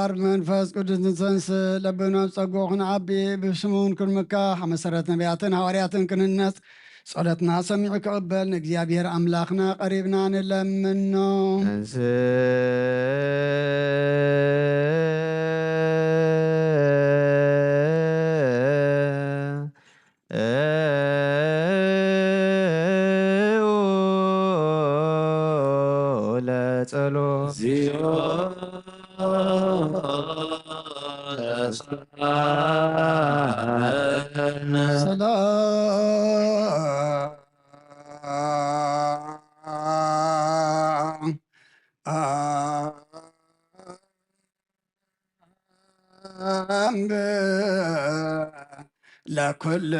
ار منفس قدس نسنس لبنا صقوخنا عبي بسمون كل مكاح مسرت نبياتنا حوارياتنا كننس صلاتنا سميع قبل እግዚአብሔር አምላክና ቀሪብና ንለምነው لكل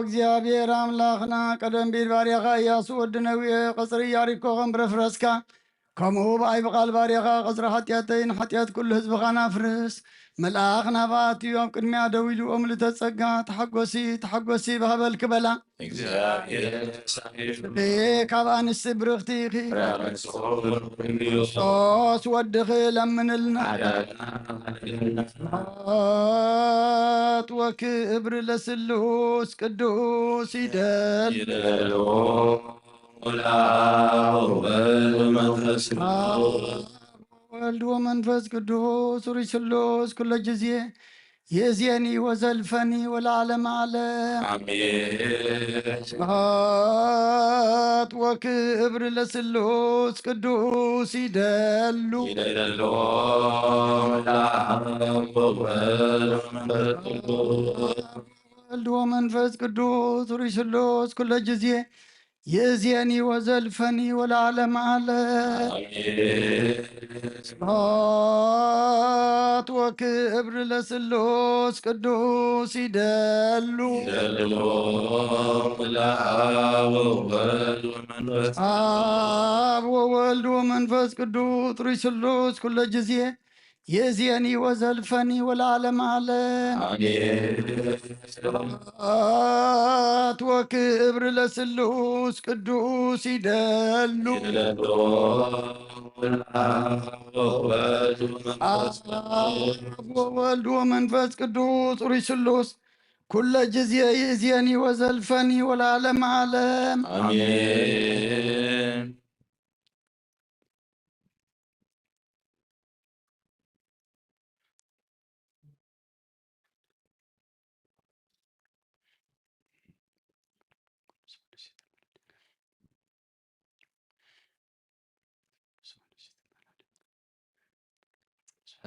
እግዚአብሔር አምላኽና ቀደም ቢል ባርያኻ ኢያሱ ወዲ ነዊየ ቅፅሪ ኢያሪኮ ከም ረፍረስካ ከምኡ ብኣይ በቓል ባርያኻ ቅፅሪ ሓጢኣተይ ንሓጢኣት ኩሉ ህዝብኻ ናፍርስ መልኣኽ ናብኣትዩ ኣብ ቅድሚያ ደው ኢሉ ኦምልተ ፀጋ ተሓጐሲ ተሓጐሲ ባህበል ክበላ ካብ አንስቲ ብርኽቲ ክርስቶስ ወድኺ ለምንልና ወክብር ለስሉስ ቅዱስ ይደል ወልድ ወመንፈስ ቅዱስ ሩይ ስሉስ ኩለ ጊዜ የእዝየኒ ወዘልፈኒ ወለዓለመ ዓለም አሜን። ስብሐት ወክብር ለስሉስ ቅዱስ ይደሉ ወልድ ወመንፈስ ቅዱስ ሩይ ስሉስ ኩለ ጊዜ የእዝየኒ ወዘልፈኒ ወለዓለመ ዓለም ስብሐት ወክብር ለስሉስ ቅዱስ ይደሉ አብ ወወልድ ወመንፈስ ቅዱስ ሩይ ስሉስ ኩለ ጊዜ የእዝየኒ ወዘልፈኒ ወለዓለመ ዓለም ስብሐት ወክብር ለስሉስ ቅዱስ ይደሉ አብ ወወልድ ወመንፈስ ቅዱስ ሩይ ስሉስ ኩለ ጊዜ የእዝየኒ ወዘልፈኒ ወለዓለመ ዓለም አሜን።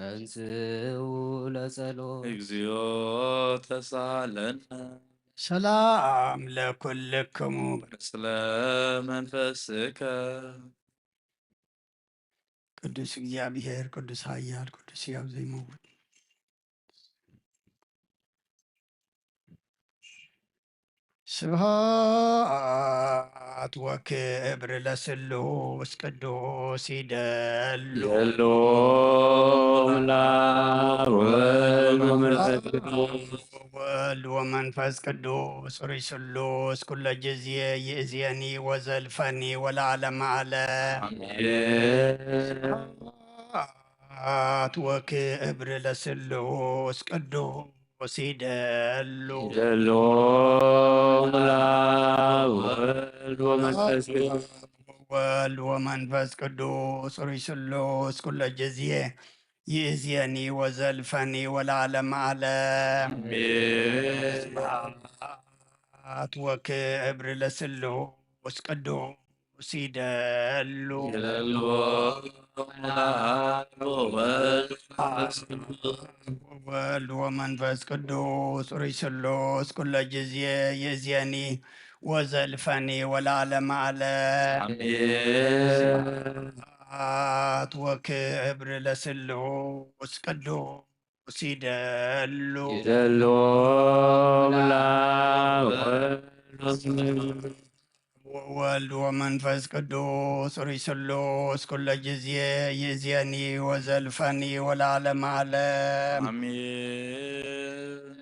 እንጽኡ ለጸሎት እግዚኦ ተሳለነ ሰላም ለኩልክሙ ስለ መንፈስከ ቅዱስ እግዚአብሔር ቅዱስ ኃያል ቅዱስ ሕያው ዘይመውት ስብሐት ወክብር ለስሉስ ቅዱስ ይደሉ ወወልድ ወመንፈስ ቅዱስ ሩይ ስሉስ ኩለ ጊዜ ይእዜኒ ወዘልፈኒ ወለዓለመ ዓለም ስብሐት ወክብር ለስሉስ ቅዱስ ይደሉ ይደሎ ወልድ ወመንፈስ ቅዱስ ወወልድ ወመንፈስ ቅዱስ ሩይ ስሉስ ኩለ ጊዜ ይእዜኒ ወዘልፈኒ ወለዓለመ ዓለም ስብሐት ወክብር ለስሉስ ቅዱስ ይደሉ ይደሎ ወወልድ ወመንፈስ ቅዱስ ሩይ ስሉስ ኩለ ጊዜ ይእዜኒ ወዘልፈኒ ወለዓለመ ዓለም ስብሐት ወክብር ለስሉስ ቅዱስ ይደሉ ይደሎ ወወልድ ወመንፈስ ቅዱስ ሩይ ስሉስ ኩለ ጊዜ ይእዜኒ ወዘልፈኒ ወለዓለመ ዓለም አሜን።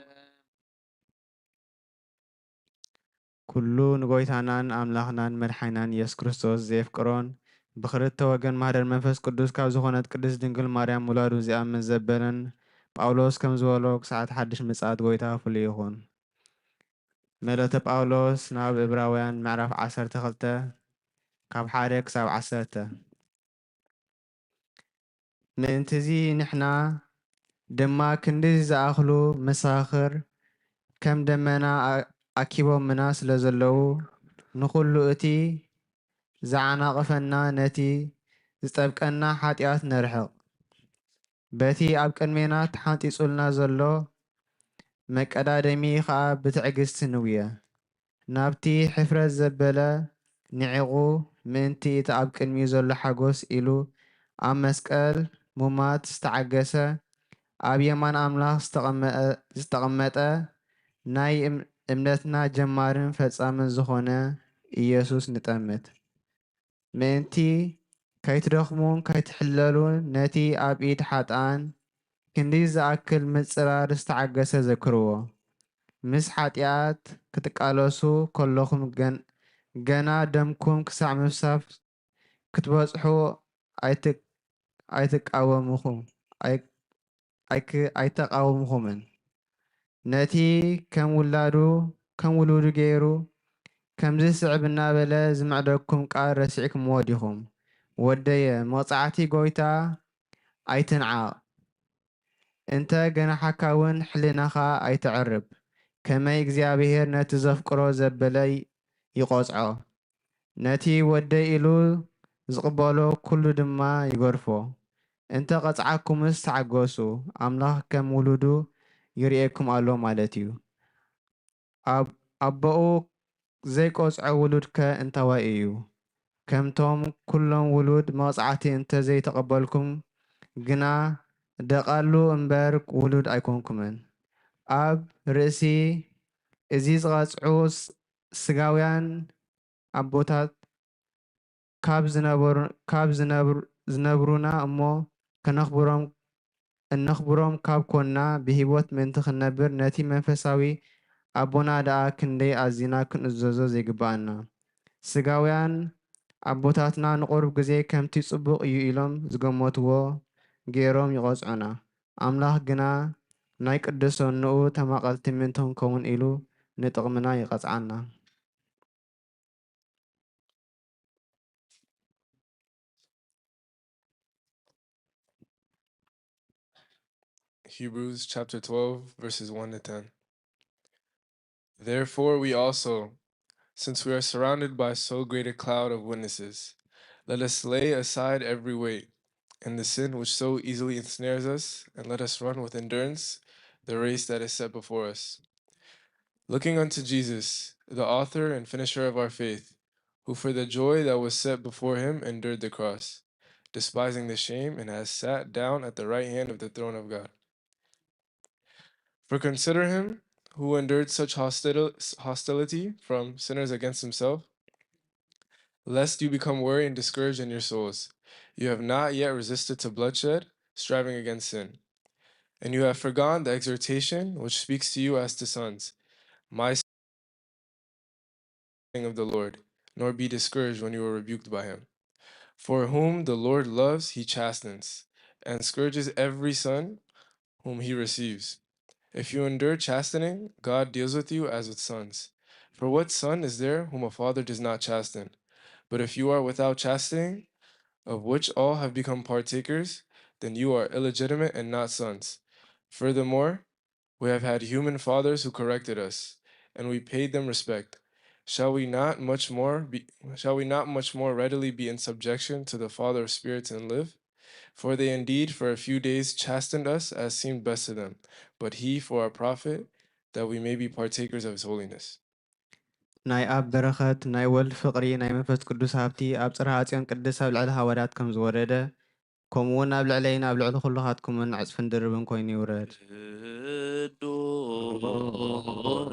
ኩሉ ንጎይታናን ኣምላኽናን መድሓይናን ኢየሱስ ክርስቶስ ዘየፍቅሮን ብክልተ ወገን ማህደር መንፈስ ቅዱስ ካብ ዝኾነት ቅድስት ድንግል ማርያም ውላዱ ዝኣምን ዘበለን ጳውሎስ ከም ዝበሎ ክሳዕት ሓድሽ ምጽኣት ጎይታ ፍሉይ ይኹን። መልእኽቲ ጳውሎስ ናብ ዕብራውያን ምዕራፍ 12 ካብ 1 ክሳብ 10 ምእንትዚ ንሕና ድማ ክንዲ ዝኣኽሉ መሳኽር ከም ደመና ኣኪቦምና ስለ ዘለዉ ንኹሉ እቲ ዝዓናቕፈና ነቲ ዝጠብቀና ሓጢኣት ነርሕቕ። በቲ ኣብ ቅድሜና ተሓንጢጹልና ዘሎ መቀዳደሚ ከዓ ብትዕግስቲ ንውየ ናብቲ ሕፍረት ዘበለ ንዒቑ ምእንቲ እቲ ኣብ ቅድሚኡ ዘሎ ሓጎስ ኢሉ ኣብ መስቀል ሙማት ዝተዓገሰ ኣብ የማን ኣምላኽ ዝተቐመጠ ናይ እምነትና ጀማርን ፈጻምን ዝኾነ ኢየሱስ ንጠምት። ምእንቲ ከይትደኽሙን ከይትሕለሉን ነቲ ኣብ ኢድ ሓጥኣን ክንዲ ዝኣክል ምጽራር ዝተዓገሰ ዘክርዎ። ምስ ሓጢኣት ክትቃለሱ ከለኹም ገና ደምኩም ክሳዕ ምፍሳፍ ክትበጽሑ ኣይተቃወምኹምን። ነቲ ከም ውሉዱ ገይሩ ከምዚ ስዕብ እናበለ ዝምዕደኩም ቃል ረሲዕኩምዎ ዲኹም? ወደየ መቕጻዕቲ ጎይታ ኣይትንዓቕ። እንተ ገናሓካ እውን ሕሊናኻ ኣይትዕርብ። ከመይ እግዚኣብሔር ነቲ ዘፍቅሮ ዘበለ ይቖጽዖ። ነቲ ወደይ ኢሉ ዝቕበሎ ኩሉ ድማ ይገርፎ። እንተ ቐጽዓኩምስ ተዓገሱ። ኣምላኽ ከም ውሉዱ ይርኤኩም ኣሎ ማለት እዩ። ኣቦኡ ዘይቆጽዖ ውሉድ ከ እንተዋይ እዩ? ከምቶም ኩሎም ውሉድ መቕጻዕቲ እንተ ዘይተቐበልኩም ግና ደቓሉ እምበር ውሉድ ኣይኮንኩምን። ኣብ ርእሲ እዚ ዝቐጽዑ ስጋውያን ኣቦታት ካብ ዝነብሩና እሞ እነኽብሮም ካብ ኮንና ብሂወት ምእንቲ ክንነብር ነቲ መንፈሳዊ ኣቦና ደኣ ክንደይ ኣዝና ክንእዘዞ ዘይግባአና። ስጋውያን ኣቦታትና ንቑርብ ግዜ ከምቲ ጽቡቕ እዩ ኢሎም ዝገመትዎ ገይሮም ይቖጽዑና። ኣምላኽ ግና ናይ ቅዱስንኡ ተማቐልቲ ምእንቲ ክንከውን ኢሉ ንጥቕምና ይቐጽዓና። Hebrews chapter 12, verses 1 to 10. Therefore we also, since we are surrounded by so great a cloud of witnesses, let us lay aside every weight and the sin which so easily ensnares us, and let us run with endurance the race that is set before us. Looking unto Jesus, the author and finisher of our faith, who for the joy that was set before him endured the cross, despising the shame, and has sat down at the right hand of the throne of God. For consider him who endured such hostility from sinners against himself, lest you become weary and discouraged in your souls. You have not yet resisted to bloodshed, striving against sin. And you have forgone the exhortation which speaks to you as to sons. My son of the Lord, nor be discouraged when you are rebuked by him. For whom the Lord loves, he chastens, and scourges every son whom he receives. If you endure chastening, God deals with you as with sons. For what son is there whom a father does not chasten? But if you are without chastening, of which all have become partakers, then you are illegitimate and not sons. Furthermore, we have had human fathers who corrected us, and we paid them respect. Shall we not much more readily be in subjection to the Father of spirits and live? For they indeed for a few days chastened us as seemed best to them, but he for our profit, that we may be partakers of his holiness. ናይ ኣብ በረኸት ናይ ወልድ ፍቕሪ ናይ መንፈስ ቅዱስ ሃብቲ ኣብ ጽርሐ ጽዮን ቅድስ ኣብ ልዕሊ ሃዋርያት ከም ዝወረደ ከምኡ እውን ኣብ ልዕለይን ኣብ ልዕሊ ኩልኻትኩምን ዕፅፍን ድርብን ኮይኑ ይውረድ።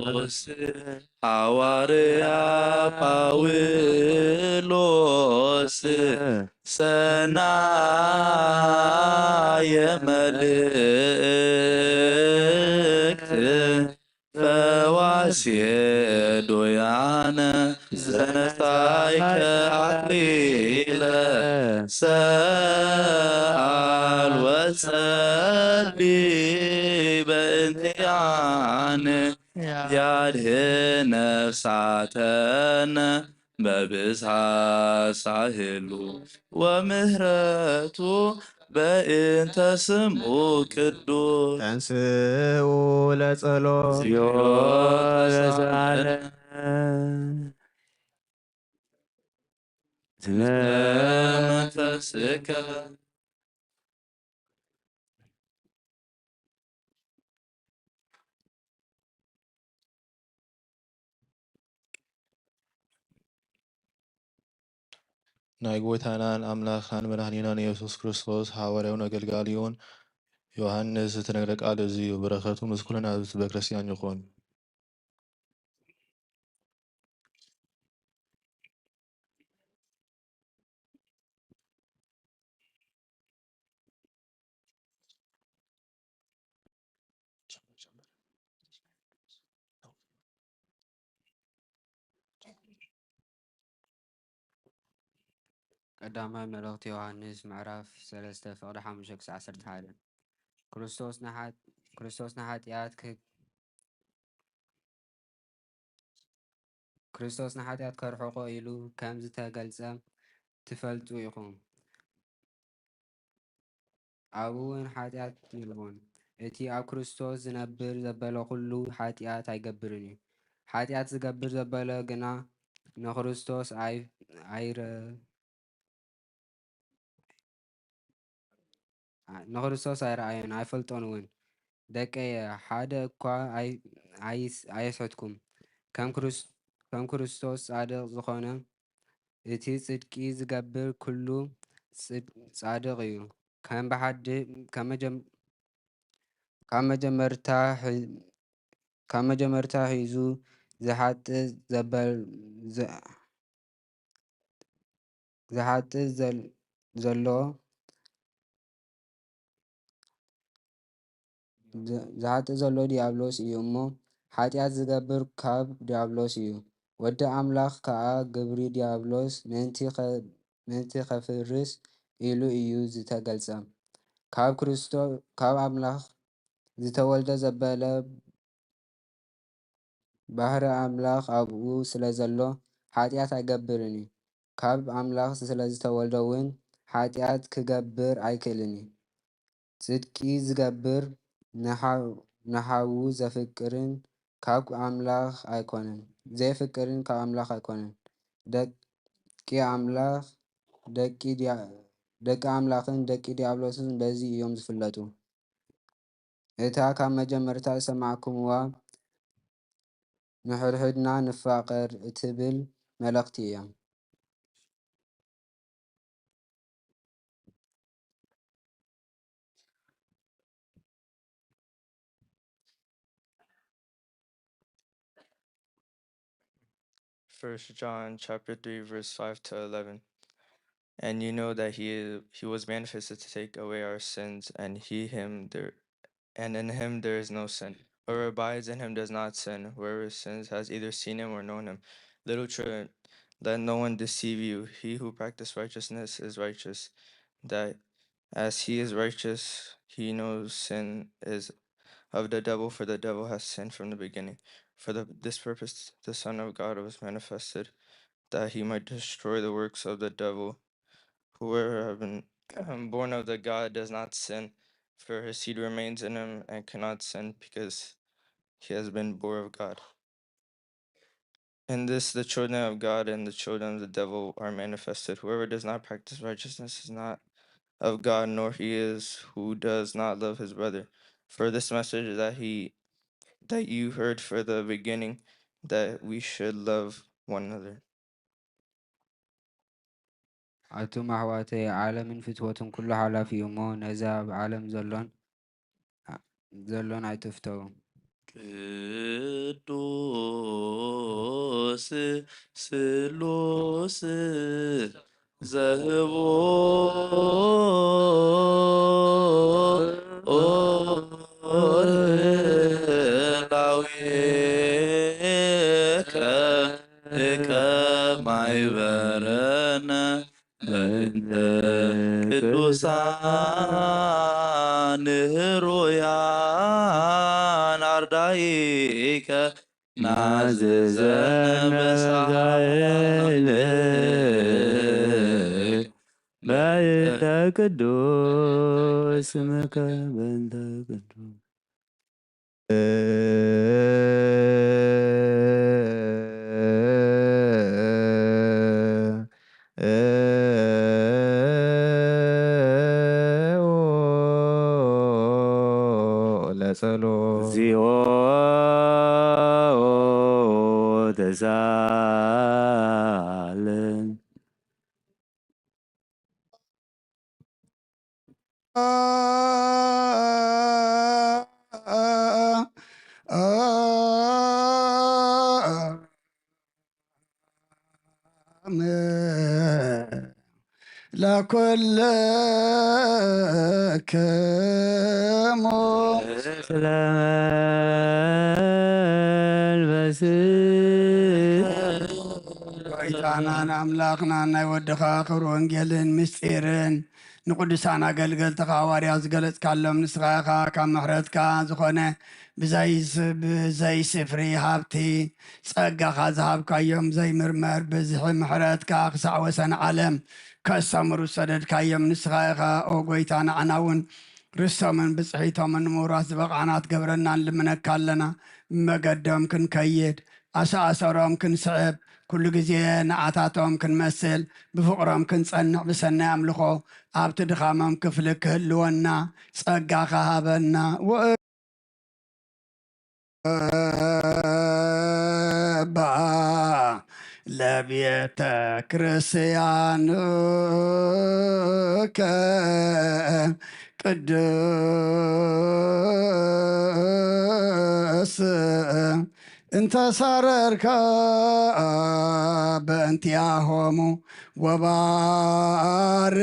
ቅዱስ ሐዋርያ ጳውሎስ ሰናየ መልእክት ፈዋስየ ዶያነ ዘነሳይከ አክሊለ ሰአል ወጸሊ በእንቲአነ ያድኅን ነፍሳተነ በብዝሃ ሳህሉ ወምህረቱ በእንተ ስሙ ቅዱስ ተንስኡ ለጸሎት እግዚኦ ለዘላለም መንፈስከ ናይ ጎይታናን ኣምላኻን መድኃኒናን ኢየሱስ ክርስቶስ ሐዋርያውን አገልጋሊውን ዮሐንስ ዝተነገረ ቃል እዚ እዩ። በረከቱ ምስ ኩለን ኣብ ቤተክርስቲያን ይኹን። ቀዳማይ መልእኽቲ ዮሐንስ ምዕራፍ 3 ፍቕዲ 5-11 ክርስቶስ ንኃጢአት ከርሕቆ ኢሉ ከም ዝተገልጸ ትፈልጡ ኢኹም። ኣብኡ እውን ኃጢአት የልቦን። እቲ ኣብ ክርስቶስ ዝነብር ዘበለ ኩሉ ኃጢአት ኣይገብርን እዩ። ኃጢአት ዝገብር ዘበለ ግና ንክርስቶስ ኣይረአዮን ኣይፈልጦን እውን። ደቀየ ሓደ እኳ ኣየስሕትኩም። ከም ክርስቶስ ጻድቕ ዝኾነ እቲ ጽድቂ ዝገብር ኩሉ ጻድቕ እዩ። ካብ መጀመርታ ሒዙ ዝሓጥእ ዘሎ ዲያብሎስ እዩ እሞ ኃጢአት ዝገብር ካብ ዲያብሎስ እዩ። ወዲ ኣምላኽ ከዓ ግብሪ ዲያብሎስ ምእንቲ ኸፍርስ ኢሉ እዩ ዝተገልጸ። ካብ ኣምላኽ ዝተወልደ ዘበለ ባህሪ ኣምላኽ ኣብኡ ስለ ዘሎ ኃጢአት ኣይገብርን እዩ። ካብ ኣምላኽ ስለ ዝተወልደ እውን ኃጢአት ክገብር ኣይክእልን እዩ። ጽድቂ ዝገብር ንሓዉ ዘይፍቅርን ካብ ኣምላኽ ኣይኮነን። ደቂ ኣምላኽን ደቂ ዲያብሎስን በዚ እዮም ዝፍለጡ። እታ ካብ መጀመርታ ዝሰማዕኩምዋ ንሕድሕድና ንፋቐር እትብል መልእኽቲ እያ። First John chapter 3 verse 5-11. And you know that he was manifested to take away our sins, and and in him there is no sin. Whoever abides in him does not sin. Whoever sins has either seen him or known him. Little children, let no one deceive you. He who practices righteousness is righteous, that as he is righteous, he knows sin is of the devil, for the devil has sinned from the beginning. For this purpose the Son of God was manifested, that he might destroy the works of the devil. Whoever have been born of the God does not sin, for his seed remains in him and cannot sin because he has been born of God. In this, the children of God and the children of the devil are manifested. Whoever does not practice righteousness is not of God, nor he is who does not love his brother. For this message that you heard for the beginning, that we should love one another. ኣቱም ኣሕዋተይ ዓለምን ፍትወትን ኩሉ ሓላፊ እዩ እሞ ነዚ ኣብ ዓለም ዘሎን ኣይትፍተው። ቅዱስ ስሉስ ዘህቦ ላዊከ እከ ማይበረነ በእንተ ቅዱሳን ህሩያን አርዳኢከ ናዝዘነ በሳይል በእንተ ቅዱስ ስምከ በእንተ ቅዱስ ለጸሎት እግዚኦ ተሳለን ለኩልክሙ ስለመንፈስ ጎይታናን አምላኽና ናይ ወድኻ ክብሪ ወንጌልን ምስጢርን ንቅዱሳን ኣገልገልቲ ሐዋርያት ዝገለጽካሎም ንስኻ ኢኻ ካብ ምሕረትካ ዝኾነ ብዘይ ስፍሪ ሃብቲ ጸጋኻ ዝሃብካዮም ዘይምርመር ብዝሒ ምሕረትካ ክሳዕ ወሰን ዓለም ከሰምሩ ሰደድካዮም ንስኻ ኢኻ ኦ ጎይታ ንዓና እውን ርሶምን ብፅሒቶምን ንምውራስ ዝበቕዓና ትገብረና ንልምነካ ኣለና ብመገዶም ክንከይድ ኣሰኣሰሮም ክንስዕብ ኩሉ ግዜ ንዓታቶም ክንመስል ብፍቕሮም ክንጸንዕ ብሰናይ ኣምልኾ ኣብቲ ድኻሞም ክፍሊ ክህልወና ጸጋኻ ሃበና ወባ ለቤተ ክርስቲያንከ ቅዱስ እንተሳረርካ በእንቲአሆሙ ወባርክ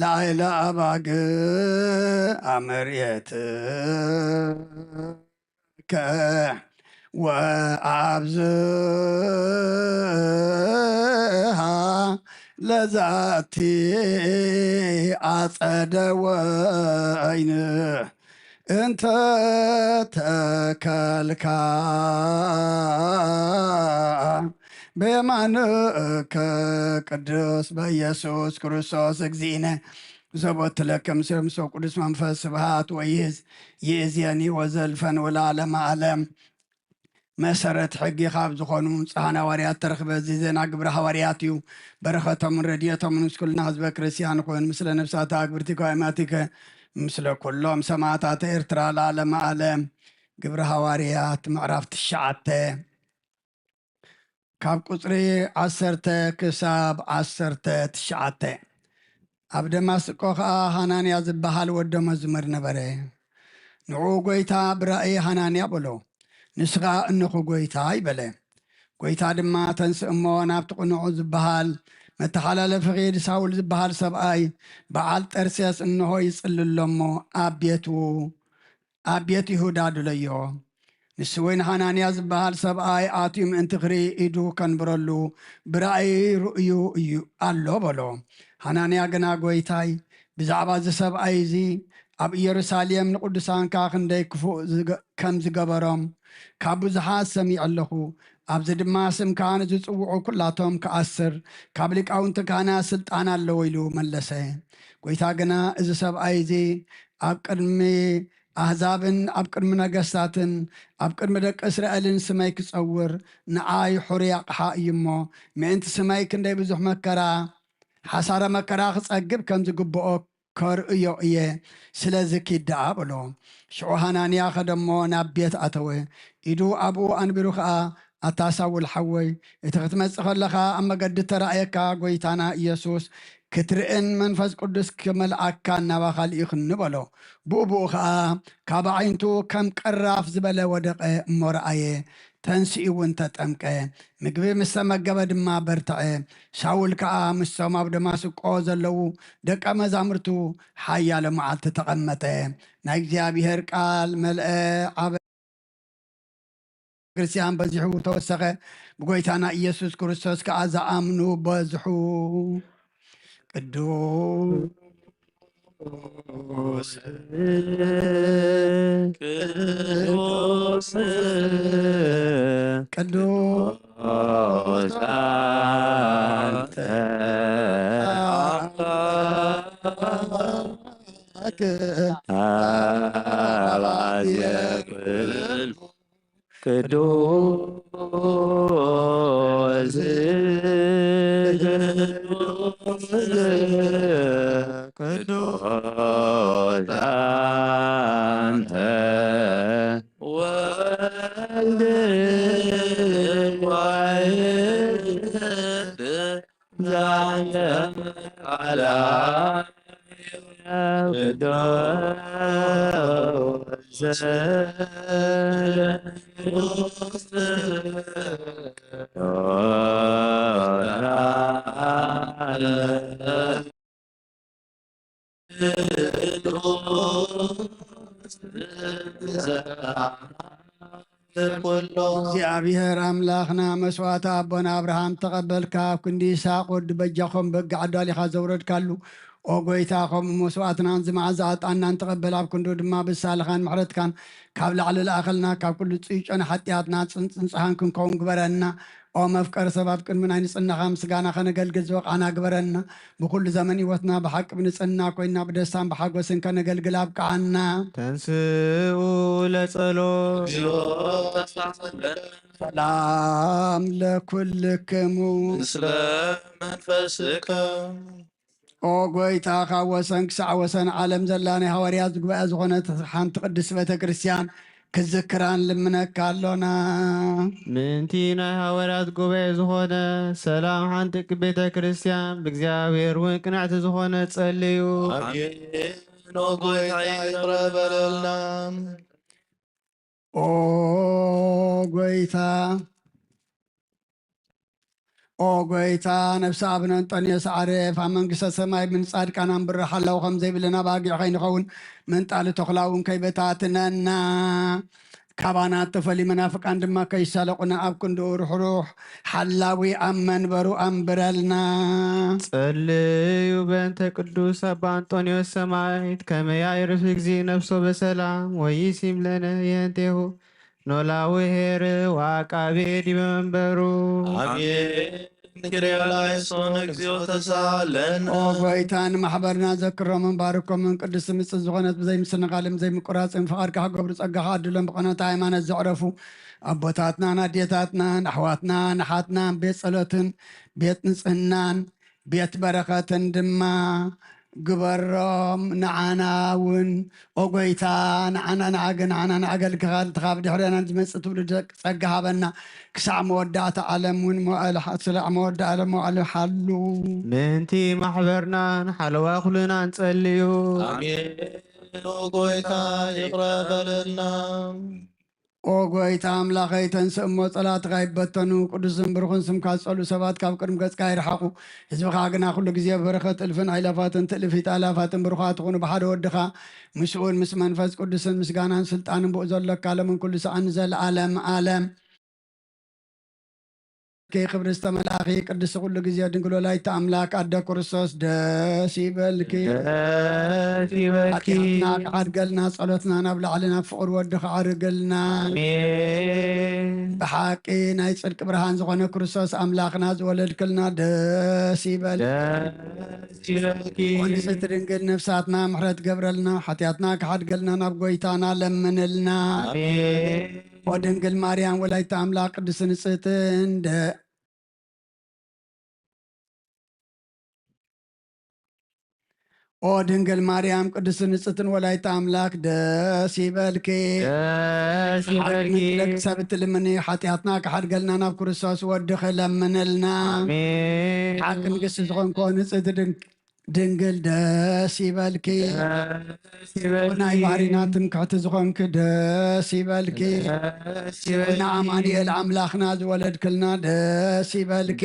ላዕለ አባግ አመርየትከ ወአብዝሃ ለዛቲ አጸደ ወይን እንተ ተከልካ በየማንከ ቅዱስ በኢየሱስ ክርስቶስ እግዚእነ ዘቦት ለከም ስምሶ ቅዱስ መንፈስ ስብሃት ወይዝ ይእዜኒ ወዘልፈን ወለዓለመ ዓለም መሰረት ሕጊ ካብ ዝኾኑ ጻሕና ሐዋርያት ተረኽበ እዚ ዜና ግብረ ሐዋርያት እዩ በረኸቶምን ረድኤቶምን ምስ ኩልና ህዝበ ክርስቲያን ኮይኑ ምስለ ነፍሳት ኣግብርቲ ካይማቲከ ምስለ ኩሎም ሰማዕታት ኤርትራ ለዓለመ ዓለም ግብረ ሐዋርያት ምዕራፍ 9 ካብ ቁፅሪ 10 ክሳብ 19 ኣብ ደማስቆ ከዓ ሃናንያ ዝበሃል ወዶ መዝሙር ነበረ ንዑ ጎይታ ብራእይ ሃናንያ በሎ ንስኻ እንኹ ጎይታ ይበለ ጎይታ ድማ ተንስእ እሞ ናብቲ ቕኑዑ ዝበሃል መተሓላለፊ ኸይዲ ሳውል ዝበሃል ሰብኣይ በዓል ጠርሴስ እንሆ ይጽልሎ እሞ ኣብ ቤት ይሁዳ ድለዮ ንስ ወይን ሓናንያ ዝበሃል ሰብኣይ ኣትዩ ምእንቲ ክርኢ ኢዱ ከንብረሉ ብራእይ ርእዩ እዩ ኣሎ በሎ ሓናንያ ግና ጐይታይ ብዛዕባ እዚ ሰብኣይ እዚ ኣብ ኢየሩሳሌም ንቅዱሳንካ ክንደይ ክፉእ ከም ዝገበሮም ካብ ብዙሓት ሰሚዕ ኣለኹ ኣብዚ ድማ ስምካ ንዝፅውዑ ኩላቶም ክኣስር ካብ ሊቃውንቲ ካህና ስልጣን ኣለዎ ኢሉ መለሰ ጐይታ ግና እዚ ሰብኣይ እዚ ኣብ ቅድሚ ኣሕዛብን ኣብ ቅድሚ ነገስታትን ኣብ ቅድሚ ደቂ እስራኤልን ስመይ ክፀውር ንዓይ ሕሩይ ኣቕሓ እዩ እሞ ምእንቲ ስመይ ክንደይ ብዙሕ መከራ ሓሳረ መከራ ክፀግብ ከም ዝግብኦ ከርእዮ እየ ስለዚ ኪዳኣ በሎ ሽዑ ሃናንያ ኸደሞ ናብ ቤት ኣተወ ኢዱ ኣብኡ ኣንቢሩ ከዓ ኣታ ሳውል ሓወይ እቲ ክትመጽእ ከለኻ ኣብ መገዲ ተራእየካ ጐይታና ኢየሱስ ክትርእን መንፈስ ቅዱስ ክመልኣካ እናባኻ ልኢኽኒ በሎ ብኡብኡ ከዓ ካብ ዓይንቱ ከም ቀራፍ ዝበለ ወደቐ እሞ ረኣየ ተንስኡ እውን ተጠምቀ ምግቢ ምስ ተመገበ ድማ በርትዐ ሻውል ከዓ ምስቶም ኣብ ደማስቆ ዘለዉ ደቀ መዛሙርቱ ሓያሎ መዓልቲ ተቐመጠ ናይ እግዚኣብሔር ቃል መልአ ዓበ ክርስቲያን በዚሑ ተወሰኸ ብጎይታና ኢየሱስ ክርስቶስ ከዓ ዝኣምኑ በዝሑ ቅዱስ ቅዱስ አንተ አባየ ቅዱስ ቅዱስ አንተ ወልድ ዋሕድ ዘአምሳለ ቅዱስ እግዚአብሔር አምላኽና መስዋዕት አቦና አብርሃም ተቐበልካ ኣብ ክንዲ ይስሐቅ ወዲ በጃኾም በጊ ዓዳሊኻ ዘውረድካሉ ኦ ጐይታ ከምኡ መስዋዕትናን ዝመዓዛ ዕጣንናን ተቐበል ኣብ ክንዱ ድማ ብሳልኻን ምሕረትካን ካብ ላዕሊ ለኣኸልና ካብ ኩሉ ፅይጮን ሓጢኣትና ፅንፅሓን ክንከውን ግበረና ኦ መፍቀሪ ሰብ ኣብ ቅድሚ ናይ ንፅናኻ ምስጋና ከነገልግል ዝበቕዓና ግበረና ብኩሉ ዘመን ህይወትና ብሓቂ ብንፅና ኮይና ብደስታን ብሓጎስን ከነገልግል ኣብቅዓና ተንስኡ ለጸሎት ሰላም ለኩልክሙ ምስለ መንፈስከ ኦ ጐይታ ካብ ወሰን ክሳዕ ወሰን ዓለም ዘላ ናይ ሃዋርያት ጉባኤ ዝኾነት ሓንቲ ቅድስት ቤተ ክርስቲያን ክዝክራን ልምነካ ኣሎና ምንቲ ናይ ሃዋርያት ጉባኤ ዝኾነ ሰላም ሓንቲ ቤተ ክርስቲያን ብእግዚአብሔር እውን ቅንዕቲ ዝኾነ ጸልዩ አሜን ኦ ጐይታ ይቅረ በለልና ኦ ጐይታ ኦ ጐይታ ነብሲ ኣብነ አንጦንዮስ ዓረፍ ኣብ መንግስተ ሰማይ ምን ጻድቃን አንብርሕ ኣለዉ ከም ዘይብልና ባጊዕ ከይንኸውን ምንጣሊ ተኽላውን ከይበታትነና ካባናት ተፈሊ መናፍቃን ድማ ከይሳለቁና ኣብ ክንድኡ ሩሕሩሕ ሓላዊ ኣብ መንበሩ ኣንብረልና ጸልዩ በእንተ ቅዱስ አባ አንጦንዮስ ሰማዕት ከመያ ይርፍ ጊዜ ነፍሶ በሰላም ወይሲም ለነ የንቴሁ ኖላዊ ሄር ወአቃቤ ዲበ መንበሩ አሜን ክርያላይሶን እግዚኦ ተሳለን ኦ ጐይታ ንማሕበርና ዘክሮምን ባርኮምን ቅድስቲ ምፅእ ዝኾነት ብዘይምስንኻልን ዘይምቁራፅን ፍቓድካ ክገብሩ ፀጋኻ ኣድሎም ብቐኖት ሃይማኖት ዘዕረፉ ኣቦታትናን ኣዴታትናን ኣሕዋትናን ኣሓትናን ቤት ጸሎትን ቤት ንፅህናን ቤት በረኸትን ድማ ግበሮም ንዓና እውን ኦ ጐይታ ንዓና ንዓገልግኻ ትኻብ ድሕርና ዝመፅእ ትውልድ ፀጋ ሃበና ክሳዕ መወዳእታ ዓለም እውን ስላዕ መወዳእ ዓለም መዋዕለ ሓሉ ምንቲ ማሕበርናን ሓለዋ ኩሉና ንጸልዩ አሜን ኦ ጐይታ ይቅረ በለልና ኦ ጎይታ ኣምላኸይ ተንስእ እሞ ጸላትኻ ይበተኑ ቅዱስን ብሩኽን ስምካ ዝጸሉ ሰባት ካብ ቅድሚ ገጽካ ይርሓቑ ህዝብኻ ግና ኩሉ ግዜ በረኸት እልፍን ኣይላፋትን ትእልፊት ኣላፋትን ብሩኻት ትኹኑ ብሓደ ወድኻ ምስኡን ምስ መንፈስ ቅዱስን ምስጋናን ስልጣንን ብኡ ዘለካ ለምን ኩሉ ሰዓን ዘለዓለም ዓለም ክብሪ ዝተመላኺ ቅዱስ ኩሉ ግዜ ድንግል ወላዲተ ኣምላክ ኣደ ክርስቶስ ደስ ይበልኪ ኃጢአትና ክዓድገልና ጸሎትና ናብ ላዕሊ ናብ ፍቕሪ ወድኻ ዓርገልና ብሓቂ ናይ ጽድቂ ብርሃን ዝኾነ ክርስቶስ ኣምላኽና ዝወለድክልና ደስ ይበልኪ ንጽቲ ድንግል ነፍሳትና ምሕረት ገብረልና ኃጢአትና ክዓድገልና ናብ ጎይታና ለምንልና ወድንግል ማርያም ወላዲተ ኣምላክ ቅዱስ ንጽሕትን ኦ ድንግል ማርያም ቅዱስ ንጽሕትን ወላዲተ ኣምላክ ደስ ይበልኪ ደቂ ሰብ እትልምኒ ኃጢአትና ክሓድገልና ናብ ክርስቶስ ወድኺ ለምንልና ሓቂ ንግስቲ ዝኾንኮ ንጽሕቲ ድንግል ደስ ይበልኪ ናይ ባህሪናትን ክሕቲ ዝኾንክ ደስ ይበልኪ ንኣማኑኤል ኣምላኽና ዝወለድክልና ደስ ይበልኪ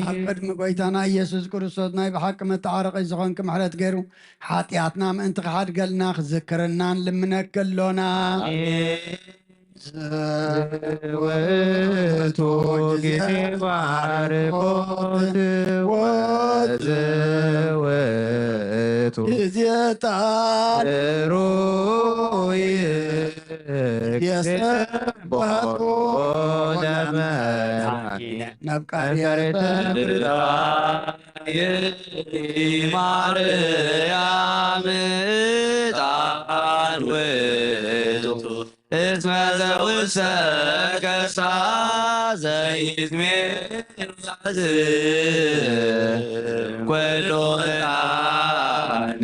ኣብ ቅድሚ ጎይታና ኢየሱስ ክርስቶስ ናይ ብሓቂ መተዓረቂ ዝኾንክ ምሕረት ገይሩ ኃጢአትና ምእንቲ ክሓድገልና ክዝክርናን ልምነክሎና ዘወቱ ጊዜ ባርኮት ወዘወቱ ጊዜታት ሩይ የሰባቶ ነብቃሪያተ ማርያም ዕጣን ውእቱ እስመ ዘውእሰ ከርሳ ዘይትሜዛዝ ኩሉ ሕፃን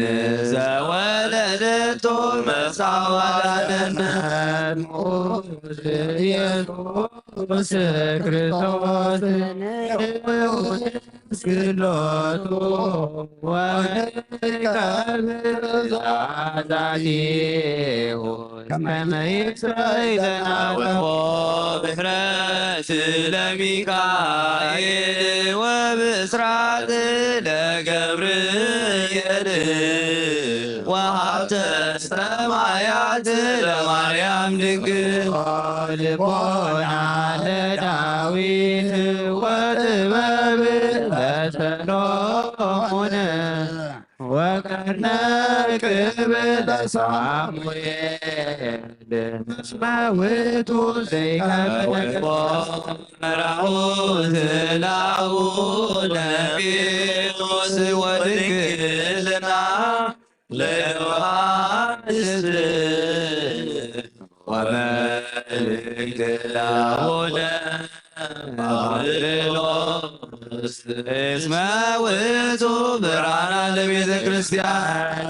ዘወለደቶ መሳዋዳነት ኢየሱስ ክርስቶስ ስግሎቱ ወነቃዛዛቲሁ ከመ ይስረይለና ወብሕረት ለሚካኤል ወብስራት ለገብርኤል ወሃብተ ሰማያት ለማርያም ድንግል ልቦና ለዳዊት ወጥበብ ለሰሎሞን ወቀርነ ቅብል ለሳሙኤል እስመ ውእቱ ዘይከበደ መራሁ ዝላሁ ለጴጥሮስ ወድንግልና ለዮሐንስ ወመልእክት ለአቡነ ባርኖስ እስመ ውእቱ ብርሃነ ለቤተ ክርስቲያን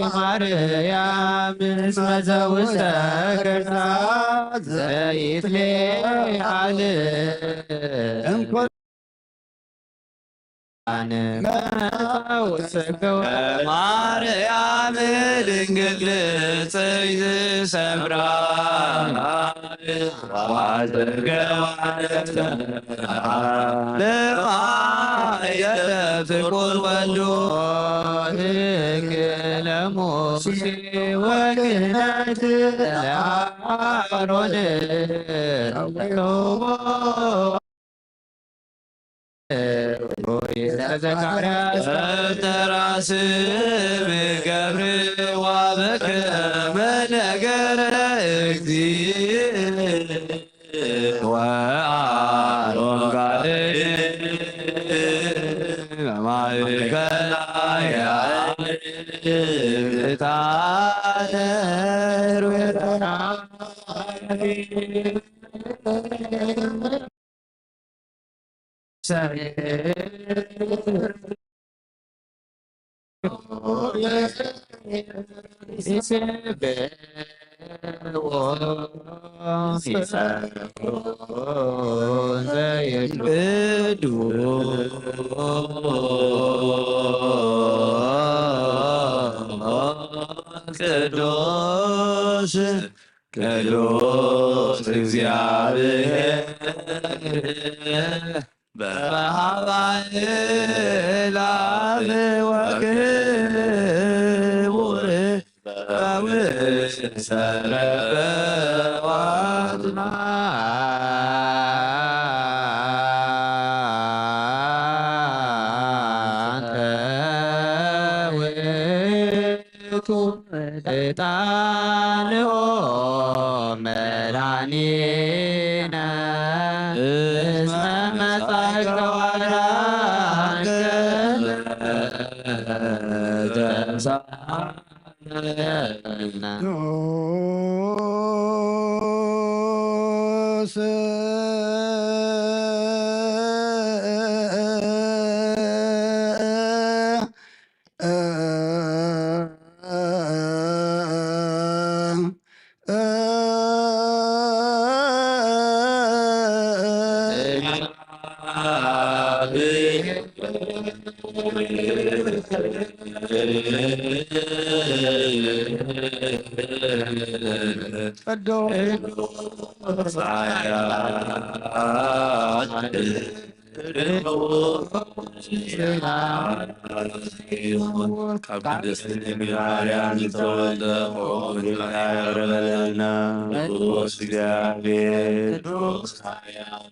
ማርያም እስመ ዘውስተ ከርሳ ዘይትሌዓል ማርያም ድንግል ጽይት ሰምራ ፍቁር ወልዶ ድንግል ሙሴ ወክህነት ለአሮን ዘካርያስ ተራስ ብገብር ዋበከመ ነገረ እግዚእ ወአሮን ጋር ማእከላይ ዕጣነ ሩየና ቅዱስ ቅዱስ ቅዱስ እግዚአብሔር በኃይል አብ ወክቡር በውስተ ረበዋት ዕጣንኦ መድኃኒነ እስመ መጻእከ ወአዳንከ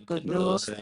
ቅዱስ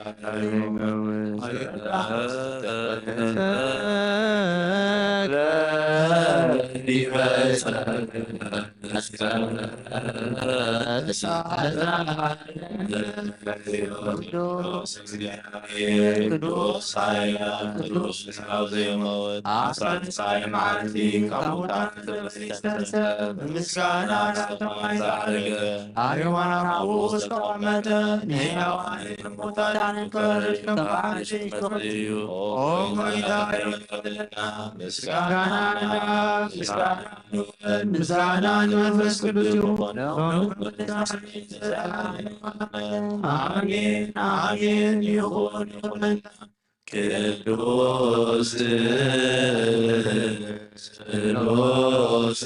ምስጋና መንፈስ ቅዱስ ይሁን። አሜን አሜን ይሁን ይሁንና ቅዱስ ቅዱስ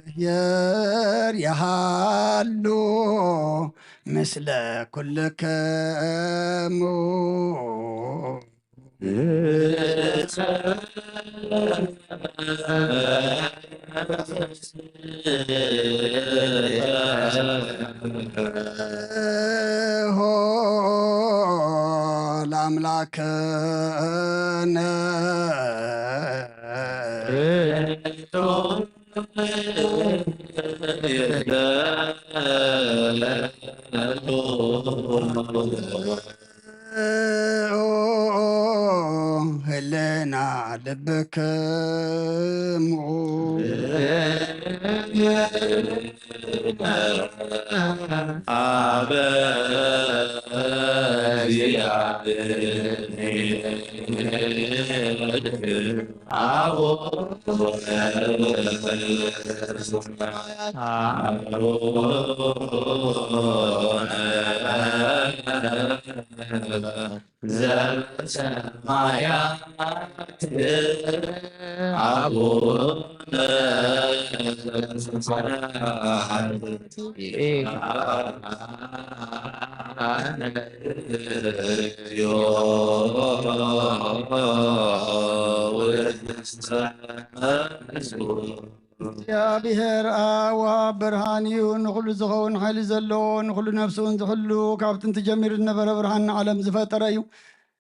ዘእግዚአብሔር ያሃሉ ምስለ ኩልክሙ ለአምላክነ ህልና ልብክሙ አበ እግዚአብሔር አብ ብርሃን እዩ ንኩሉ ዝኸውን ሓይሊ ዘለዎ ንኩሉ ነፍስውን ዝሕሉ ካብ ጥንቲ ጀሚሩ ዝነበረ ብርሃን ንዓለም ዝፈጠረ እዩ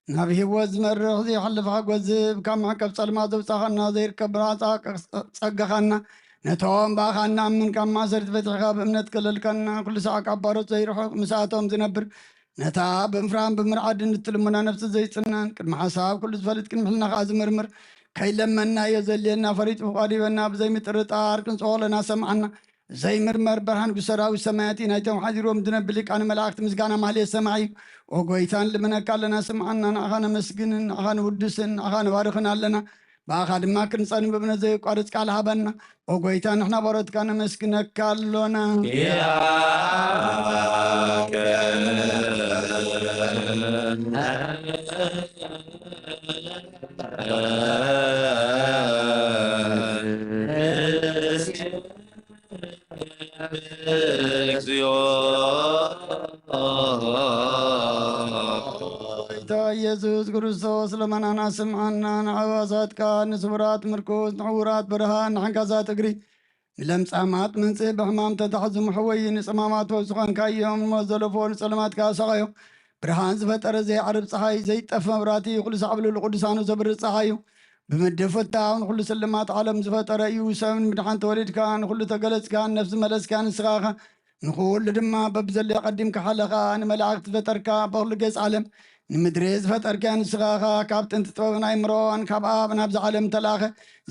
ናብ ሂወት ዝመርኽ ዘይሓልፍ ሓጎስ ዝህብ ካብ ማዕቀብ ፀልማ ዘውፃኸና ዘይርከብ ብርሃን ፀጋኻና ነቶም ባኻና ምን ካብ ማእሰርቲ ፈቲሕካ ብእምነት ክልልከና ኩሉ ሰዓት ካብ ባሮት ዘይርሕቕ ምስኣቶም ዝነብር ነታ ብምፍራን ብምርዓድን እትልሙና ነፍሲ ዘይፅናን ቅድሚ ሓሳብ ኩሉ ዝፈልጥ ቅድሚ ሕልና ከዓ ዝምርምር ከይለመና እየ ዘልየና ፈሪጡ ቀሪበና ብዘይምጥርጣር ክንፅሆለና ሰምዓና زي مرمر برهان بسراوي سماياتي نايتهم حذروم دنبلك أنا ملاكت مزقانا مالي سماعي وقويتان لمنا كالنا سمعنا أخانا مسجن أخانا ودسن أخانا بارخنا لنا بأخاد ما كنصاني ببنا زي قارس كالها بنا وقويتان احنا بارد كان مسكنك كالونا ኢየሱስ ክርስቶስ ለመናና ስምዓና ንዓዋዛትካ ንስውራት ምርኮስ ንሕውራት በረሃን ንሓንካዛት እግሪ ንለምጻማት መንጽእ ብሕማም ተታሕዙ ምሕወይ ንጽማማት ወስኾንካ እዮም ንመዘለፎ ንጸለማትካ ሰኻዮ ብርሃን ዝፈጠረ ዘይዓርብ ፀሓይ ዘይጠፍ መብራቲ ኩሉ ሳዕብሉ ቅዱሳኑ ዘብርህ ፀሓዩ ብምድብ ፍታው ንኩሉ ስልማት ዓለም ዝፈጠረ እዩ ሰብ ንምድሓን ተወሊድካ ንኩሉ ተገለጽካ ነፍሲ መለስካ ንስኻኻ ንኩሉ ድማ በብዘለ ቀዲምካ ሓለኻ ንመላእክቲ ዝፈጠርካ በኩሉ ገጽ ዓለም ንምድሪ ዝፈጠርካ ንስኻኻ ካብ ጥንቲ ጥበብን ኣይምሮን ካብ ኣብ ናብዚ ዓለም ተላኸ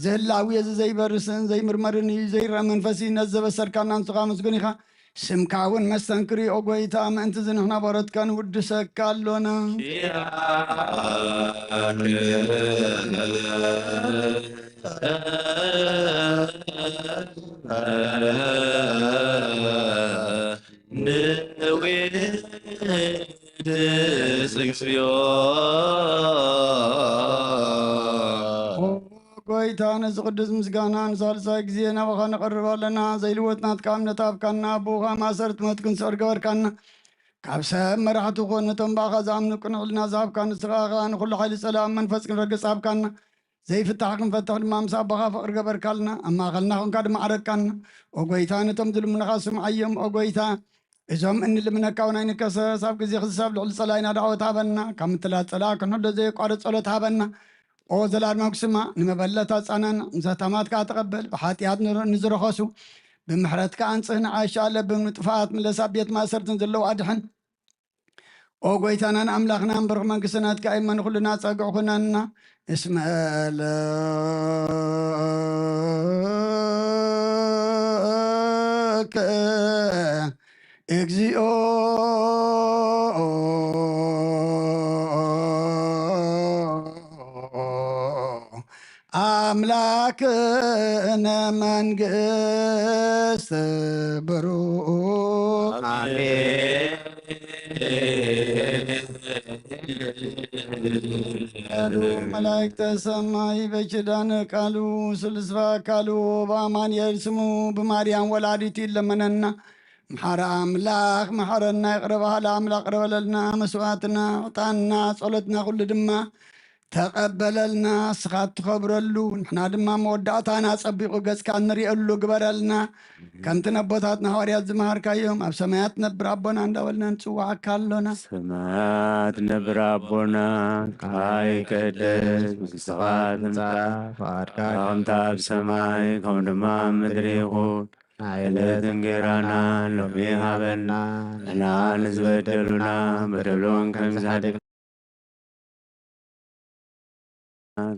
ዘህላዊ እዚ ዘይበርስን ዘይምርመርን እዩ ዘይርአ መንፈሲ ነዘበሰርካና ንስኻ መስጉን ኢኻ ስምካ እውን መስተንክሪ ኦ ጎይታ ምእንቲ ዝንሕና በረትካ ንውድሰካ ኣሎና ጎይታ ነዚ ቅዱስ ምስጋና ንሳልሳይ ግዜ ናባኻ ነቐርብ ኣለና ዘይልወጥናትካ እምነት ኣብካና ኣቦኻ ማሰረት መትክን ስዕር ገበርካና ካብ ሰብ መራሕቲ ኮን ነቶም ባኻ ዝኣምኑ ቅንዕልና ዝሃብካ ንስኻኻ ንኩሉ ሓይሊ ፀላም መንፈስ ክንረግፅ ሃብካና ዘይፍታሕ ክንፈትሕ ድማ ምስ ኣቦኻ ፍቅሪ ገበርካልና ኣብ ማእኸልና ኮንካ ድማ ዓረግካና ኦ ጎይታ ነቶም ዝልምንኻ ስምዓዮም ኦ ጎይታ እዞም እንልምነካ እውን ኣይንከሰስ ኣብ ግዜ ክሳብ ልዕሊ ፀላይና ዳዕወት ሃበና ካብ ምትላት ፀላ ክንሕሎ ዘይቋረፅ ጸሎት ሃበና ኦ ዘላድማ ክስማ ንመበለታ ፃናና ምሳታማትካ ተቐበል ብሓጢኣት ንዝረኸሱ ብምሕረትካ ኣንፅህ ንዓሻ ኣለብም ንጥፋኣት ምለሳብ ቤት ማእሰርትን ዘለዉ ኣድሕን ኦ ጎይታናን ኣምላኽና እምብርኽ መንግስትናትካ ይመን ኩሉና ፀግዕ ኩነና እስመለከ እግዚኦ አምላክነ መንግስት ብሩክ መላእክተ ሰማይ በኪዳነ ቃሉ ስልስፋ ቃሉ በአማኑኤል ስሙ በማርያም ወላዲት ይለመነና መሐረ አምላክ መሐረና ይቅረባሃላ አምላክ ቅረበለልና መስዋዕትና ዕጣንና ጸሎትና ኩሉ ድማ ተቀበለልና ስኻት ትኸብረሉ ንሕና ድማ መወዳእታና ፀቢቑ ገጽካ እንሪአሉ ግበረልና ከምቲ ነቦታትና ሐዋርያት ዝመሃርካዮም ኣብ ሰማያት ነብር ኣቦና እንዳበልና ንፅዋዓካ ኣሎና ሰማያት ነብር ኣቦና ይትቀደስ መንግሥትኻ ትምጻእ ፈቃድካ ከምቲ ኣብ ሰማይ ከምኡ ድማ ኣብ ምድሪ ይኹን ናይዕለት እንጀራና ሎሚ ሃበና ንሕና ንዝበደሉና በደሎን ከም ዝሓደግና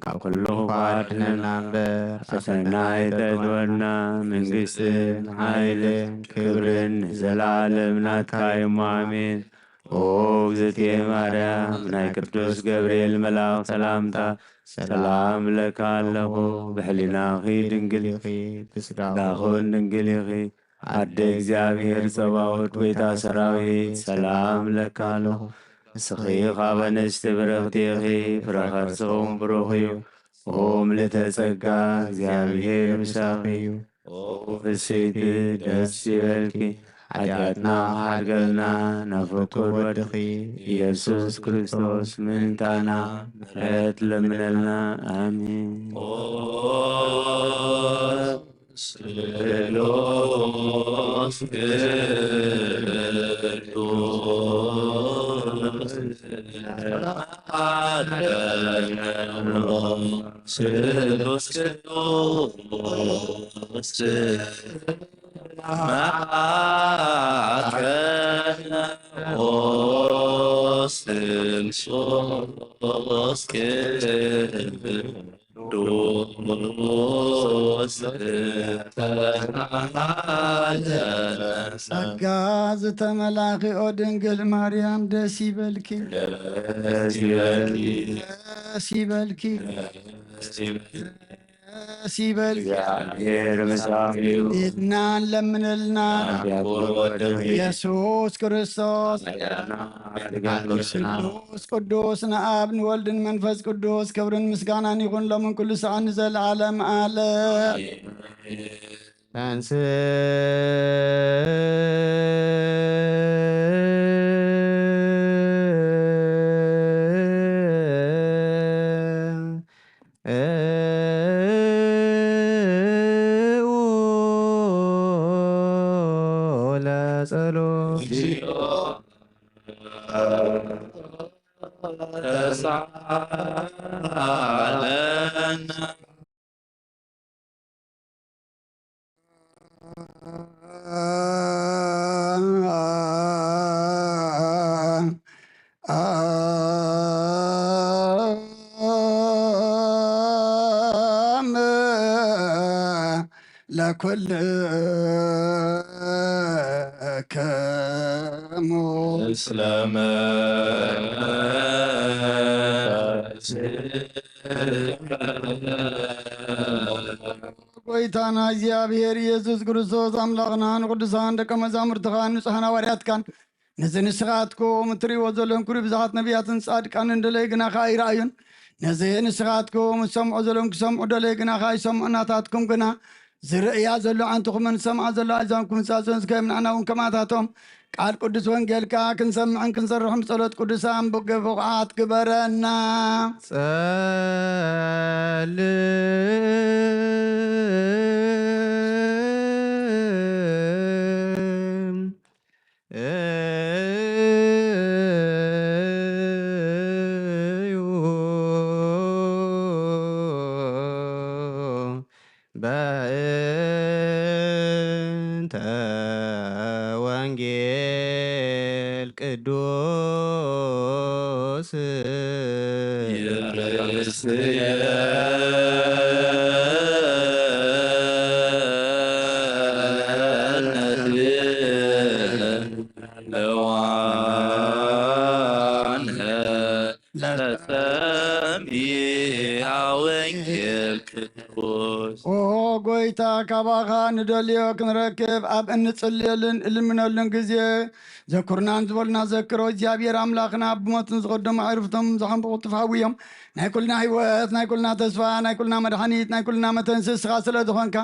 ካብ ኩሉ ኳድነና እምበር ፈተና ኣይተግበርና መንግስትን ሓይልን ክብርን ንዘለዓለም ናትካ እዩ ኣሜን። ኦ እግዝእትየ ማርያም ናይ ቅዱስ ገብርኤል መልኣክ ሰላምታ ሰላም ለካ ኣለኹ ብሕሊናኺ ድንግል ኢኺ ብስጋኹን ድንግል ኢኺ ኣደ እግዚአብሔር ጸባኦት ጎይታ ሰራዊት ሰላም ለካ ኣለኹ ንስኺ ካብ ኣንስቲ ብርኽቲ ኢኺ ፍረ ከርስኹም ብሩኽ እዩ ኦ ምልዕተ ጸጋ እግዚአብሔር ምሳኺ እዩ ኦ ፍስሕቲ ደስ ይበልኪ ሓጢኣትና ሓድገልና ናብ ፍቁር ወድኺ ኢየሱስ ክርስቶስ ምንታና ምሕረት ለምነልና ኣሜን። ስሉስ ቅዱስ ቅዱስ ተናገር ጸጋ ዝተመላኽኦ ድንግል ማርያም ደስ ይበልኪ ደስ ይበልኪ ደስ ይበልኪ ደስ ይበልኪ እግዚአብሔር ምስራፊው ኢትና ለምንልና ኢየሱስ ክርስቶስ ቅዱስ ቅዱስ ንአብ ንወልድን መንፈስ ቅዱስ ክብርን ምስጋናን ይኹን ሎምን ኩሉ ሰዓት ንዘለዓለም ዓለም ተንስ ለጸሎት ተሳለነ ለኩልክሙ እስለመ ጎይታና እግዚአብሔር ኢየሱስ ክርስቶስ አምላኽና ንቅዱሳን ደቀ መዛሙርትኻ ንጹሐን ሐዋርያትካን ነዚ ንስኻትኩም እትሪእዎ ዘለኹም ክቡር ብዙሓት ነቢያትን ጻድቃንን ደለይ ግናኻ ይረኣዩን ነዚ ንስኻትኩም ዝሰምዑ ዘለኹም ክሰምዑ ደለይ ግናኻ ይሰምዑ እናታትኩም ግና ዝርእያ ዘሎ ዓንትኹምን ዝሰምዓ ዘሎ ኣዛንኩም ንሳሶን ዝከምናዕና እውን ከማታቶም ቃል ቅዱስ ወንጌልካ ክንሰምዕን ክንሰርሑን ጸሎት ቅዱሳን ብግቡዓት ግበረና ጸልም በእንተ ወንጌል ቅዱስ ይርእስየ ለዋንህ ለሰሚዐ ወንጌል ቅዱስ ኦ ጎይታ ካባኻ ንደልዮ ክንረክብ ኣብ እንጽልየልን እልምነሉን ግዜ ዘኩርናን ዝበሉና ዘክሮ እግዚኣብሔር ኣምላኽና ብሞትን ዝቐደሙ ኣዕርፍቶም ዝሓንብቑ ትፋዊ እዮም ናይ ኩልና ህይወት ናይ ኩልና ተስፋ ናይ ኩልና መድሓኒት ናይ ኩልና መተንሲ እስኻ ስለ ዝኾንካ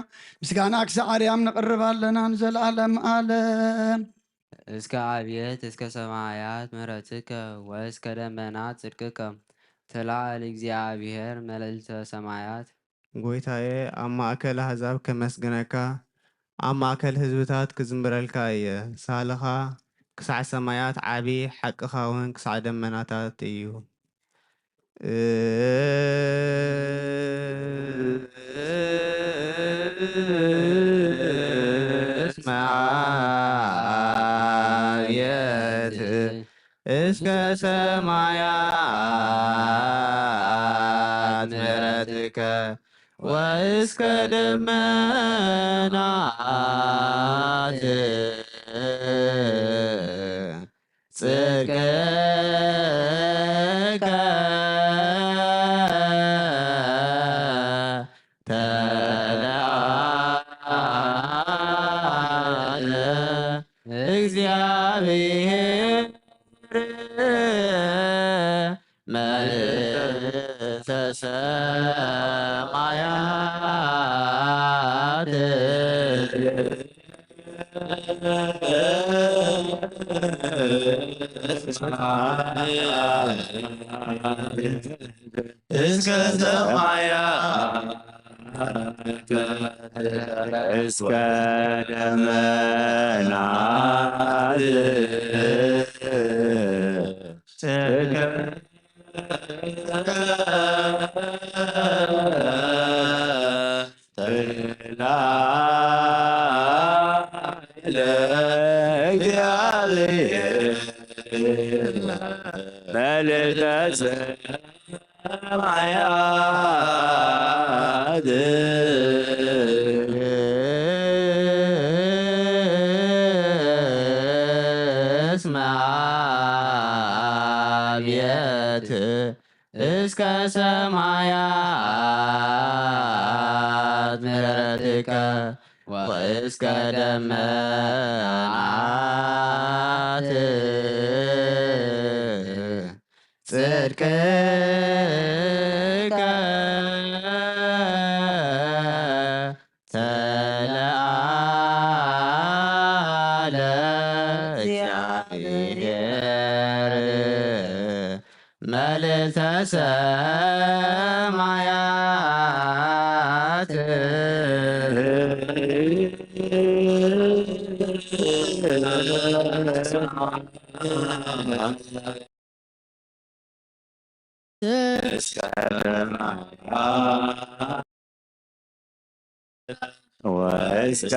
ምስጋና ክሳብ ኣርያም ንቕርብ ኣለና ንዘለዓለም ዓለም እስከ አብየት እስከ ሰማያት ምሕረትከ ወእስከ ደመናት ጽድቅከ ትላል እግዚአብሔር መልዕልተ ሰማያት ጎይታዬ ኣብ ማእከል ኣሕዛብ ከመስግነካ ኣብ ማእከል ህዝብታት ክዝምረልካ እየ ሳልኻ ክሳዕ ሰማያት ዓቢ ሓቅኻ እውን ክሳዕ ደመናታት እዩ እስመ አብየት እስከ ሰማያት ምሕረትከ ወእስከ ደመናት ጽድቅከ ተለዓለ እግዚአብሔር መልዕልተ ሰማያት እስከ ሰማያት እስከ ደመናት መልዕልተ ሰማያት እስመ አብየት እስከ ሰማያት ምሕረትከ ወእስከ ደመናት ጽድቅከ ተለዓለ እግዚአብሔር መልዕልተ ሰማያት ወእስከ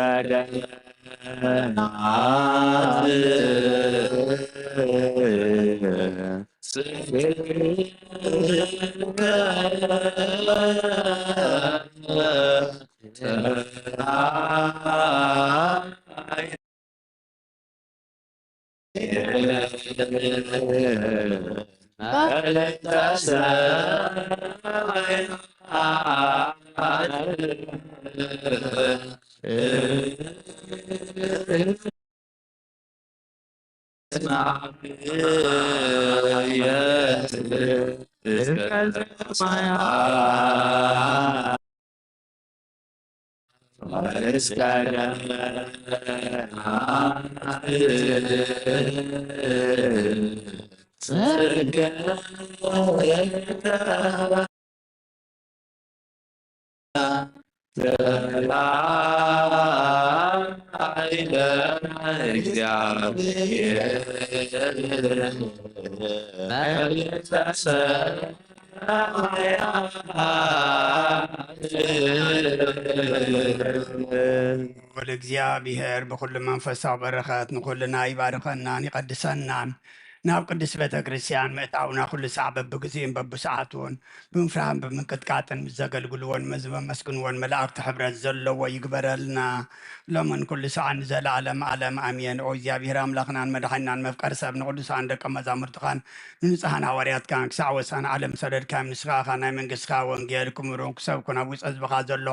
ወለእግዚአብሔር ብኩሉ መንፈሳዊ በረኸት ንኩልና ይባርከናን ይቀድሰናን ናብ ቅዱስ ቤተ ክርስቲያን ምእታውና ኩሉ ሰዓት በብግዜን በብሰዓቱን ብምፍራህን ብምንቅጥቃጥን ምስ ዘገልግልዎን መመስግንዎን መላእክቲ ሕብረት ዘለዎ ይግበረልና ሎምን ኩሉ ሰዓት ንዘለዓለም ዓለም ኣሜን። ኦ እግዚኣብሔር ኣምላኽናን መድሓኒናን መፍቀሪ ሰብ ንቅዱሳን ደቀ መዛሙርትኻን ንንጹሓን ሃዋርያትካን ክሳዕ ወሰን ዓለም ሰደድካዮም ንስኻኻ ናይ መንግስትካ ወንጌል ክምሩን ክሰብኩን ኣብ ውፀ ህዝብኻ ዘሎ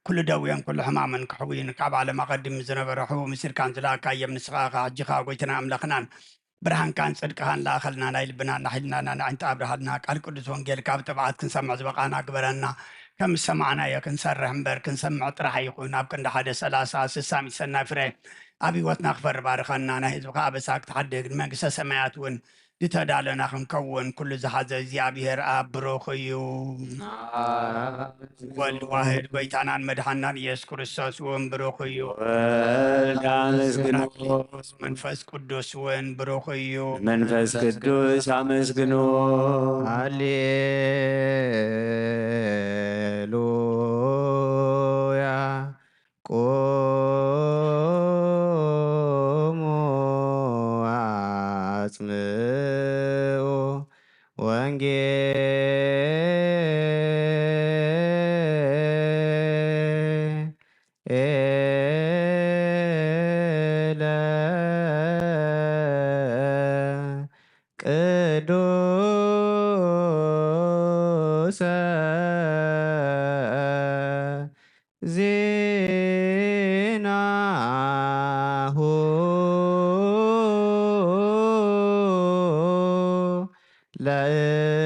ኩሉ ደውዮም ኩሉ ሕማምን ክሕውይን ካብ ዓለም ኣቐዲሙ ዝነበረ ሕቡ ምስልካን ዝለኣካዮም ንስኻኻ ሕጂኻ ጎይትና ኣምላኽናን ብርሃንካን ጽድቅኻን ላኸልና ናይ ልብናን ናሒልናና ንዓይንቲ ኣብርሃልና ቃል ቅዱስ ወንጌል ካብ ጥብዓት ክንሰምዕ ዝበቓና ግበረና ከም ዝሰማዕናዮ ክንሰርሕ እምበር ክንሰምዕ ጥራሕ ይኹን ኣብ ክንዲ 130 ሰናይ ፍረ ኣብ ሂወትና ክፈሪ ባርከና ናይ ህዝብካ ኣበሳ ክትሓድግ ንመንግስተ ሰማያት እውን ዝተዳለና ክንከውን ኩሉ ዝሓዘ እግዚኣብሔር ኣብ ብሩኽ እዩ። ወልድ ዋህድ ጎይታናን መድሓናን ኢየሱስ ክርስቶስ እውን ብሩኽ እዩ። መንፈስ ቅዱስ እውን ብሩኽ እዩ። መንፈስ ቅዱስ አመስግኑ። ሃሌሉያ ቆሙ አጽምዑ ወንጌለ ቅዱሰ ዜናሁ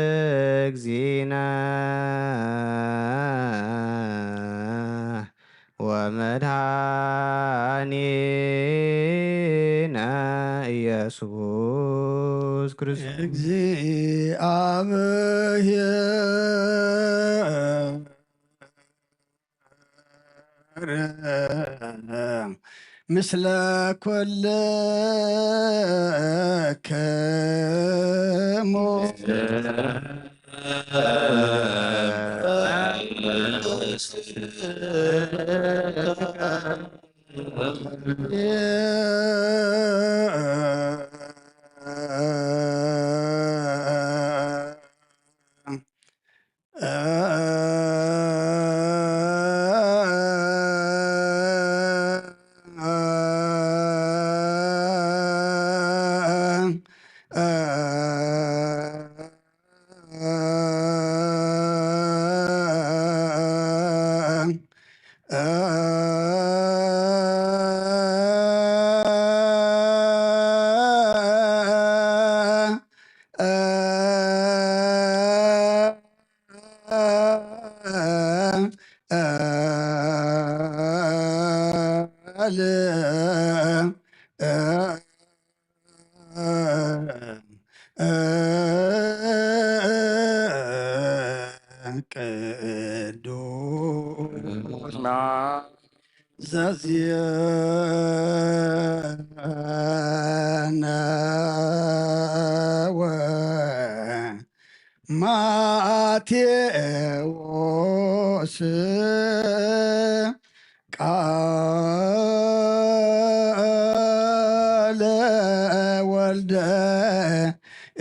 ለእግዚእነ ወመድኃኒነ ኢየሱስ ክርስቶስ እግዚአብሔር ምስለ ኩልክሙ ቅዱስ Ma ዘዚአነወ ማቴዎስ ቃለ ወልደ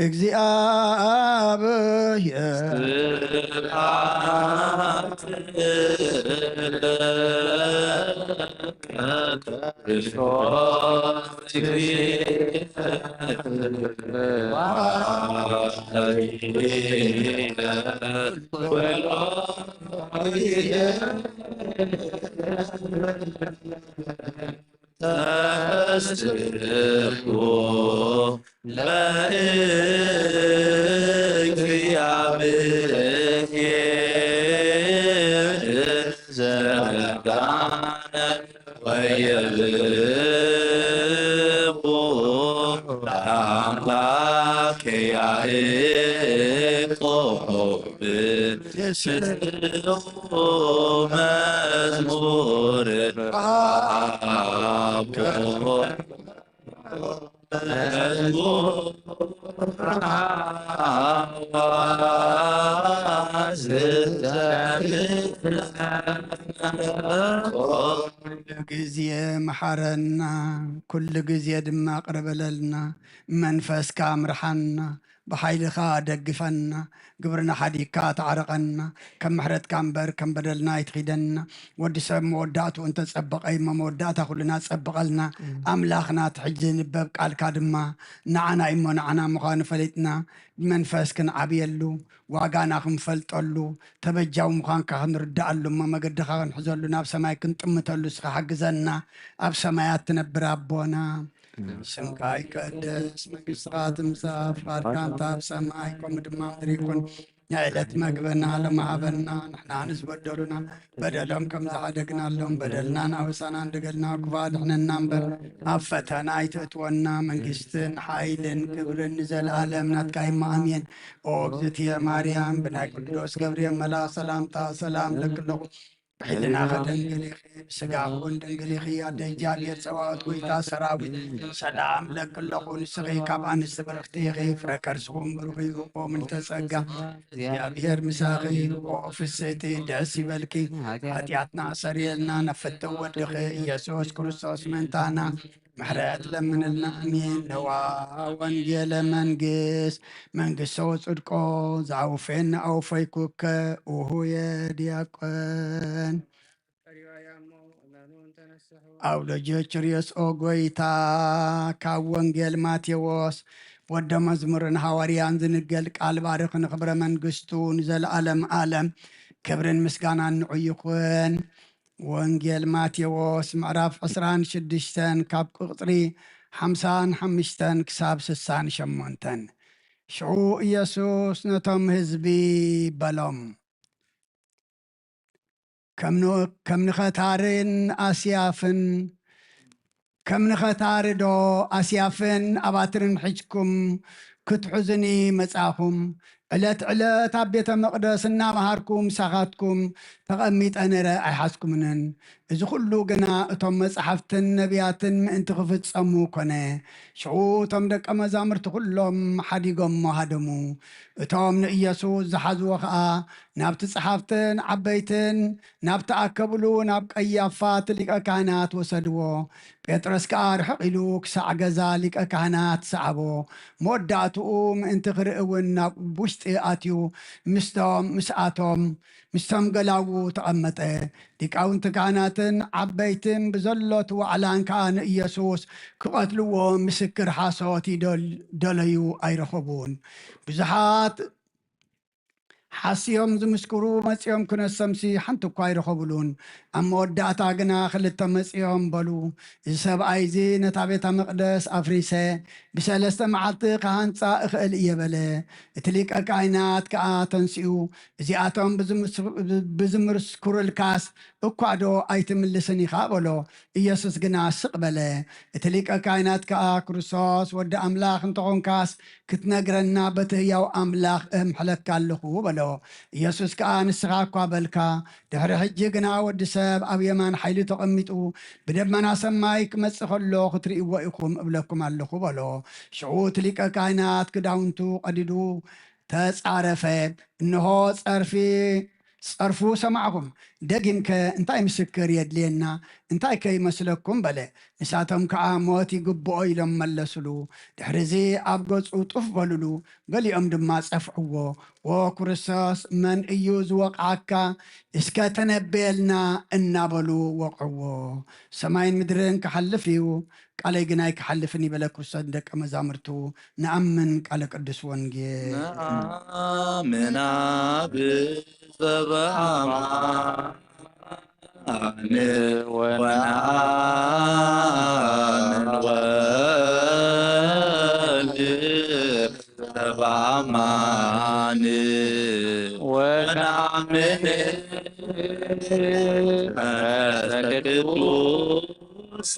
እግዚአብሔር ጊዜ መሐረና ኩሉ ጊዜ ድማ ቅርበለልና መንፈስካ ምርሓና ብሓይልኻ ደግፈና ግብርና ሓዲግካ ተዓርቐና ከም ምሕረትካ እምበር ከም በደልና ይትኺደና ወዲ ሰብ መወዳእቱ እንተፀበቐ እሞ መወዳእታ ኩልና ፀብቐልና ኣምላኽና ትሕጂ ንበብ ቃልካ ድማ ንዓና እሞ ንዓና ምዃኑ ፈሊጥና መንፈስ ክንዓብየሉ ዋጋና ክንፈልጠሉ ተበጃዊ ምዃንካ ክንርዳእሉ እሞ መገድኻ ክንሕዘሉ ናብ ሰማይ ክንጥምተሉ ስኻ ሓግዘና ኣብ ሰማያት ትነብር ኣቦና ስምካ ይቀደስ መንግስትኻ ትምጻእ ፍቃድካ እንተ ኣብ ሰማይ ከምኡ ድማ ምድሪ ይኹን የዕለት መግብና ለማሃበና ንሕና ንዝበደሉና በደሎም ከም ዝዓደግናሎም በደልና ናወሳና እንደገልና ክፉ ኣድሕነና እምበር ኣብ ፈተና ኣይተእትወና መንግስትን ሓይልን ክብርን ንዘለኣለም ናትካ ኢማ ኣሜን ኦ እግዝእትየ ማርያም ብናይ ቅዱስ ገብርኤል መልኣክ ሰላምታ ሰላም ለክለኹ ብሕልና ኸደንግል ኢኺ ብስጋኹን ድንግል ኢኺ ኣደ እግዚኣብሔር ፀባኦት ጎይታ ሰራዊት ሰላም ለክለኹ ንስኺ ካብ ኣንስቲ ብርክቲ ኢኺ ፍረ ከርስኹም ብሩኽ እዩ ኦ ምልዕተ ጸጋ እግዚኣብሔር ምሳኺ ኦ ፍስእቲ ደስ ይበልኪ ሓጢኣትና ሰሪየልና ነፍቲ ወድኺ ኢየሱስ ክርስቶስ መንታና ምሕረት ለምንልና ኣሜን ነዋ ወንጌለ መንግስት ሰው ጽድቆ ዝዓውፈየና ኣውፈይኩከ ኡሁየ ዲያቆን ኣውሎጆች ርዮስኦ ጎይታ ካብ ወንጌል ማቴዎስ ወደ መዝሙርን ሐዋርያን ዝንገል ቃል ባርኽ ንኽብረ መንግስቱ ንዘለዓለም ዓለም ክብርን ምስጋናን ንዑ ይኹን ወንጌል ማቴዎስ ምዕራፍ 26 ካብ ቁጥሪ 55 ክሳብ 68 ሽዑ ኢየሱስ ነቶም ህዝቢ በሎም ከም ንኸታርን ኣስያፍን ከም ንኸታርዶ ኣስያፍን ኣባትርን ሕጅኩም ክትሕዙኒ መጻኹም ዕለት ዕለት ኣብ ቤተ መቕደስ እናባሃርኩም ሳኻትኩም ተቐሚጠ ነረ ኣይሓስኩምንን እዚ ኩሉ ግና እቶም መጻሕፍትን ነቢያትን ምእንቲ ክፍጸሙ ኮነ ሽዑ እቶም ደቀ መዛሙርቲ ኩሎም ሓዲጎም ሃደሙ እቶም ንኢየሱስ ዝሓዝዎ ከዓ ናብቲ ጸሓፍትን ዓበይትን ናብቲ ኣከብሉ ናብ ቀያፋት ሊቀ ካህናት ወሰድዎ ጴጥሮስ ከዓ ርሕቕ ኢሉ ክሳዕ ገዛ ሊቀ ካህናት ሰዓቦ መወዳእትኡ ምእንቲ ክርኢ እውን ናብ ውሽጢ ኣትዩ ምስቶም ገላው ተቐመጠ። ሊቃውንቲ ካህናትን ዓበይትን ብዘሎት ዋዕላን ከዓ ንኢየሱስ ክቐትልዎ ምስክር ሓሶት ይደለዩ ኣይረኸቡን። ብዙሓት ሓስዮም ዝምስክሩ መፂኦም ክነሰምሲ ሓንቲ እኳ ይረኸብሉን። ኣብ መወዳእታ ግና ክልተ መፂኦም በሉ፣ እዚ ሰብኣይ እዚ ነታ ቤተ መቕደስ ኣፍሪሰ ብሰለስተ መዓልቲ ክሃንፃ እኽእል እየ በለ። እቲ ሊቀ ካህናት ከዓ ተንስኡ እዚኣቶም ብዝምስክሩልካስ እኳ ዶ ኣይትምልስን ኢኻ በሎ። ኢየሱስ ግና ስቕ በለ። እቲ ሊቀ ካህናት ከዓ ክርስቶስ ወዲ ኣምላኽ እንተኾንካስ ክትነግረና በቲ ህያው ኣምላኽ እምሕለካ ኣለኹ በሎ። ኢየሱስ ከዓ ንስኻ እኳ በልካ፣ ድሕሪ ሕጂ ግና ወዲ ሰብ ኣብ የማን ሓይሊ ተቐሚጡ ብደመና ሰማይ ክመጽእ ከሎ ክትርእይዎ ኢኹም እብለኩም ኣለኹ በሎ። ሽዑ እቲ ሊቀ ካህናት ክዳውንቱ ቀዲዱ ተጻረፈ። እንሆ ጸርፉ ሰማዕኹም፣ ደጊምከ እንታይ ምስክር የድልየና እንታይ ከይመስለኩም በለ። ንሳቶም ከዓ ሞት ይግብኦ ኢሎም መለሱሉ። ድሕሪዚ ኣብ ገጹ ጡፍ በሉሉ፣ ገሊኦም ድማ ጸፍዕዎ። ዎ ክርስቶስ መን እዩ ዝወቕዓካ እስከ ተነበየልና እናበሉ ወቕዕዎ። ሰማይን ምድርን ክሓልፍ እዩ ቃለይ ግን ኣይክሓልፍን ይበለ ክርስቶስ ደቀ መዛሙርቱ። ንኣምን ቃለ ቅዱስ ወንጌል ንኣምና ብዘበኣማን ወነኣምን ወልድ ዘበኣማን ወነኣምን ቅዱስ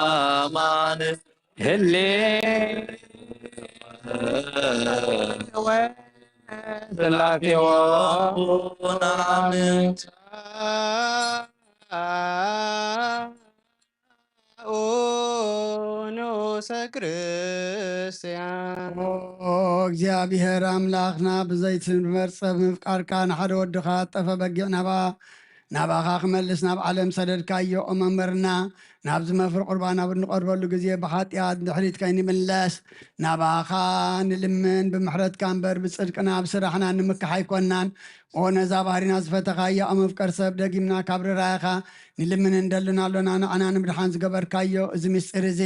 ዘበኣማን ህሌ ስላሴዎ ናምንት ንዑሰ ክርስቲያን እግዚአብሔር ኣምላኽና ብዘይትመርፀብ ምፍቃርካ ንሓደ ወድኻ ጠፈ በጊዕ ናባኻ ክመልስ ናብ ዓለም ሰደድካዮ ኦ መምህርና ናብ ዝመፍር ቁርባን ኣብ እንቐርበሉ ግዜ ብሓጢኣት ድሕሪት ከይንምለስ ናባኻ ንልምን ብምሕረትካ እምበር ብፅድቅና ብስራሕና ንምክሕ ኣይኮናን። ኦ ነዛ ባህሪና ዝፈተኻዮ ኣብ መፍቀር ሰብ ደጊምና ካብ ርራይኻ ንልምን እንደልና ኣሎና ንዓና ንምድሓን ዝገበርካዮ እዚ ምስጢር እዚ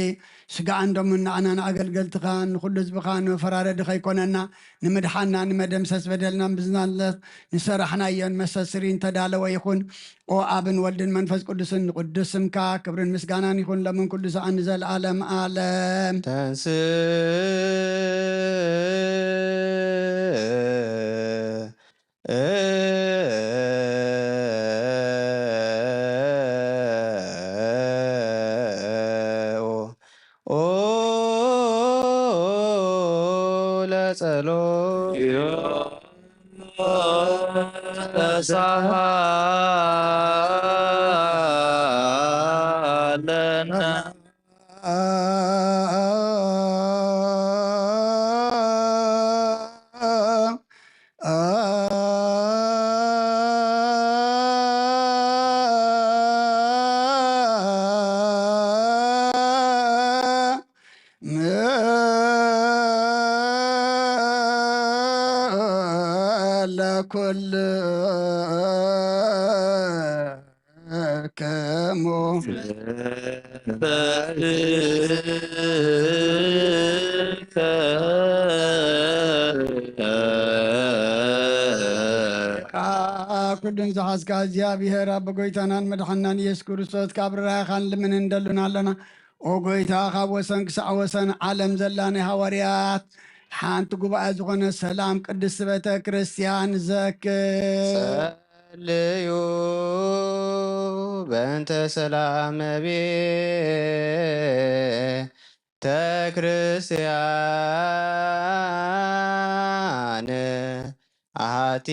ስጋኣን ደሙን ንዓና ንኣገልገልትኻ ንኩሉ ህዝብኻ ንመፈራረዲ ከይኮነና ንምድሓንና ንመደምሰስ በደልና ብዝናለት ንሰራሕናዮን መሰስሪ እንተዳለወ ይኹን። ኦ ኣብን ወልድን መንፈስ ቅዱስን ንቅዱስ ስምካ ክብርን ምስጋናን ይኹን ለምን ኩሉ ሰዓን ዘለዓለም ዓለም ተንስ ተሳሃለና ለኩል ከሞ ኩሉን ዝሓዝካ እግዚኣብሔር ኣብ ጎይታናን መድሓናን ኢየሱስ ክርስቶስ ካብ ርራይኻን ልምን እንደሉና ኣለና። ኦ ጎይታ ካብ ወሰን ክሳዕ ወሰን ዓለም ዘላ ናይ ሃዋርያት ሓንቲ ጉባኤ ዝኾነ ሰላም ቅድስቲ ቤተ ክርስቲያን ዘክር ጸልዩ በእንተ ሰላም ቤተ ክርስቲያን አሐቲ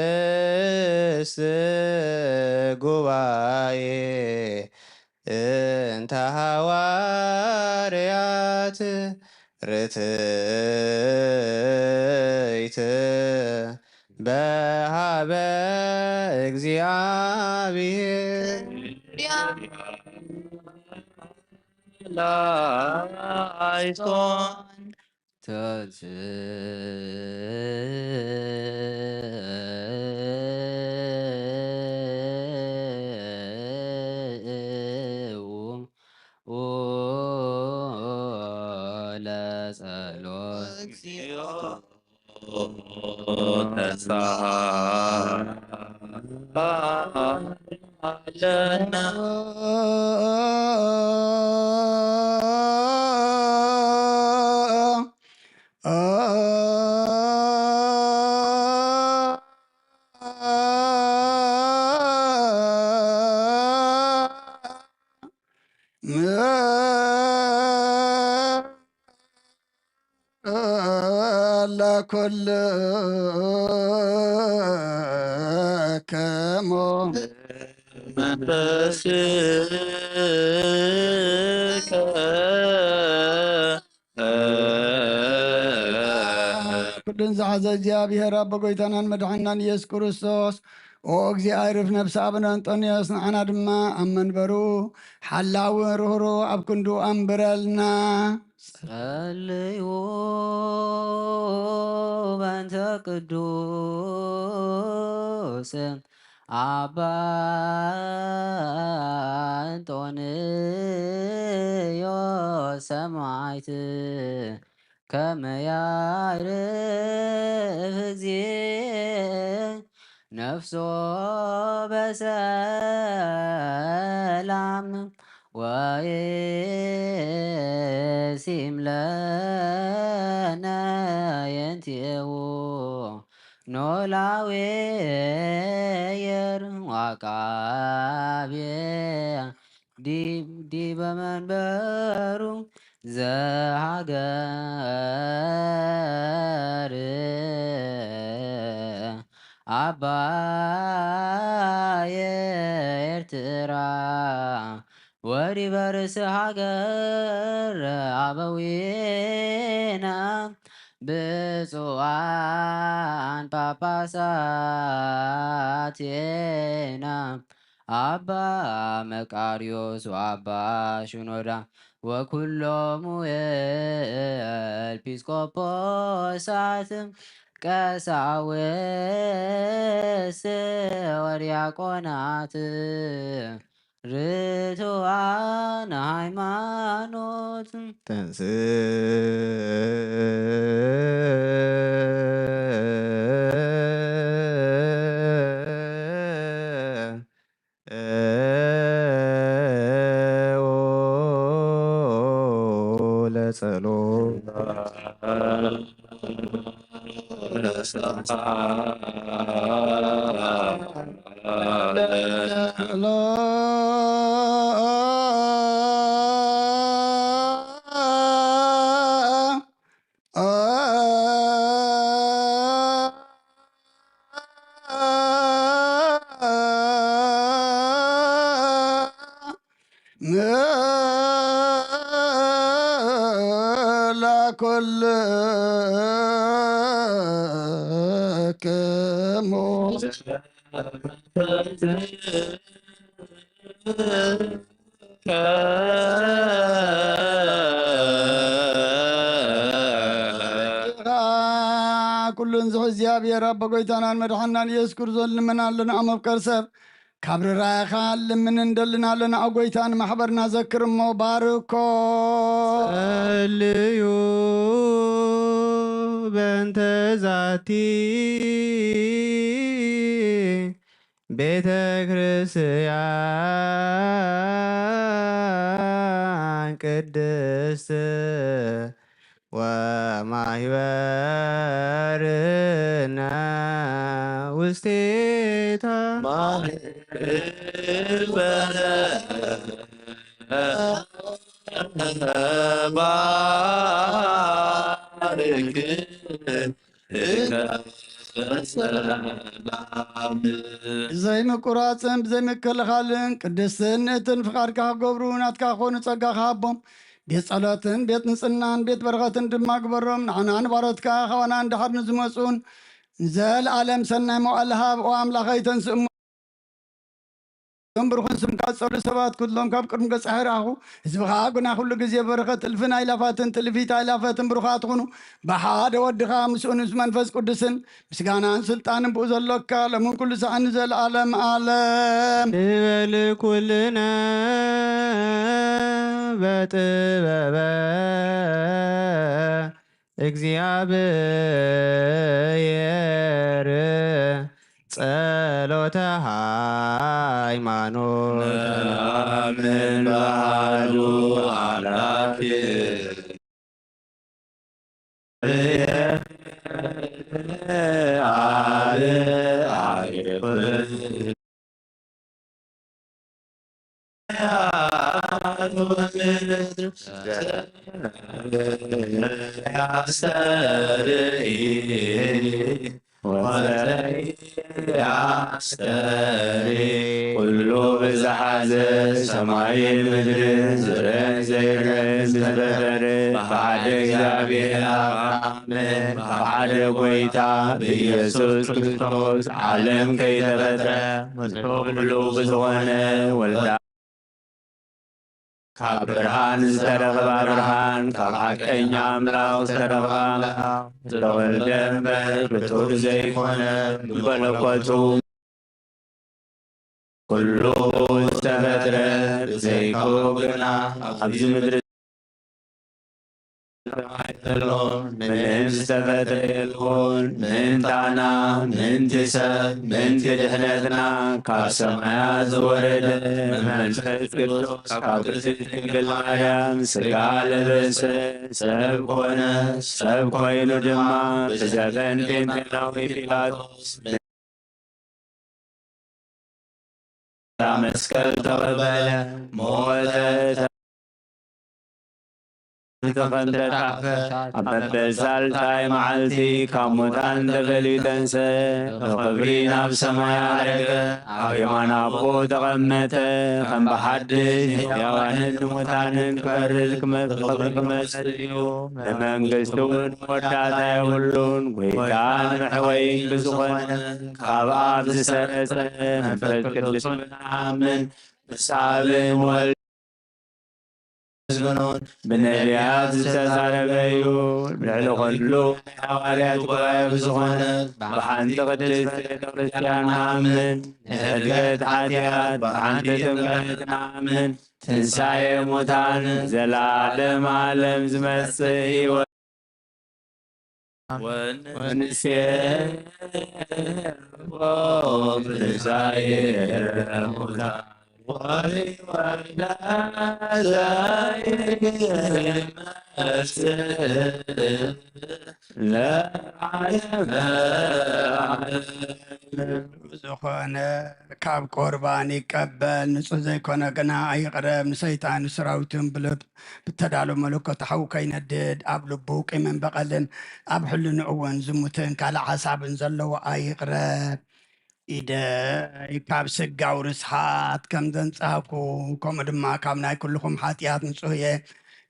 ቅድስት ጉባኤ እንተ ሐዋርያት ርትዕት በሃበ እግዚአብሔር ላይቶን ተንሥኡ ለጸሎት እግዚኦ ተሳሃለነ ለኩልክሙ መንፈስከ ኩሉን ዝሓዘ እግዚኣብሔር ኣቦ ጎይታናን መድሓናን ኢየሱስ ክርስቶስ ኦ እግዚኣብሔር ርፍ ነብሲ ኣብነ አንጦንዮስ ንዓና ድማ ኣብ መንበሩ ሓላውን ርህሩ ኣብ ክንዱ ኣንብረልና ጸልዩ በእንተ ቅዱስ አባ አንጦንዮስ ሰማዕት ከመ ያዕርፍ እግዚእ ነፍሶ በሰላም ወይሲም ለነ የንቲኤሁ ኖላዊ የር ዋቃቤ ዲበ መንበሩ ዘሃገር አባየ ኤርትራ ወዲበ ርእሰ ሃገር አበዊነ ብፁዓን ጳጳሳትና አባ መቃርዮስ ወአባ ሽኖዳ ወኩሎሙ ኤጲስቆጶሳት ቀሳውስት ወዲያቆናት ርቱዓነ ሃይማኖት ለኩልክሙ ኩሉን ዝሕ እግዚኣብሔር ኣቦ ጎይታናን መድሓናን ኢየሱስ ክርስቶስ ልመና ኣለና ኣብ መፍቀር ሰብ ካብ ርራይኻ ልምን እንደልና ኣለና ኣብ ጎይታን ማሕበርና ዘክር እሞ ባርኮ ጸልዩ በእንተ ዛቲ ቤተ ክርስቲያን ቅድስት ወማህበርነ ውስቴታ ዘይምቁራፅን ብዘይምክልኻልን ቅድስትን እትን ፍቃድካ ክገብሩ ናትካ ክኾኑ ፀጋኻ ኣቦም ቤት ጸሎትን ቤት ንጽናን ቤት በረኸትን ድማ ግበሮም ንዓና ንባሮትካ ኸዋና እንድሓር ንዝመፁን ዘለዓለም ሰናይ መዋዕል ሃብ ኦ ኣምላኸይ ተንስእሞ ብርኹን ስምካ ዝፀሩ ሰባት ኩሎም ካብ ቅድሚ ገጽ ሕራኹ ህዝብኻ ጉና ኩሉ ግዜ በረኸት እልፍን ኣይላፋትን ትልፊት ኣይላፈትን ብሩኻት ትኹኑ ብሓደ ወድኻ ምስኡ ምስ መንፈስ ቅዱስን ምስጋናን ስልጣንን ብኡ ዘሎካ ለምን ኩሉ ሰዓኒ ዘለዓለም ዓለም ንበል ኩልነ በጥበበ እግዚአብሔር ጸሎተ ሃይማኖት አምን ባህሉ አምላክ ኩሉ ብዝሓዘ ሰማይን ምድርን ዝረን ዘይረን ዝፈጠረ ብሓደ እግዚአብሔር አሜን። ብሓደ ጎይታ ብኢየሱስ ክርስቶስ ዓለም ከይተፈጥረ ኩሉ ብዝኾነ ወልዳ ካብ ብርሃን ዝተረኸባ ብርሃን ካብ ሓቀኛ ኣምላኽ ዝተረኸባ ዝተወልደ እምበር ፍጡር ዘይኮነ ብመለኮቱ ኩሉ ዝተፈጥረ ብዘይክኡ ግና ኣብዚ ምድሪ ምንም ዝተፈጥረ የልዎን ምንታና ምንቲ ሰብ ምንቲ ድሕነትና ካብ ሰማያት ዝወረደ መንፈስ ቅዱስ ካብ ቅድስት ድንግል ማርያም ሥጋ ለበሰ ሰብ ኮነ። ሰብ ኮይኑ ድማ ብዘበን ጴንጤናዊ ጲላጦስ መስቀል ተቐበለ፣ ሞተ፣ ተኸንተጣፈ። ኣብ መበል ሳልሳይ መዓልቲ ካብ ሙታን ተፈልዩ ተንሥአ፣ ብኽብሪ ናብ ሰማይ ዓረገ፣ ኣብ የማነ ኣቦ ተቐመጠ። ከም ብሓድሽ ሕያዋንን ሙታንን ክፈርድ ክመጽእ እዩ። ንመንግሥቱ መወዳእታ የብሉን። ጐይታን መሕወይን ብዝኾነ ካብ ኣብ ዝሰረጸ መንፈስ ቅዱስ ንኣምን። ምስ ኣብን ወልድን ዝገኖን ብነቢያት ዝተዛረበ እዩ። ልዕሊ ኩሉ ሓዋርያት ጉባኤ ብዝኾነ ብሓንቲ ቅድስት ቤተ ክርስቲያን ንኣምን። ንዕድገት ሓጢኣት ብሓንቲ ጥምቀት ንኣምን። ትንሣኤ ሙታን ዘለዓለም ዓለም ዝመጽእ ሕይወት ወንሴቦ ትንሣኤ ሙታን ዝኾነ ካብ ቁርባን ይቀበል ንጹህ ዘይኮነ ግና ኣይቕረብ። ንሰይጣን ሰራዊትን ብተዳሎ መለኮት ሓው ከይነድድ ኣብ ልቡ ቂምን በቐልን ኣብ ሕልንኡ እውን ዝሙትን ካልእ ሓሳብን ዘለዎ ኣይቕረብ። ኢደይ ካብ ስጋው ርስሓት ከም ዘንጻህኩ ከምኡ ድማ ካብ ናይ ኩልኹም ሓጢኣት ንጹህ እየ።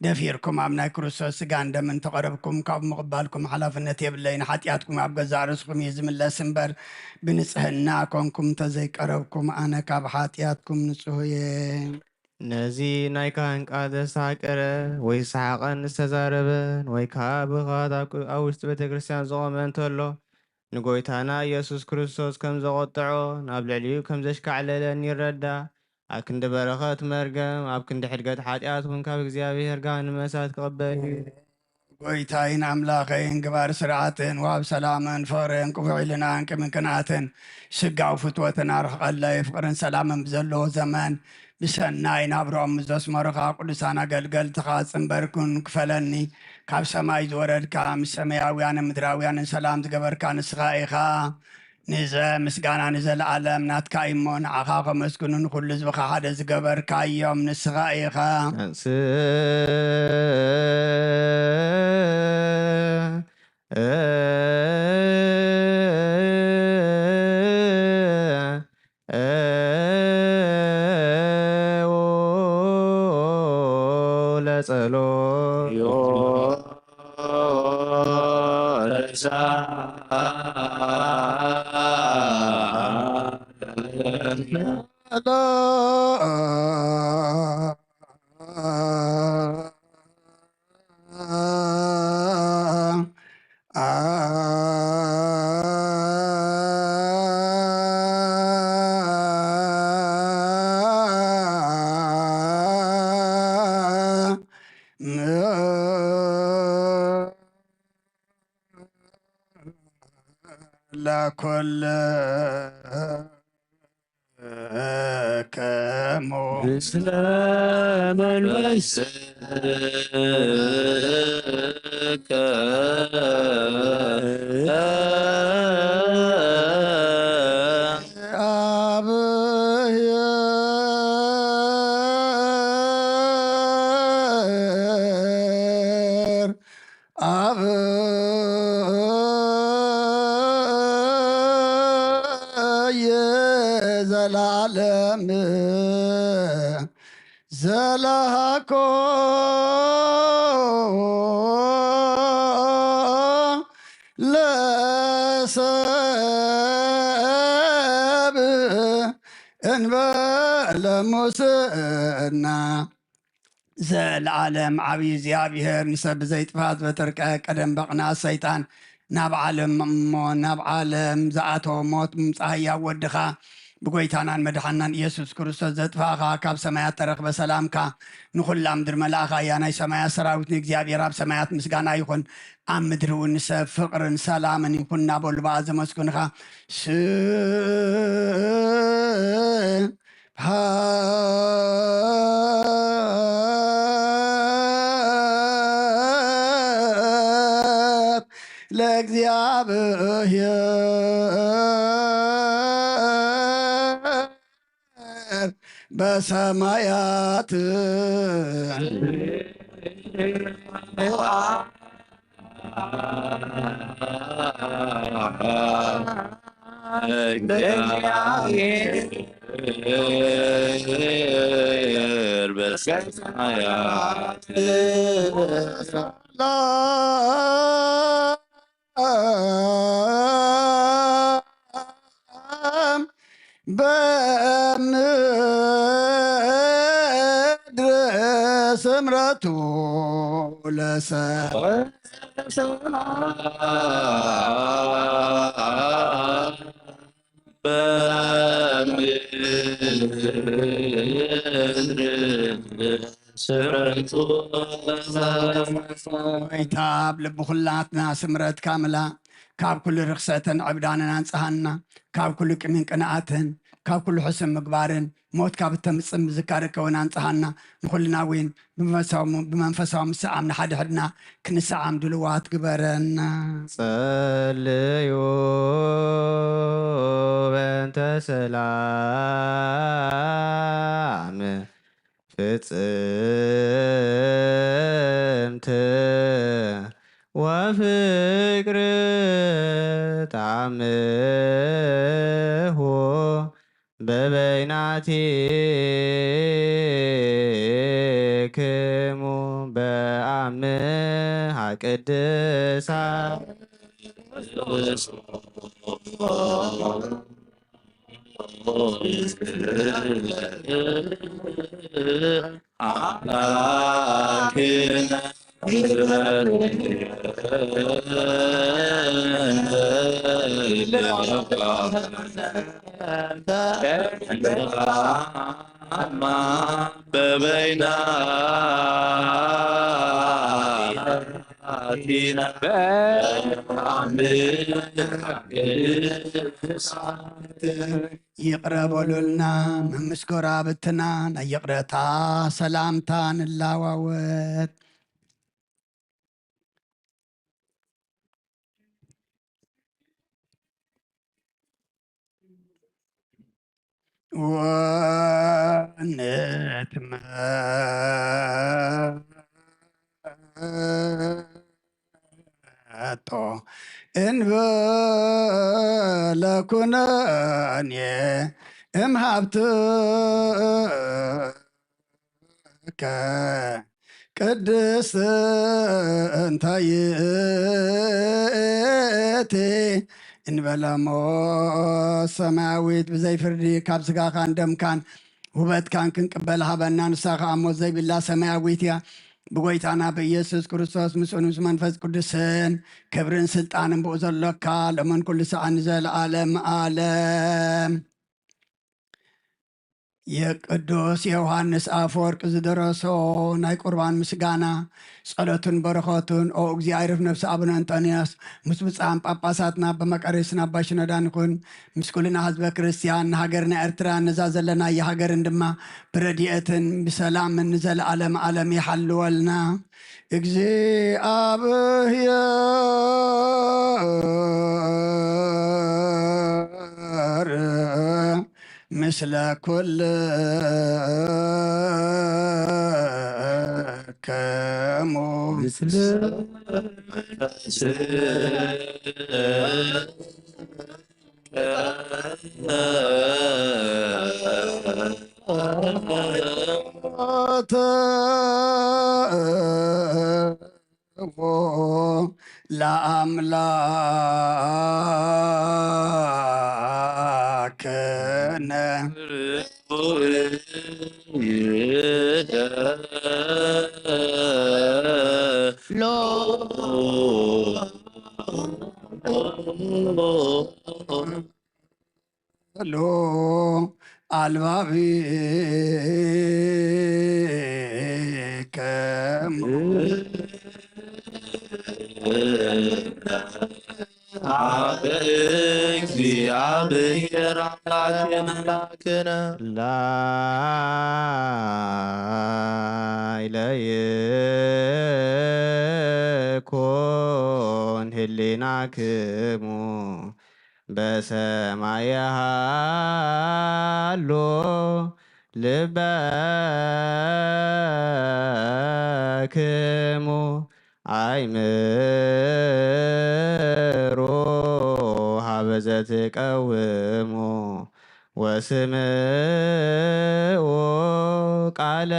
ደፊርኩም ኣብ ናይ ክርስቶስ ስጋን ደምን ተቐረብኩም ካብ ምቕባልኩም ሓላፍነት የብለይ። ንሓጢኣትኩም ኣብ ገዛእ ርእስኩም እዩ ዝምለስ እምበር ብንጽህና ኮንኩም እንተዘይቀረብኩም ኣነ ካብ ሓጢኣትኩም ንጹህ እየ። ነዚ ናይ ካህን ቃል ዘሳቀረ ወይ ሰሓቐን ዝተዛረበን ወይ ካብ ብኻት ኣብ ውሽጢ ቤተ ክርስቲያን ዝቖመ እንተሎ ንጎይታና ኢየሱስ ክርስቶስ ከም ዘቆጥዖ ናብ ልዕሊኡ ከም ዘሽካዕለለን ይረዳእ። ኣብ ክንዲ በረኸት መርገም ኣብ ክንዲ ሕድገት ሓጢኣት እውን ካብ እግዚኣብሔር ጋር ንመሳት ክቕበል እዩ። ጎይታይን ኣምላኸይን ግባር ስርዓትን ዋብ ሰላምን ፍቕርን ቅቡዕ ኢልናን ቅምቅንኣትን ስጋው ፍትወትን ኣርሕቐለይ ፍቕርን ሰላምን ብዘለዎ ዘመን ብሰናይ ናብሮኦም ዘስመሩኻ ቅዱሳን ኣገልገልትኻ ጽንበርኩን ክፈለኒ። ካብ ሰማይ ዝወረድካ ምስ ሰማያውያንን ምድራውያንን ሰላም ዝገበርካ ንስኻ ኢኻ። ንዘ ምስጋና ንዘለዓለም ናትካ እሞ ንዓኻ ከመስግኑን ኩሉ ህዝብኻ ሓደ ዝገበርካ እዮም ንስኻ ኢኻ። ለኩል ከሞ ምስለ መንፈስከ አብሔር አብየ ዘላለም ዘለሃኮ ለሰብ እንበለ ሙስና ዘለዓለም ዓብዪ እግዚኣብሔር ንሰብ ዘይጥፋት በተርቀ ቀደም በቕናት ሰይጣን ናብ ዓለም እሞ ናብ ዓለም ዝኣተወ ሞት ምምፃእ ሕያው ወድኻ ብጎይታናን መድሓናን ኢየሱስ ክርስቶስ ዘጥፋእኻ ካብ ሰማያት ተረኽበ ሰላምካ ንኹላ ምድር መልኣኻ እያ ናይ ሰማያት ሰራዊት ንእግዚኣብሔር ኣብ ሰማያት ምስጋና ይኹን ኣብ ምድሪ እውን ንሰብ ፍቕርን ሰላምን ይኹን እናበሉ በኣ ዘመስግንኻ ስብሐት ለእግዚአብሔር በሰማያት እግዚአብሔር በሰማያት ሰላም በምድር ስምረቱ ለሰብ ጎይታ ብልቢ ኩላትና ስምረት ካምላ ካብ ኩሉ ርክሰትን ዕብዳንን አንጽሃና ካብ ኩሉ ቅንን ቅንኣትን ካብ ኩሉ ሕስን ምግባርን ሞት ካብ እተምፅም ዝካርከውን አንጽሃና ንኩልና እውን ብመንፈሳዊ ምስዓም ንሓደ ሕድና ክንሰዓም ድልዋት ግበረና ጸልዩ በእንተ ሰላም ፍጽምት ወፍቅር ታምሁ በበይናቲክሙ በአምሃ ቅድሳት ይቅረበሉልና መምስኮራ ብትና ናይ ይቅረታ ሰላምታ ንላዋወት ወንትመቶ እንበለ ኩነኔ እምሃብትከ ቅድስት እንተ ይእቲ እንበለሞ ሰማያዊት ብዘይ ፍርዲ ካብ ስጋኻን ደምካን ውበትካን ክንቅበል ሃበና ንሳኻ ሞት ዘይብላ ሰማያዊት እያ ብጎይታና በኢየሱስ ክርስቶስ ምስኡን ምስ መንፈስ ቅዱስን ክብርን ስልጣንን ብኡ ዘሎካ ለመን ኩሉ ሰዓን ዘለዓለም ዓለም የቅዱስ ዮሐንስ አፈወርቅ ዝደረሶ ናይ ቁርባን ምስጋና ጸሎትን በረኸቱን ኦ እግዚአብሔር ነፍሲ አቡነ አንጦንዮስ ምስ ብፃን ጳጳሳትና በመቀሬስና ባሽነዳን ይኹን ምስ ኩልና ህዝበ ክርስቲያን ሃገርና ኤርትራ ነዛ ዘለና የሃገርን ድማ ብረድኤትን ብሰላምን ዘለዓለም ዓለም ይሓልወልና እግዚአብሔር ምስለ ኩልክሙ ለአምላክነ ሎ አልባቢከሙ እግዚአብሔር አምላክነ ላይለይኮን ህሊናክሙ በሰማይ ሃሎ ልበክሙ አይምሮ ሀበዘትቀውሙ ወስምዑ ቃለ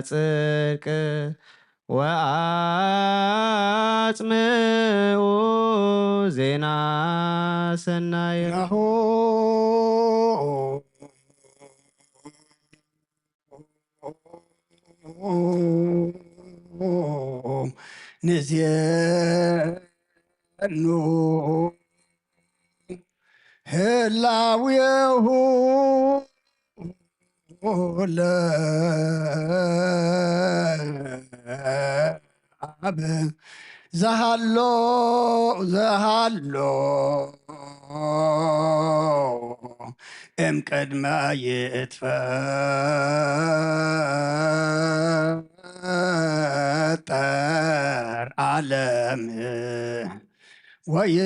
ጽድቅ ወአጽምዑ ዜና ሰናይ ናሁ ንዜኑ ህላዌሁ ለአብ ዘሃሎ እምቅድመ ይትፈጠር ዓለም ወይሄሎ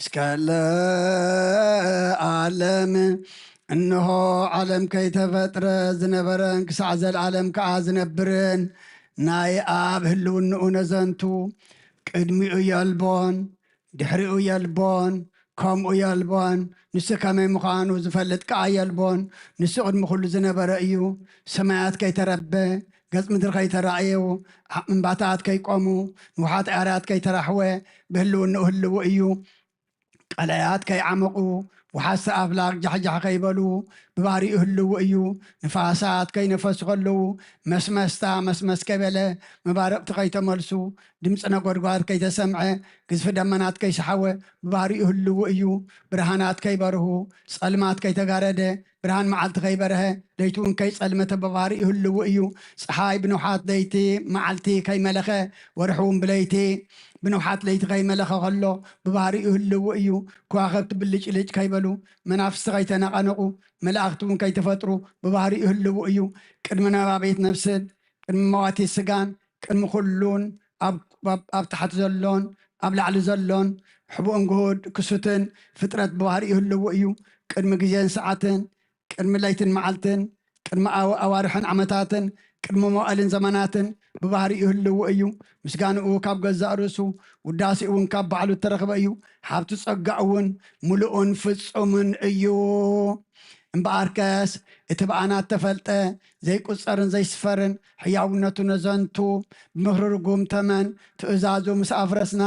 እስከ ለዓለም እነሆ ዓለም ከይተፈጥረ ዝነበረን ክሳዕ ዘለዓለም ከዓ ዝነብርን ናይ አብ ህልውንኡ ነዘንቱ ቅድሚኡ የልቦን ድሕሪኡ የልቦን ከምኡ የልቦን ንሱ ከመይ ምዃኑ ዝፈልጥ ከዓ የልቦን ንሱ ቅድሚ ኩሉ ዝነበረ እዩ ሰማያት ከይተረበ ገጽ ምድሪ ከይተራእየው እምባታት ከይቆሙ ንውሓት ኣርያት ከይተራሕወ ብህልውንኡ ህልው እዩ ቀላያት ከይዓመቑ وحس أفلاق جحجح كيبلو بباري أهلو إيو نفاسات كي نفس غلو مسمستا مسمس كبلة مبارك تقي تملسو دمسنا قرقار كي تسمعه قذف دمنات كي سحوه بباري أهلو إيو برهانات كي برهو سلمات كي تغارده برهان معلت كي بره ديتون كي سلمة بباري أهلو إيو صحاي بنوحات ديتي معلتي كي ملخه ورحوم بليتي بنوحات ليت غي ملخه غلو بباري أهلو إيو كواخبت بلج إلج كيبلو منافس غي تنقنقو ملاختون كي تفطرو بباري أهلو إيو كرمنا بابيت نفسد كرم مواتي السجان كرم خلون أب تحت زلون أب لعل زلون حبو انقود كسوتن فترة بباري أهلو إيو كرم جزين ساعتن كرم ليتن معلتن كرم أوارحن عمتاتن كرم موالن زماناتن بباري أهلو إيو مسكانو كاب جزاء رسو وداسئون كاب بعلو الترخب أيو حابتو صقعون ملؤون فصومن أيو እምበኣርከስ እቲ በኣናት ተፈልጠ ዘይቁፀርን ዘይስፈርን ሕያውነቱ ነዘንቱ ብምኽሪ ርጉም ተመን ትእዛዙ ምስ ኣፍረስና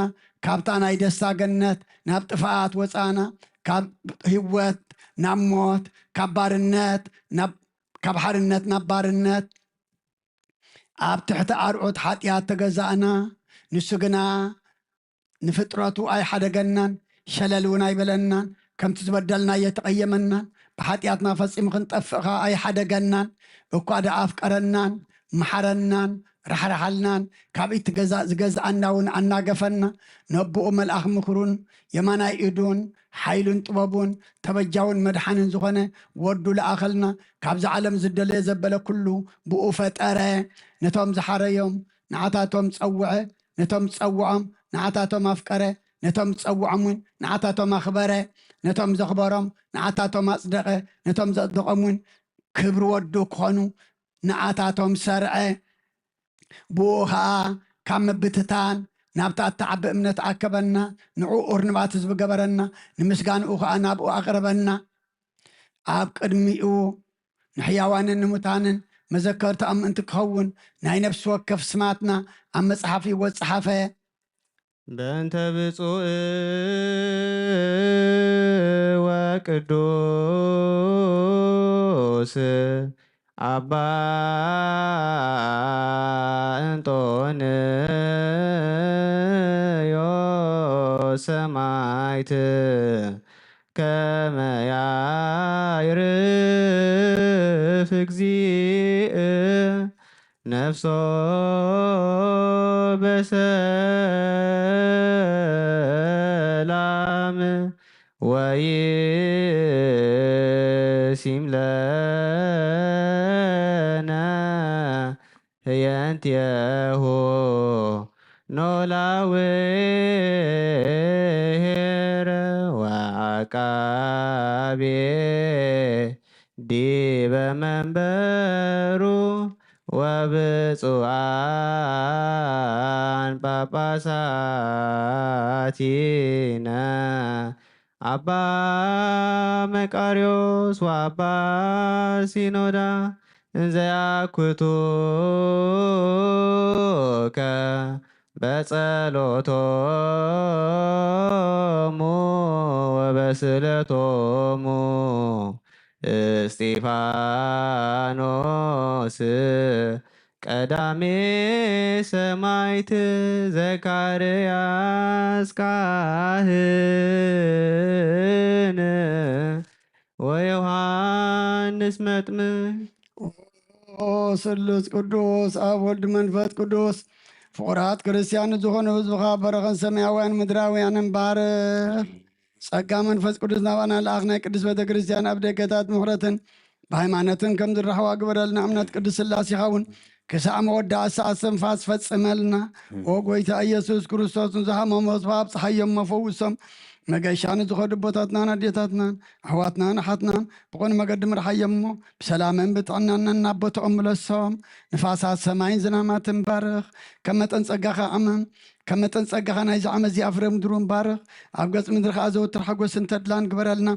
ካብታ ናይ ደስታ ገነት ናብ ጥፍኣት ወፃና ካብ ህይወት ናብ ሞት ካብ ሓርነት ናብ ባርነት ኣብ ትሕቲ ኣርዑት ሓጢኣት ተገዛእና ንሱ ግና ንፍጥረቱ ኣይሓደገናን ሸለል እውን ኣይበለናን ከምቲ ዝበደልና የተቐየመናን ብሓጢኣትና ፈፂሙ ክንጠፍእኻ ኣይሓደገናን እኳ ደ ኣፍቀረናን መሓረናን ራሕራሓልናን ካብ ኢቲ ዝገዛኣና እውን ኣናገፈና ነብኡ መልኣኽ ምክሩን የማናይ ኢዱን ሓይሉን ጥበቡን ተበጃውን መድሓንን ዝኾነ ወዱ ለኣኸልና ካብዚ ዓለም ዝደለየ ዘበለ ኩሉ ብኡ ፈጠረ ነቶም ዝሓረዮም ንዓታቶም ፀውዐ ነቶም ዝፀውዖም ንዓታቶም ኣፍቀረ ነቶም ዝፀውዖም እውን ንዓታቶም ኣኽበረ ነቶም ዘኽበሮም ንዓታቶም ኣፅደቐ ነቶም ዘፅደቖም እውን ክብሪ ወዱ ክኾኑ ንዓታቶም ሰርዐ ብኡ ከዓ ካብ ምብትታን ናብታ እተዓቢ እምነት ኣከበና ንዕኡ ርንባት ዝገበረና ንምስጋንኡ ከዓ ናብኡ ኣቕረበና ኣብ ቅድሚኡ ንሕያዋንን ንሙታንን መዘከርቲ ኣብ ምእንቲ ክኸውን ናይ ነፍሲ ወከፍ ስማትና ኣብ መፅሓፍ ወፅሓፈ በእንተ ብፁዕ ወቅዱስ አባ እንጦንዮስ ሰማዕት ከመ ያዕርፍ እግዚእ ነፍሶ በሰላም ወይሲም ለነ ህየንትየሁ ኖላዊ ሄረ ወዓቃቤ ዲበ መንበሩ ወብፁዓን ጳጳሳቲነ አባ መቃርዮስ ወአባ ሲኖዳ እንዘያኩቱከ በጸሎቶሙ ወበስለቶሙ እስጢፋኖስ ቀዳሜ ሰማዕት ዘካርያስ ካህን ወዮሐንስ መጥምቅ ስሉስ ቅዱስ ኣብ ወልድ መንፈስ ቅዱስ ፍቁራት ክርስቲያን ዝኾኑ ህዝብኻ በረኸን ሰማያውያን ምድራውያንን ባርኽ ጸጋ መንፈስ ቅዱስ ናባና ለኣኽ ናይ ቅዱስ ቤተ ክርስቲያን ኣብ ደገታት ምኽረትን ብሃይማኖትን ከም ዝረኸባ ግበረልና እምነት ቅዱስ ስላሴ ይኸውን ክሳዕ መወዳእታ ሰዓት እስትንፋስ ፈጽመልና ኦ ጎይታ ኢየሱስ ክርስቶስ ንዝሃመሙ ህዝባ ኣብፅሓዮም መፈውሶም መገሻን ዝኸዱ ቦታትናን ኣዴታትናን ኣሕዋትናን ኣሓትናን ብኾነ መገዲ ምርሓዮም እሞ ብሰላምን ብጥዕናን ናብ ቦትኦም ምለሶም ንፋሳት ሰማይን ዝናማትን ባርኽ ከም መጠን ጸጋኻ ዓመም ከም መጠን ጸጋኻ ናይዚ ዓመት እዚ ኣፍረ ምድሩን ባርኽ ኣብ ገጽ ምድሪ ከዓ ዘወትር ሓጎስን ተድላን ግበረልና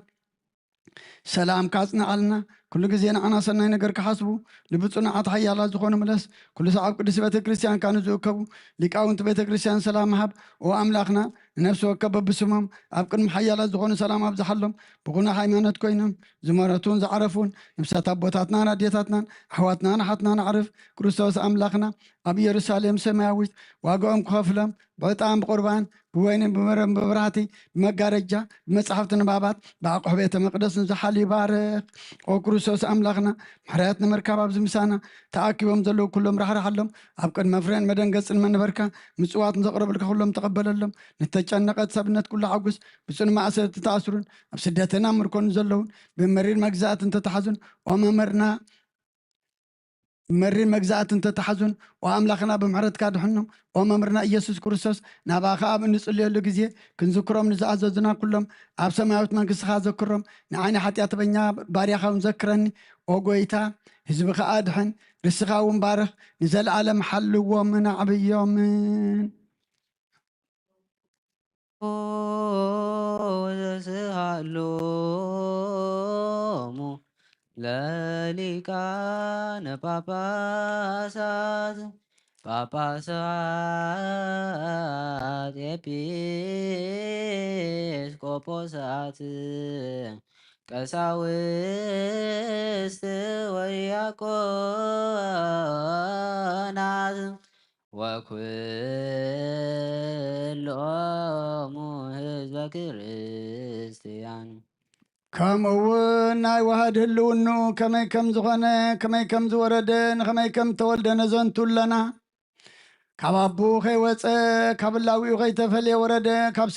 ሰላም ካጽንዓልና ኩሉ ግዜ ንዓና ሰናይ ነገር ክሓስቡ ልብፁናዓት ሓያላት ዝኾኑ ምለስ ኩሉ ሰዓብ ቅዱስ ቤተ ክርስቲያን ካኑ ዝእከቡ ሊቃውንቲ ቤተ ክርስቲያን ሰላም ሃብ ኦ ኣምላኽና ንነፍሲ ወከብ በብስሞም ኣብ ቅድሚ ሓያላት ዝኾኑ ሰላም ኣብዝሓሎም ብኹና ሃይማኖት ኮይኖም ዝመረቱን ዝዓረፉን ነብሳት ኣቦታትናን ኣዴታትናን ኣሕዋትናን ኣሓትናን ኣዕርፍ ክርስቶስ ኣምላኽና ኣብ ኢየሩሳሌም ሰማያዊት ዋግኦም ክኸፍሎም ብዕጣን ብቁርባን ብወይንን ብመረን ብብራህቲ ብመጋረጃ ብመፅሓፍቲ ንባባት ብኣቑሑ ቤተ መቅደስ ንዝሓል ይባርኽ ኦ ክርስቶስ ኣምላኽና ምሕረት ንምርካብ ኣብዚ ምሳና ተኣኪቦም ዘለዉ ኩሎም ራሕራሓሎም ኣብ ቅድመ ፍሬን መደንገፅን መንበርካ ምፅዋት ንዘቕረብልካ ኩሎም ተቐበለሎም ንተጨነቐት ሰብነት ኩሉ ሓጉስ ብፅኑ ማእሰርቲ ተኣስሩን ኣብ ስደትና ምርኮኑ ዘለውን ብመሪር መግዛእት እንተተሓዙን ኦ መምህርና መሪር መግዛእት እንተተሓዙን ወኣምላኽና ብምሕረትካ ድሕኖም ኦ መምህርና ኢየሱስ ክርስቶስ ናባኻ ኣብ እንፅልየሉ ግዜ ክንዝክሮም ንዝኣዘዝና ኩሎም ኣብ ሰማያዊት መንግስትኻ ዘክሮም ንዓይኒ ሓጢኣተኛ ባርያኻ እውን ዘክረኒ ኦ ጎይታ ህዝቢ ከዓ ድሕን ርስኻ እውን ባርኽ ንዘለኣለም ሓልዎምን ኣዕብዮምን ወዘስሃሎሙ ለሊቃነ ጳጳሳት ጳጳሳት ኤጲስቆጶሳት ቀሳውስት ወዲያቆናት ወኩሎሙ ህዝበ ክርስቲያን ከምኡውን ናይ ዋህድ ህልውኑ ከመይ ከም ዝኾነ ከመይ ከም ዝወረደ ንኸመይ ከም ተወልደ ነዘንቱ ኣለና ካብ ኣቡ ከይወፀ ካብ ላዊኡ ከይተፈልየ ወረደ ካብ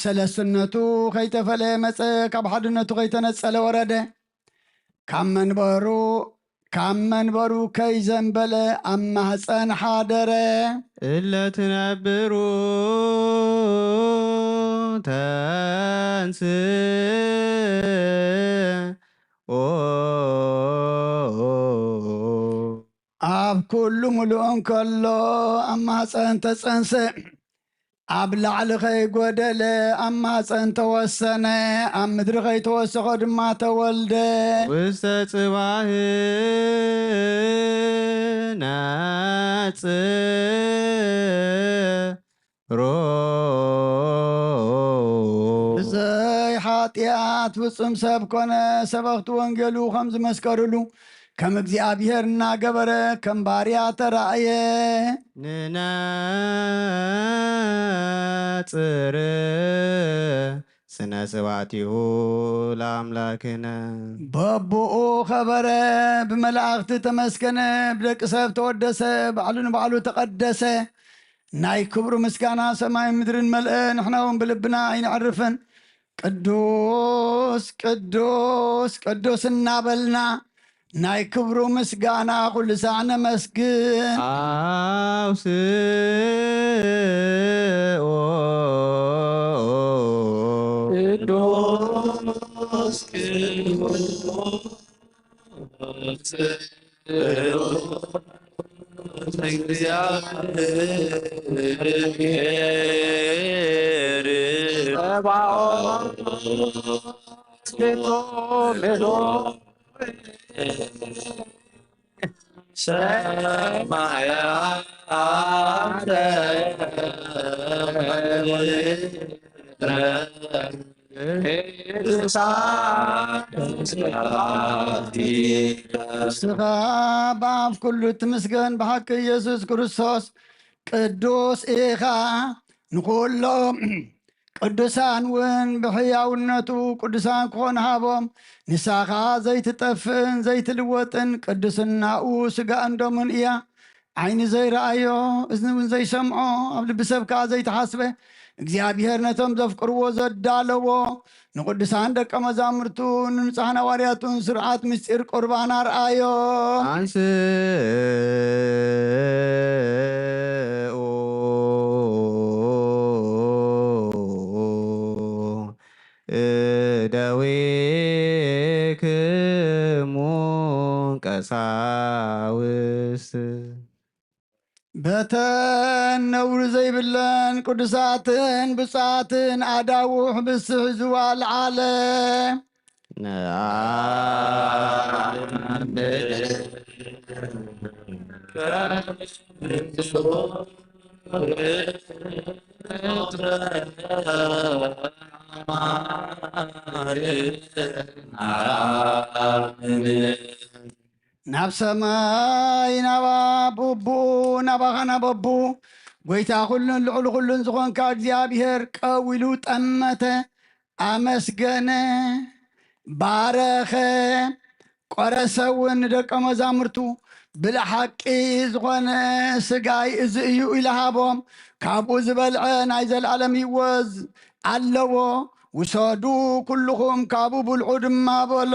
ሰለስትነቱ ከይተፈልየ መፀ ካብ ሓድነቱ ከይተነፀለ ወረደ ካብ መንበሩ ከይዘንበለ ኣብ ማህፀን ሓደረ እለ ትነብሩ ኣብ ኩሉ ሙሉእ እንከሎ ኣብ ማህፀን ተፀንሰ ኣብ ላዕሊ ከይጎደለ ኣብ ማህፀን ተወሰነ ኣብ ምድሪ ከይተወሰኸ ድማ ተወልደ ውስተ ጽባህ ናጽሮ ብዘይ ሓጢኣት ፍጹም ሰብ ኮነ ሰበኽቲ ወንጌሉ ከም ዝመስከርሉ ከም እግዚኣብሔር እናገበረ ከም ባርያ ተራእየ ንናጽር ስነ ስብዓቲሁ ለኣምላክነ በቦኡ ኸበረ ብመላእኽቲ ተመስገነ ብደቂ ሰብ ተወደሰ ባዕሉ ንባዕሉ ተቐደሰ ናይ ክብሩ ምስጋና ሰማይ ምድርን መልአ ንሕና እውን ብልብና ኣይንዕርፍን ቅዱስ ቅዱስ ቅዱስ እናበልና ናይ ክብሩ ምስጋና ኩሉ ሳዕ ነመስግን ኣውስኦ ቅዱስ እግዚአብሔር ንስኻ በኣፍ ኩሉ ትምስገን ብሓቂ ኢየሱስ ክርስቶስ ቅዱስ ኢኻ ንኩሎም ቅዱሳን እውን ብሕያውነቱ ቅዱሳን ክኾኑ ሃቦም ንሳኻ ዘይትጠፍእን ዘይትልወጥን ቅዱስናኡ ስጋ እንዶምን እያ ዓይኒ ዘይረኣዮ እዝኒ እውን ዘይሰምዖ ኣብ ልቢ ሰብ ከዓ ዘይተሓስበ እግዚኣብሔር ነቶም ዘፍቅርዎ ዘዳለዎ ንቅዱሳን ደቀ መዛሙርቱ ንምንጻሕን ሃዋርያቱን ስርዓት ምስጢር ቁርባን ኣርኣዮ አንስኡ እደዊክሙ ቀሳውስት በተን ነውሪ ዘይብለን ቅዱሳትን ብፃትን ኣዳውሕ ብስሕ ዝዋልዓለ ናብ ሰማይ ናባ ቡቡ ናባኸና በቡ ጎይታ ኩሉን ልዕሊ ኩሉን ዝኾንካ እግዚኣብሔር ቀዊሉ ጠመተ ኣመስገነ ባረኸ ቆረሰ እውን ንደቀ መዛሙርቱ ብልሓቂ ዝኾነ ስጋይ እዚ እዩ ኢልሃቦም ካብኡ ዝበልዐ ናይ ዘለዓለም ሂወት ኣለዎ ውሰዱ ኩልኹም ካብኡ ብልዑ ድማ በሎ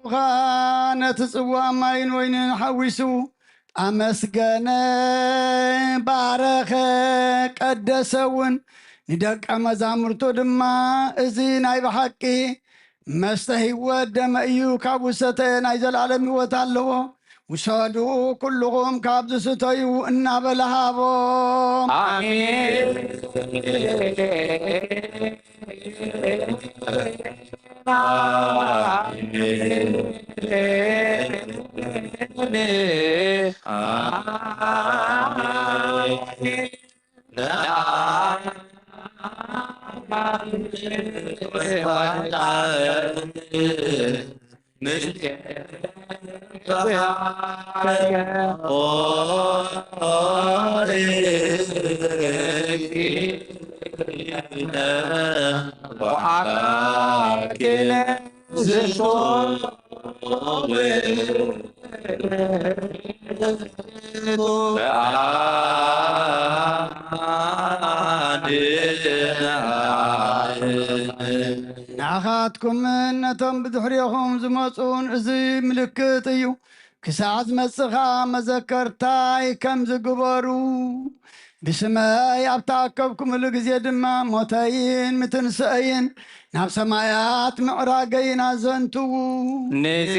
ከምኡኻነት ጽዋእ ማይን ወይንን ሓዊሱ ኣመስገነ ባረኸ ቀደሰውን ንደቀ መዛሙርቱ ድማ እዚ ናይ ብሓቂ መስተ ህይወት ደመ እዩ ካብ ውሰተ ናይ ዘለዓለም ህይወት ኣለዎ ውሰዱ ኩልኹም ካብ ዝስተዩ እናበላሃቦም አሜን ንኣኻትኩም ነቶም ብድሕሪኹም ዝመፁን እዚ ምልክት እዩ ክሳዕ ዝመጽኻ መዘከርታይ ከም ዝግበሩ ብስመይ ኣብ ተኣከብኩምሉ ግዜ ድማ ሞተይን ምትንስአይን ናብ ሰማያት ምዕራገይን ኣዘንትዉ ነዚ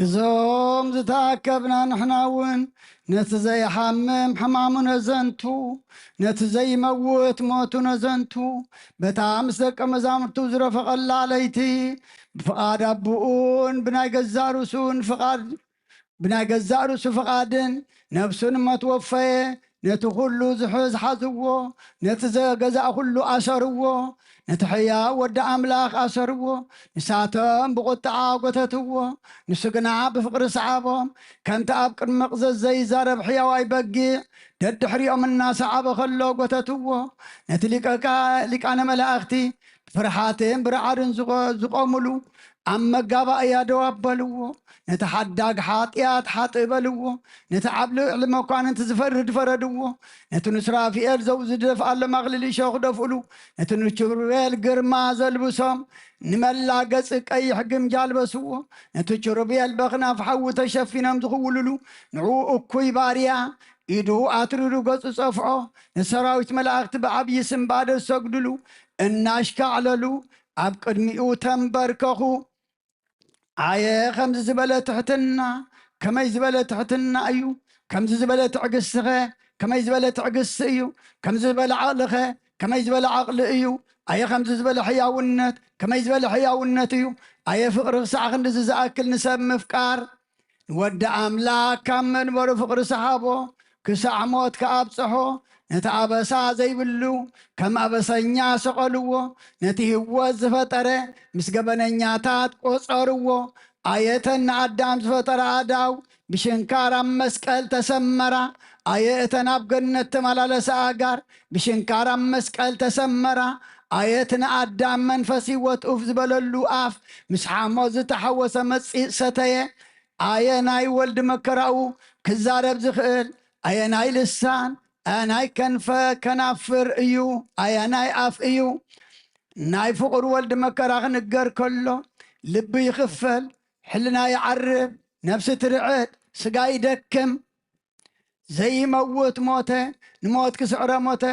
እዞም ዝተኣከብና ንሕና እውን ነቲ ዘይሓምም ሕማሙ ነዘንቱ ነቲ ዘይመውት ሞቱ ነዘንቱ በታ ምስ ደቀ መዛሙርቱ ዝረፈቐላ ለይቲ ብፍቓድ ኣቦኡን ብናይ ገዛእ ርእሱ ፍቓድን ነብሱን መትወፈየ ነቲ ኩሉ ዝሓዝዎ ነቲ ዘገዛእ ኩሉ ኣሰርዎ ነቲ ሕያው ወዲ ኣምላኽ ኣሰርዎ ንሳቶም ብቁጥዓ ጐተትዎ ንሱ ግና ብፍቕሪ ሰዓቦም ከምቲ ኣብ ቅድሚ መቕዘዝ ዘይዛረብ ሕያዋይ በጊዕ ደድሕሪኦም እናሰዓበ ከሎ ጐተትዎ ነቲ ሊቃነ መላእኽቲ ብፍርሓትን ብረዓድን ዝቖሙሉ ኣብ መጋባእያ ደው ኣበልዎ ነቲ ሓዳግ ሓጢኣት ሓጥእ በልዎ ነቲ ዓብ ልዕሊ መኳንንቲ ዝፈርድ ፈረድዎ ነቲ ንስራፊኤል ዘውዝደፍ ኣሎ ማቕሊል እሾኽ ደፍእሉ ነቲ ንኪሩቤል ግርማ ዘልብሶም ንመላ ገጽ ቀይሕ ግምጃ ኣልበስዎ ነቲ ኪሩቤል በኽናፍ ሓዊ ተሸፊኖም ዝኽውልሉ ንዑ እኩይ ባርያ ኢዱ ኣትሪሩ ገጹ ጸፍዖ ንሰራዊት መላእኽቲ ብዓብዪ ስምባደ ዝሰግድሉ እናሽካዕለሉ ኣብ ቅድሚኡ ተንበርከኹ ኣየ ከምዚ ዝበለ ትሕትና ከመይ ዝበለ ትሕትና እዩ ከምዚ ዝበለ ትዕግስኸ ከመይ ዝበለ ትዕግስ እዩ ከምዚ ዝበለ ዓቕልኸ ከመይ ዝበለ ዓቕሊ እዩ ኣየ ከምዚ ዝበለ ሕያውነት ከመይ ዝበለ ሕያውነት እዩ ኣየ ፍቕሪ ክሳዕ ክንዲዚ ዝኣክል ንሰብ ምፍቃር ንወዲ ኣምላክ ካብ መንበሩ ፍቕሪ ሰሓቦ ክሳዕ ሞት ከኣብፅሖ ነቲ ኣበሳ ዘይብሉ ከም ኣበሰኛ ሰቐልዎ ነቲ ህይወት ዝፈጠረ ምስ ገበነኛታት ቆጸርዎ ኣየተን ንኣዳም ዝፈጠረ ኣዳው ብሽንካር ኣብ መስቀል ተሰመራ ኣየ እተን ኣብ ገነት ተመላለሰ ኣጋር ብሽንካር ኣብ መስቀል ተሰመራ ኣየትን ኣዳም መንፈስ ህይወት ኡፍ ዝበለሉ ኣፍ ምስ ሓሞት ዝተሓወሰ መጺእ ሰተየ ኣየናይ ወልዲ መከራኡ ክዛረብ ዝኽእል ኣየናይ ልሳን ኣየናይ ከናፍር እዩ ኣየናይ ኣፍ እዩ ናይ ፍቑር ወልዲ መከራ ክንገር ከሎ ልቢ ይኽፈል ሕልና ይዓርብ ነፍሲ ትርዕድ ስጋ ይደክም ዘይመውት ሞተ ንሞት ክስዕረ ሞተ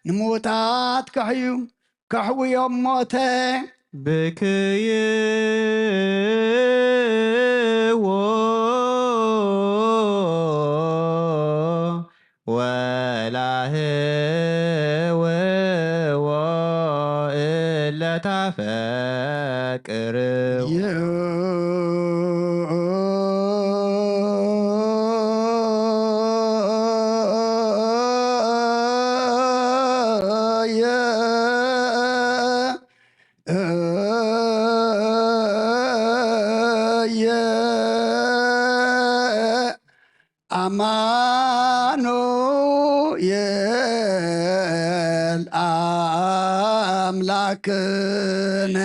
ንምውታት ከሕውዮም ሞተ ብክይዎ ወላህወዎ እለታፈቅርው አማኑኤል አምላክነ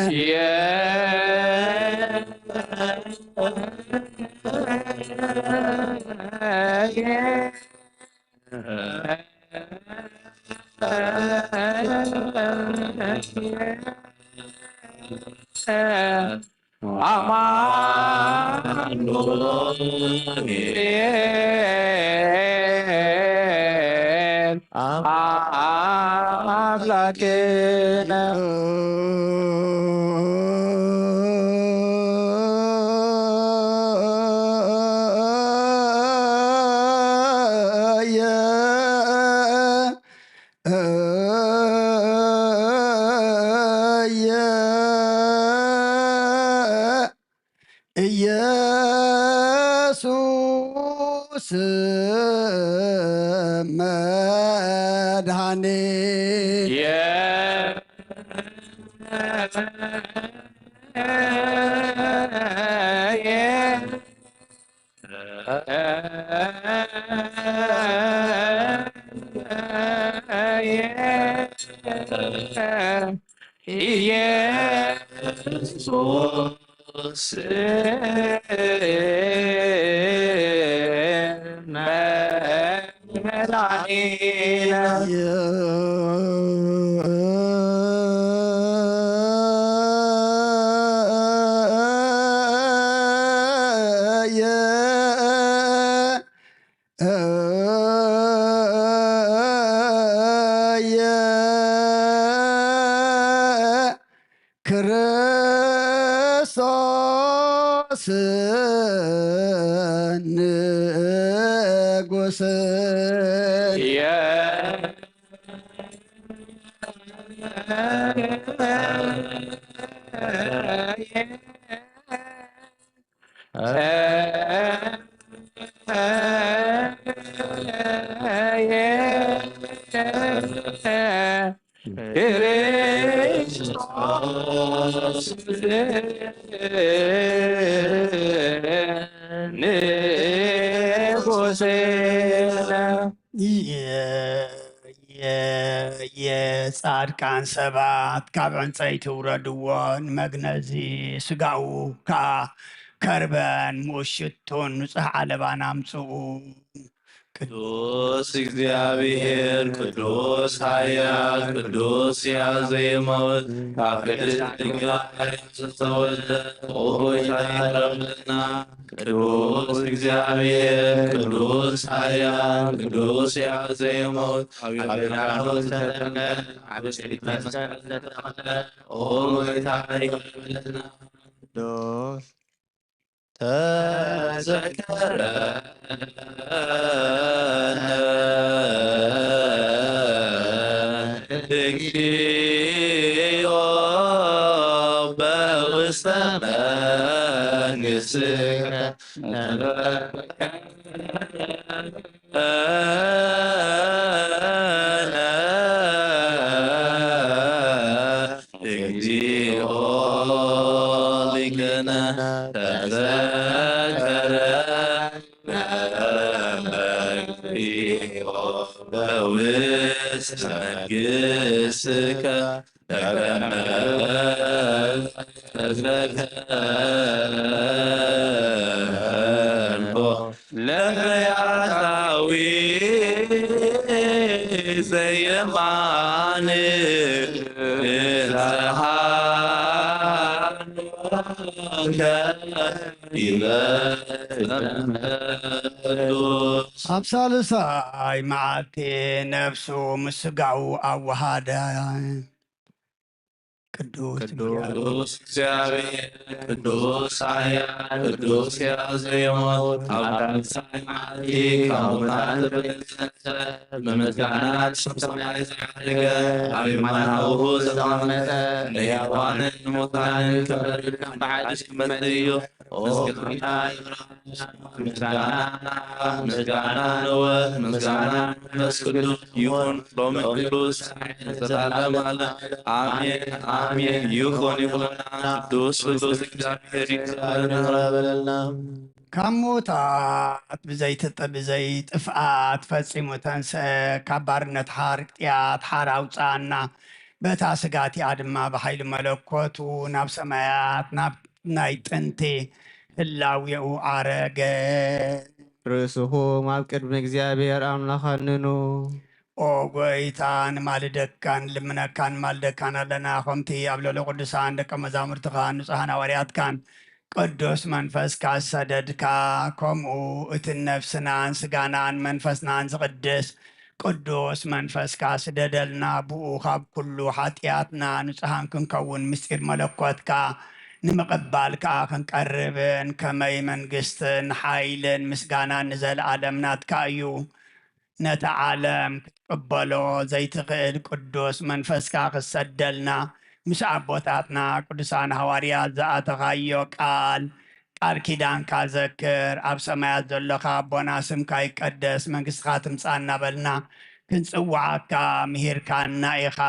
ኢየሱስ መድኃኔ ክርስቶስ ንጉሥ የጻድቃን ሰባት ካብ ዕንፀይቲ ውረድዎን መግነዚ ስጋኡ ከዓ ከርበን ሙሽቱን ንጹሕ ዓለባን አምጽኡ ቅዱስ እግዚአብሔር ቅዱስ ኃያል ቅዱስ ያዘየመውት ካፍቅድስ ድንግል ዝተወልደ ሆይ ታረምና ቅዱስ እግዚአብሔር ቅዱስ ኃያል ቅዱስ ያዘየመውት አብራኖት ተጠመቀ አብሽሪት መስቀል ተጠመቀ ሆይ ታረምና ቅዱስ እግዚኦ በውስተ መንግሥትከ እግዚኦ ሊቅነ በውስተ መንግሥትከ አብሳልሳይ መዓልቲ ነፍሱ ምስጋው አዋሃደ ቅዱስ ቅዱስ እግዚአብሔር ቅዱስ ኃያል ቅዱስ ያዘየሞት አብሳልሳይ መዓልቲ ከሙታን በተነሳ በምስጋና ስም ሰማይ ዘያደገ አቢማናሁ ዘተቀመጠ ለሕያዋንን ሙታንን ከበድን በዓዲስ መጥዩ ምስጋና ነወት ምስጋና መንፈስ ቅዱስ ይሁን ሎሚ ቅዱስ ዘላለም አለ አሜን አሜን ይሁን ቅዱስ ቅዱስ እግዚአብሔር ይክበረልና ካብ ሞታት ብዘይ ጥፍኣት ፈፂሙ ተንስአ ካብ ባርነት ሓርቅጥያት ሓር ኣውፃና በታ ስጋቲኣ ድማ ብሓይሊ መለኮቱ ናብ ሰማያት ናብ ናይ ጥንቲ ህላዊኡ ዓረገ ርእስኹም ኣብ ቅድሚ እግዚኣብሔር ኣምላኻንኑ ኦ ጎይታ ንማልደካን ልምነካን ማልደካን ኣለና ከምቲ ኣብ ሎሎ ቅዱሳን ደቀ መዛሙርትኻ ንጹሓን ሃዋርያትካን ቅዱስ መንፈስካ ሰደድካ ከምኡ እቲ ነፍስናን ስጋናን መንፈስናን ዝቅድስ ቅዱስ መንፈስካ ስደደልና ብኡ ካብ ኩሉ ሓጢኣትና ንጹሓን ክንከውን ምስጢር መለኮትካ ንምቕባል ከዓ ክንቀርብን ከመይ መንግስትን ሓይልን ምስጋናን ንዘለኣለም ናትካ እዩ ነቲ ዓለም ክትቅበሎ ዘይትኽእል ቅዱስ መንፈስካ ክሰደልና ምስ ኣቦታትና ቅዱሳን ሃዋርያት ዝኣተኻዮ ቃል ኪዳንካ ዘክር ኣብ ሰማያት ዘለኻ ኣቦና ስምካ ይቀደስ መንግስትካ ትምፃእ እናበልና ክንፅዋዓካ ምሂርካና ኢኻ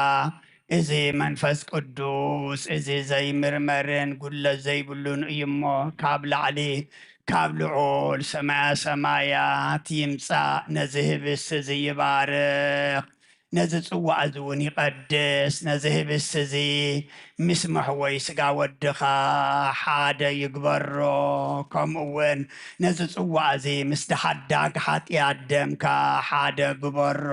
እዚ መንፈስ ቅዱስ እዚ ዘይምርመርን ጉለት ዘይብሉን እዩ እሞ ካብ ላዕሊ ካብ ልዑል ሰማያ ሰማያት ይምፃእ ነዚ ህብስቲ እዚ ይባርኽ ነዚ ፅዋዕ እዚ እውን ይቐድስ ነዚ ህብስቲ እዚ ምስ መሕወይ ስጋ ወድኻ ሓደ ይግበሮ ከምኡ እውን ነዚ ፅዋዕ እዚ ምስ ድሓዳግ ሓጢኣት ደምካ ሓደ ግበሮ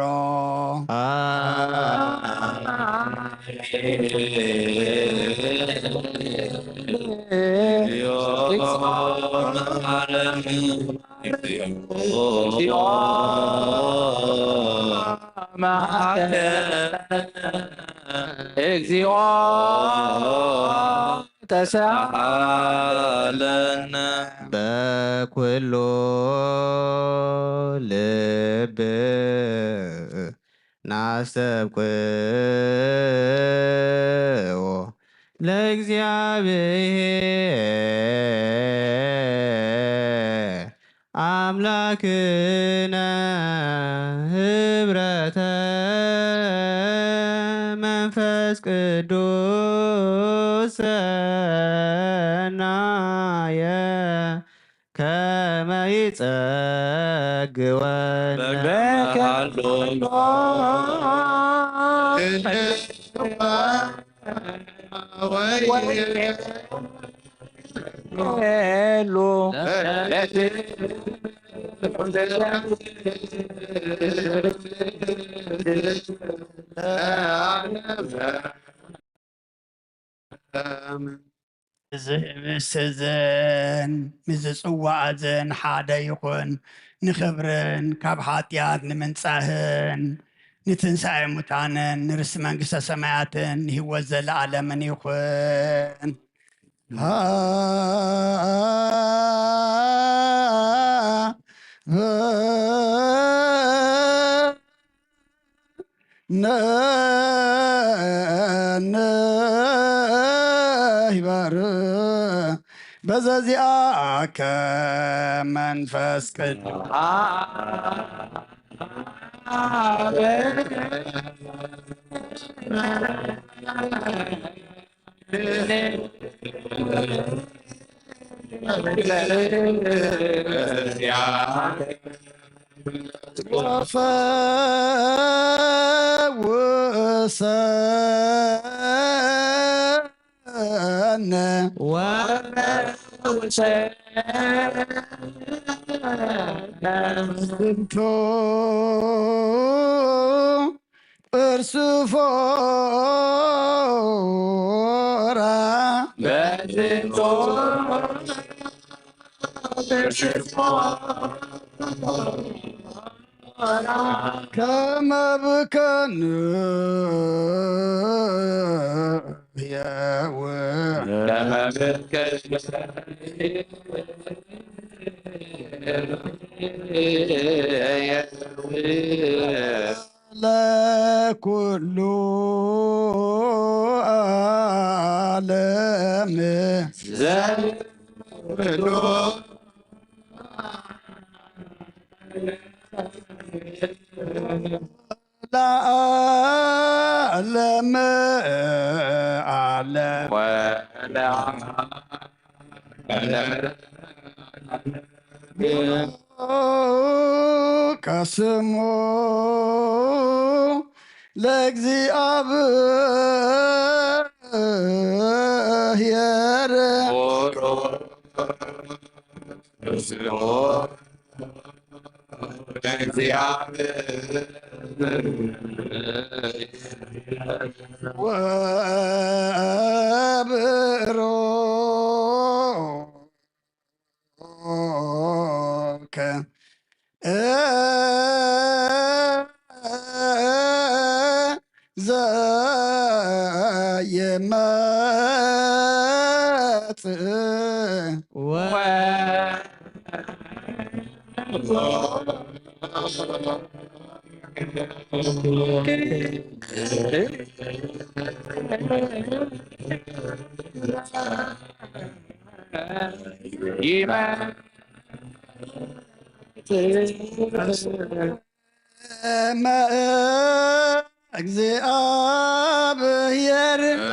እግዚኦ ተሳሃለነ በኩሉ ልብ ናስተብቅዎ ለእግዚአብሔር አምላክነ ህብረተ መንፈስ ቅዱስ ሰናየ ከመ ይጸግወነ በካሎ እዚ ህብስቲ እዘን ምስ ፅዋዕ እዘን ሓደ ይኹን ንክብርን ካብ ሓጢኣት ንምንፃህን ንትንሳኤ ሙታንን ንርስቲ መንግስተ ሰማያትን ህይወት ዘለኣለምን ይኹን ይባር በዘዚአከ መንፈስ ቅዱስ ወፈወሰነ ዝንቱ እርሱ ፎራ ከመብከን የው ለኩሉ ዓለም ለዓለም ዓለም ከስሙ ለእግዚአብሔር ወብሮከ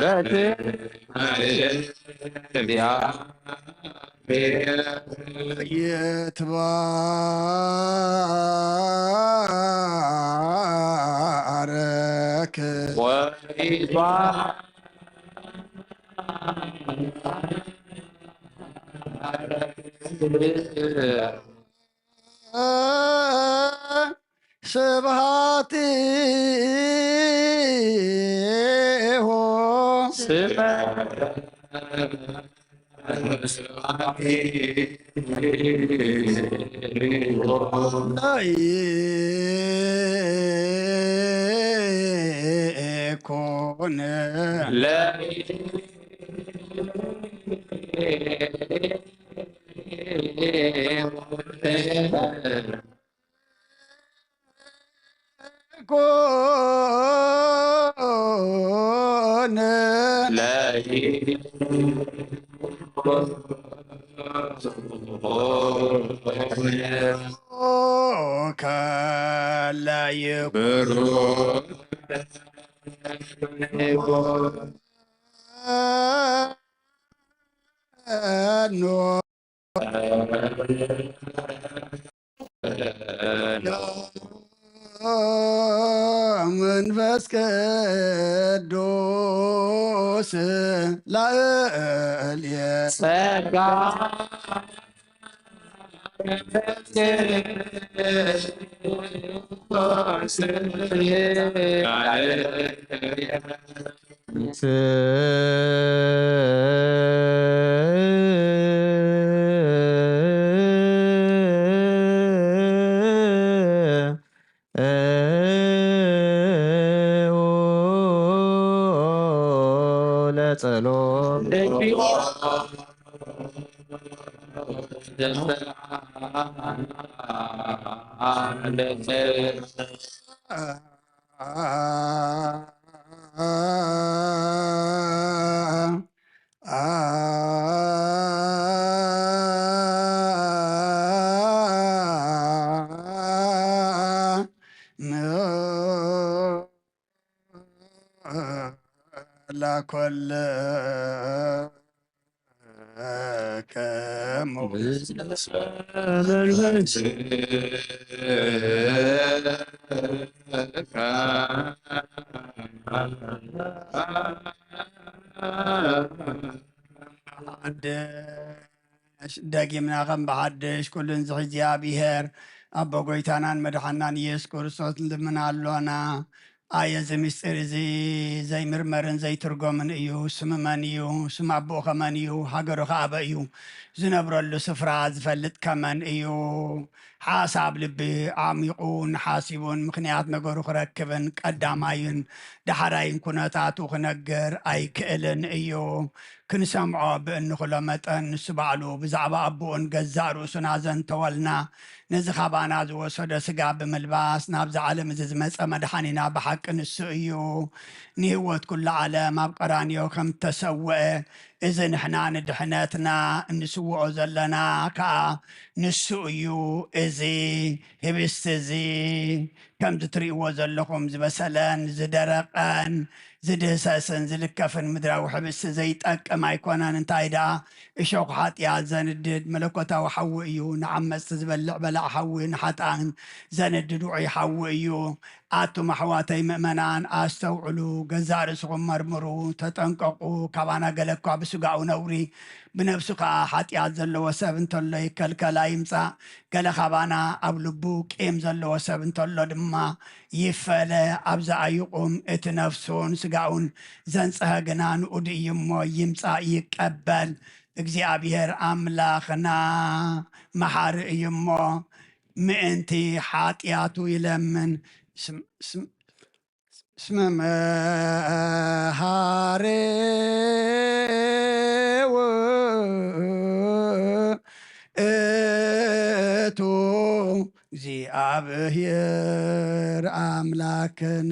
ዘየመጽእ እግዚአብሔር ይትባረክ ስብሐቲሁ ለይኩን ኮነ ከለይኩን ኖ መንፈስ ቅዱስ ላዕልየ ጸጋ ለኮለ ይጥቀሙ ደጊምና ከም ብሓድሽ ኩሉን ዝእግዚአብሔር ኣቦ ጎይታናን መድሓናን ኢየሱስ ክርስቶስ ንልምና ኣሎና ኣየ እዚ ምስጢር እዚ ዘይምርመርን ዘይትርጎምን እዩ ስም መን እዩ ስም ኣቦኡ ከመን እዩ ሃገሩ ከኣበ እዩ ዝነብረሉ ስፍራ ዝፈልጥ ከመን እዩ ሓሳብ ልቢ ዓሚቑ ንሓሲቡን ምክንያት ነገሩ ክረክብን ቀዳማይን ዳሕራይን ኩነታቱ ክነግር ኣይክእልን እዩ ክንሰምዖ ብእንክሎ መጠን ንሱ ባዕሉ ብዛዕባ ኣቦኡን ገዛእ ርእሱና ዘንተወልና ነዚ ካባና ዝወሰደ ስጋ ብምልባስ ናብዚ ዓለም እዚ ዝመፀ መድሓኒና ብሓቂ ንሱ እዩ ንህይወት ኩሉ ዓለም ኣብ ቀራንዮ ከም ተሰውአ እዚ ንሕና ንድሕነትና እንስውዖ ዘለና ከዓ ንሱ እዩ እዚ ህብስቲ እዚ ከምዚ ትርእይዎ ዘለኹም ዝበሰለን ዝደረቐን ዝድህሰስን ዝልከፍን ምድራዊ ሕብስቲ ዘይጠቅም ኣይኮነን እንታይ ደኣ እሾክ ሓጢኣት ዘንድድ መለኮታዊ ሓዊ እዩ ንዓመፅቲ ዝበልዕ በላዕ ሓዊ ንሓጣን ዘንድድ ውዑይ ሓዊ እዩ ኣቱም ኣሕዋተይ ምእመናን ኣስተውዕሉ ገዛእ ርእስኹም መርምሩ ተጠንቀቁ ካባና ገለ እኳ ብስጋኡ ነውሪ ብነብሱ ከዓ ሓጢኣት ዘለዎ ሰብ እንተሎ ይከልከላ ይምፃእ ገለ ካባና ኣብ ልቡ ቄም ዘለዎ ሰብ እንተሎ ድማ ይፈለ ኣብዛ ኣይቁም እቲ ነፍሱን ስጋኡን ዘንፀሀ ግና ንኡድ እዩ እሞ ይምፃእ ይቀበል እግዚኣብሔር ኣምላኽና መሓሪ እዩ እሞ ምእንቲ ሓጢኣቱ ይለምን እስመ መሃሬ እቱ እግዚአብሔር አምላክን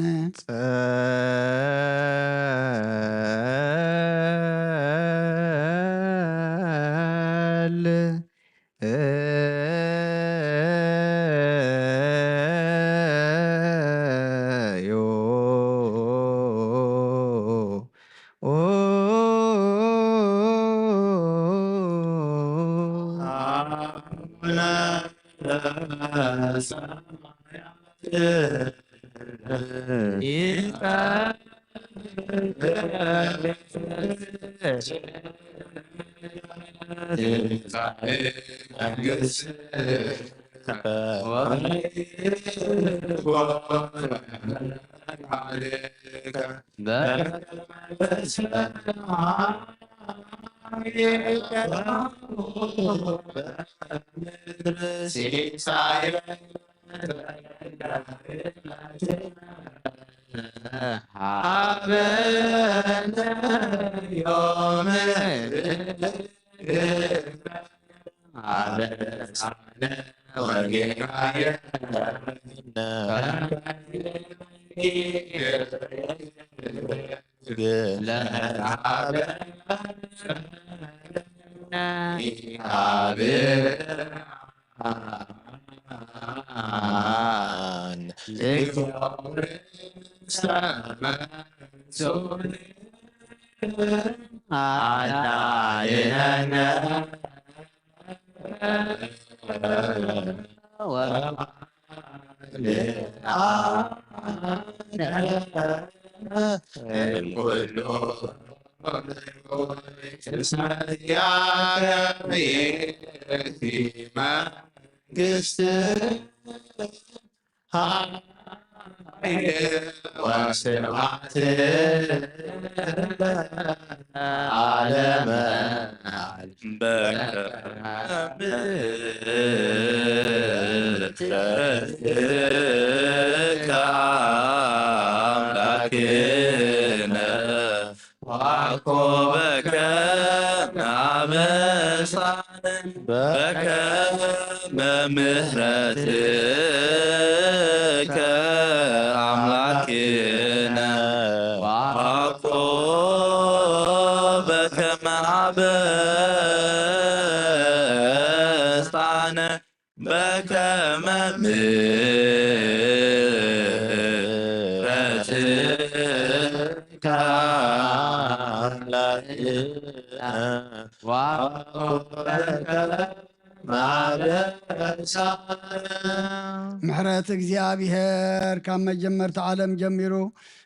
ምሕረት እግዚአብሔር ካብ መጀመርታ ዓለም ጀሚሩ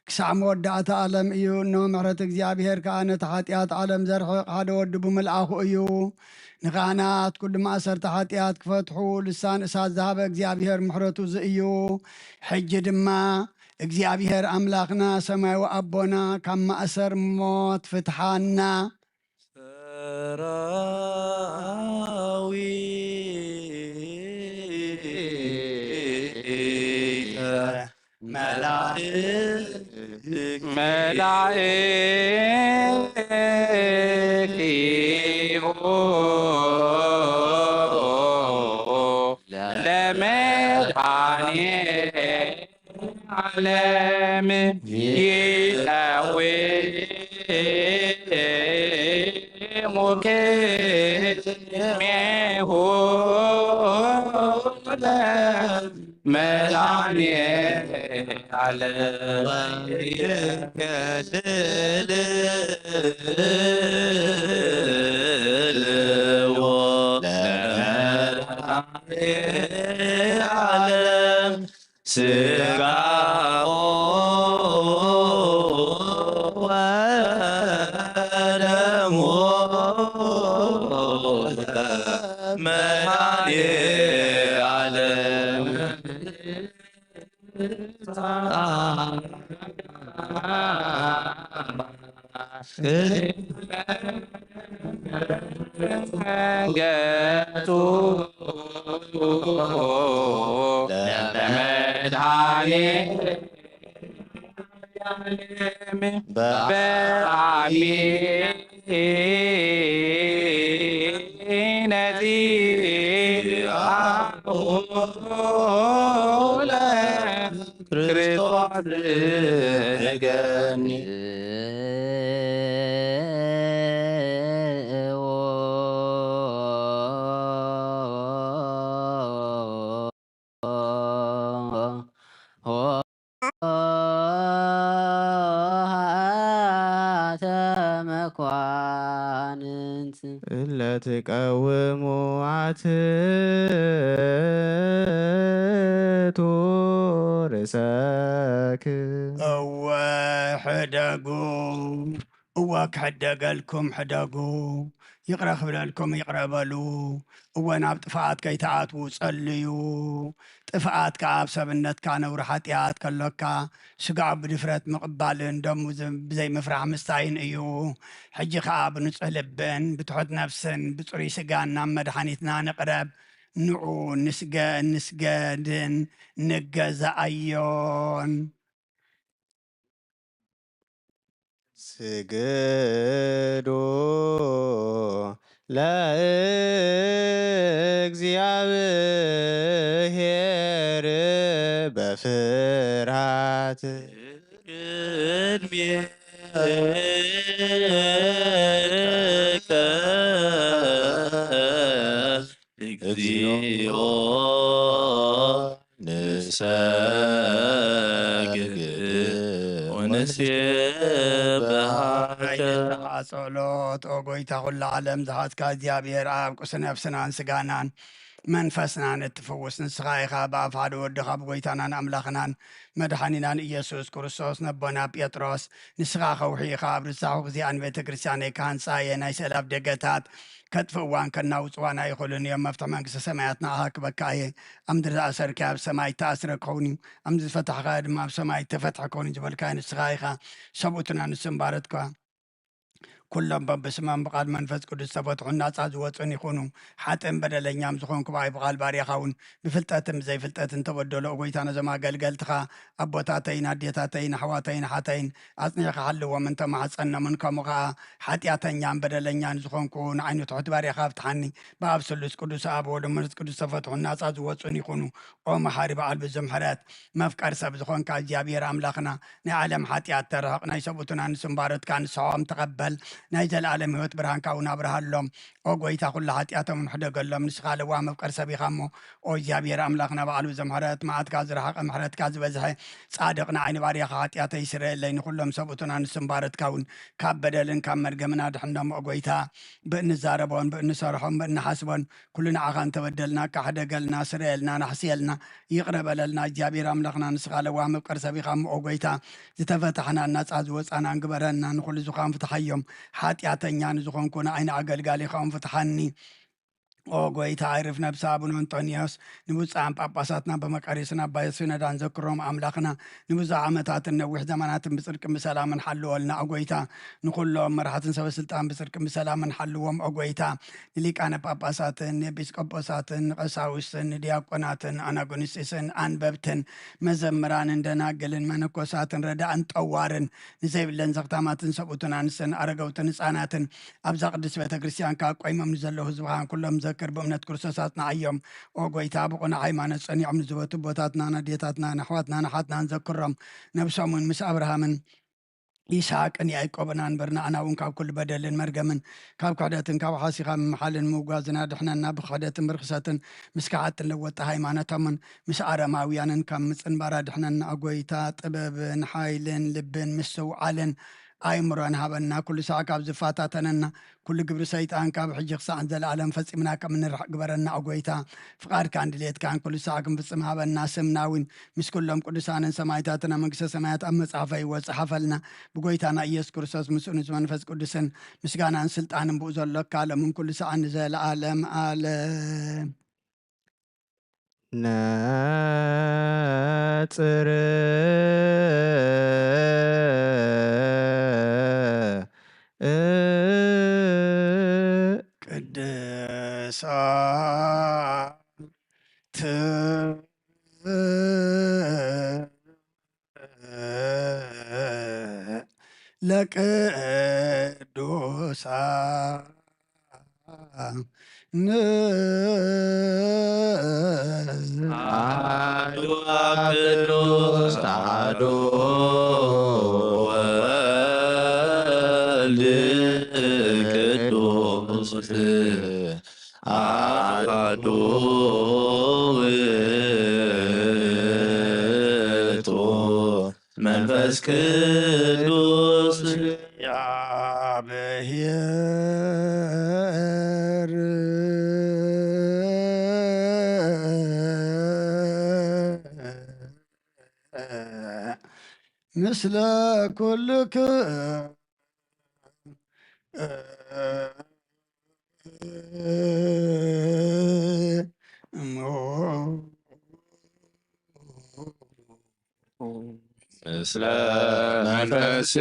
ክሳዕ መወዳእታ ዓለም እዩ። እኖ ምሕረት እግዚአብሔር ከዓ ነቲ ሓጢኣት ዓለም ዘርሕቕ ሓደ ወዲ ብምልኣኹ እዩ። ንኻህናት ኩሉ ማእሰርቲ ሓጢኣት ክፈትሑ ልሳን እሳት ዝሃበ እግዚአብሔር ምሕረቱ እዚ እዩ። ሕጂ ድማ እግዚአብሔር ኣምላኽና ሰማያዊ ኣቦና ካብ ማእሰር ሞት ፍትሓና ዓለም ይቀውሙክ ሜሁ መድኃኒየ ዓለም ይከልልዎ ለመድኃኒየ ዓለም ስጋኦ ወደሙ መድኃኒየ ዓለም ገቱ መኳንንት እለትቀውሙ አትቶ ርእሰክ እወ ሕደጉ እወ ክሕደገልኩም ሕደጉ ይቕረ ክብለልኩም ይቕረ በሉ እወ ናብ ጥፍኣት ከይተኣትዉ ጸልዩ ጥፍኣት ከዓ ኣብ ሰብነትካ ነውሪ ሓጢኣት ከሎካ ስጋዕ ብድፍረት ምቕባልን ደሙ ብዘይ ምፍራሕ ምስታይን እዩ። ሕጂ ከዓ ብንጹህ ልብን ብትሑት ነፍስን ብፅሩይ ስጋን ናብ መድሓኒትና ንቕረብ ንዑ ንስገድን ንገዛኣዮን ስግዱ ለእግዚአብሔር በፍርሃት ቅድሜከ እግዚኦ ንሰግድ ወንሴብሐከ ጸሎት ኦ ጎይታ ኩሉ ዓለም ዝሃትካ እግዚኣብሔር ኣብ ቁስ ነፍስናን ስጋናን መንፈስናን እትፍውስ ንስኻ ኢኻ ብኣብ ሓደ ወድኻ ብጎይታናን ኣምላኽናን መድሓኒናን ኢየሱስ ክርስቶስ ነቦና ጴጥሮስ ንስኻ ኸውሒ ኢኻ ኣብ ርሳሑ ግዚኣን ቤተ ክርስቲያነይ ካህንፃየ ናይ ሰላብ ደገታት ከጥፍእዋን ከናውፅዋን ኣይኽእሉን እዮም። መፍትሒ መንግስቲ ሰማያት ንኣኻ ክበካ እየ። ኣብ ምድሪ ዝኣሰርካ ኣብ ሰማይ ተኣስረ ክኸውን እዩ፣ ኣብ ዝፈታሕካ ድማ ኣብ ሰማይ ተፈትሐ ክኸውን እዩ ዝበልካ ንስኻ ኢኻ። ሰብኡትና ንሱ ምባረትካ ኩሎም በብስመም ብቓል መንፈስ ቅዱስ ተፈትሑን ናፃ ዝወፁን ይኹኑ። ሓጥን በደለኛም ዝኾንኩ ብኣይ ብቓል ባርያኻ እውን ብፍልጠትን ብዘይፍልጠትን ተበደሎ ጎይታና ዞም ኣገልገልትኻ ኣቦታተይን ኣዴታተይን ኣሕዋተይን ሓተይን ኣፅኒዕኻ ሃልዎም እንተማሕፀኖምን ከምኡ ከዓ ሓጢኣተኛን በደለኛን ዝኾንኩ ንዓይኑ ትሑት ባርያኻ ኣብትሓኒ ብኣብ ስሉስ ቅዱስ ኣብ ወልድ መንፈስ ቅዱስ ተፈትሑን ናፃ ዝወፁን ይኹኑ። ኦ መሓሪ በዓል ብዙም ምሕረት መፍቀር ሰብ ዝኾንካ እግዚኣብሔር ኣምላኽና ናይ ዓለም ሓጢኣት ተርሕቕ ናይ ሰብኡትና ንሱ ምባረትካ ንስሖም ተቐበል ናይ ዘለዓለም ህይወት ብርሃንካ እውን አብርሃሎም ኦ ጎይታ ኩሉ ኃጢአቶም ንሕደገሎም ንስኻ ለዋ መፍቀር ሰቢኻ እሞ ኦ እግዚኣብሔር አምላኽና በዓሉ ዘምሕረት መዓትካ ዝረሓቐ ምሕረትካ ዝበዝሐ ጻድቕ ንዓይኒ ባርያኻ ኃጢአተይ ይስረየለይ ንኩሎም ሰብኡትን አንስትን ባረትካ እውን ካብ በደልን ካብ መርገምን አድሕኖም ኦ ጎይታ ብእንዛረቦን ብእንሰርሖም ብእንሓስቦን ኩሉ ንዓኻ እንተበደልና ካሕደገልና ስረየልና ናሕስየልና ይቕረበለልና እግዚኣብሔር አምላኽና ንስኻ ለዋ መፍቀር ሰቢኻ እሞ ኦ ጎይታ ዝተፈታሕና ናፃ ዝወፃና እንግበረና ንኩሉ ዝኻን ፍትሐዮም ኃጢአተኛ ንዝኾንኩ ንዓይኒ አገልጋሊ ኻውን ፍትሐኒ ኦ ጎይታ አይርፍ ነብሲ አቡነ አንጦኒዮስ ንብፁዓን ጳጳሳትና በመቃሪስና ባየሱነዳን ዘክሮም አምላኽና ንብዙሕ ዓመታትን ነዊሕ ዘመናትን ብፅድቅን ብሰላምን ሓልወልና ኦ ጎይታ ንኩሎም መራሕትን ሰበስልጣን ብፅድቅን ብሰላምን ሓልዎም ኦ ጎይታ ንሊቃነ ጳጳሳትን ንኤጲስቆጶሳትን ንቀሳውስትን ንዲያቆናትን አናጉንስጢስን አንበብትን መዘምራንን ደናግልን መነኮሳትን ረዳእን ጠዋርን ንዘይብለን ዘኽታማትን ሰብኡትን አንስትን አረገውትን ህፃናትን ኣብዛ ቅዱስ ቤተ ክርስቲያን ካብ ቆይሞም ንዘለዉ ህዝብኻን ኩሎም ዘክር ብእምነት ክርስቶስ አጽናዕዮም ኦ ጎይታ ብቑና ሃይማኖት ጸኒዖም ንዝበቱ ቦታትና ናዴታትና ናሕዋትና ናሓትና ንዘክሮም ነብሶምን ምስ አብርሃምን ይስሐቅን ያዕቆብን አንበርና አና እውን ካብ ኩሉ በደልን መርገምን ካብ ክሕደትን ካብ ሓሲኻ ምምሓልን ምውጓዝና ድሕነና ብክሕደትን ብርክሰትን ምስ ክሓትን ለወጣ ሃይማኖቶምን ምስ አረማውያንን ካብ ምፅንባራ ድሕነና ኦ ጎይታ ጥበብን ሓይልን ልብን ምስትውዓልን አይምሮን ሃበና ኩሉ ሰዓ ካብ ዝፋታተነና ኩሉ ግብሪ ሰይጣን ካብ ሕጂ ክሳዕን ዘለዓለም ፈፂምና ከም እንርሕቅ ግበረና ኦ ጎይታ ፍቃድካን ድሌትካን ኩሉ ሰዓ ክንፍፅም ሃበና ስምናውን ምስ ኩሎም ቅዱሳንን ሰማዕታትን መንግስተ ሰማያት ኣብ መፅሓፈ ይወፅ ሓፈልና ብጎይታና ኢየሱስ ክርስቶስ ምስኡ መንፈስ ቅዱስን ምስጋናን ስልጣንን ብኡ ዘሎ ካለምን ኩሉ ሰዓ ንዘለዓለም ዓለም ነጽር ቅድሳት ለቅዱሳን አሐዱ አብ ቅዱስ አሐዱ ወወልድ ቅዱስ አሐዱ ውእቱ መንፈስ ቅዱስ ያብሔር ምስለ ምስለ መንፈስከ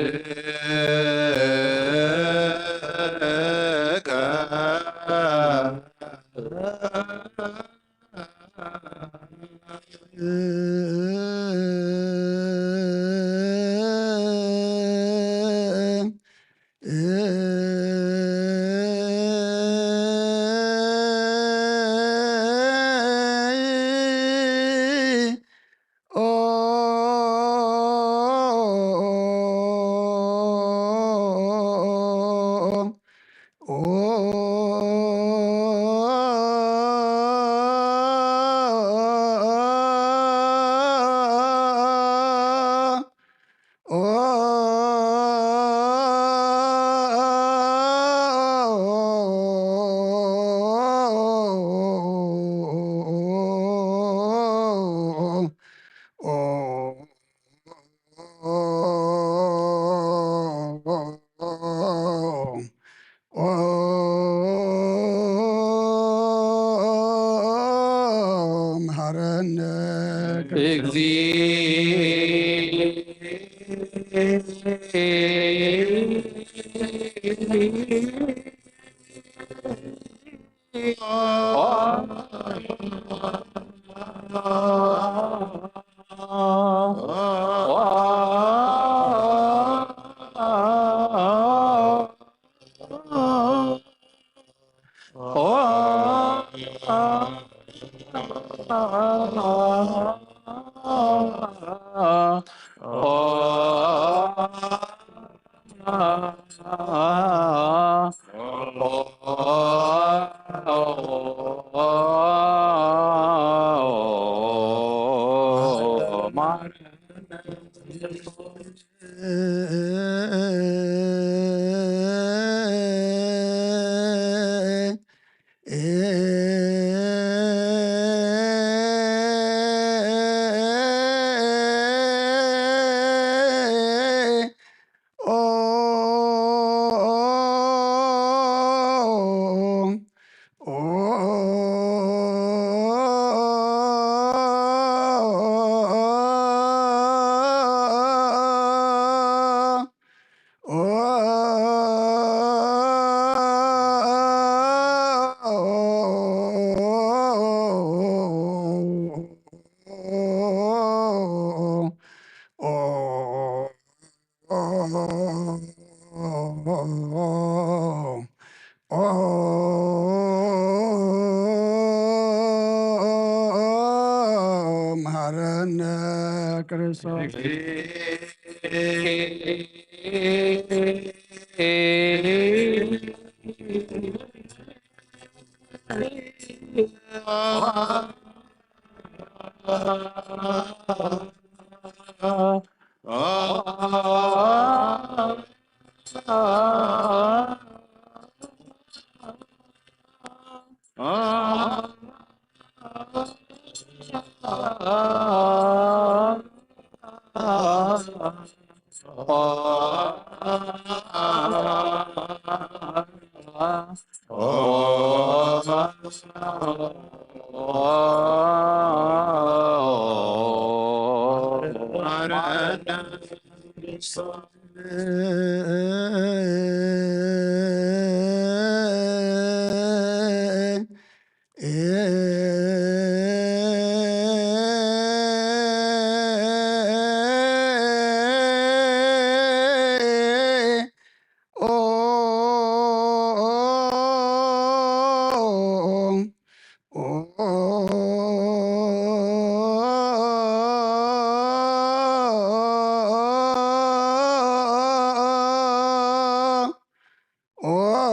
መሐረነ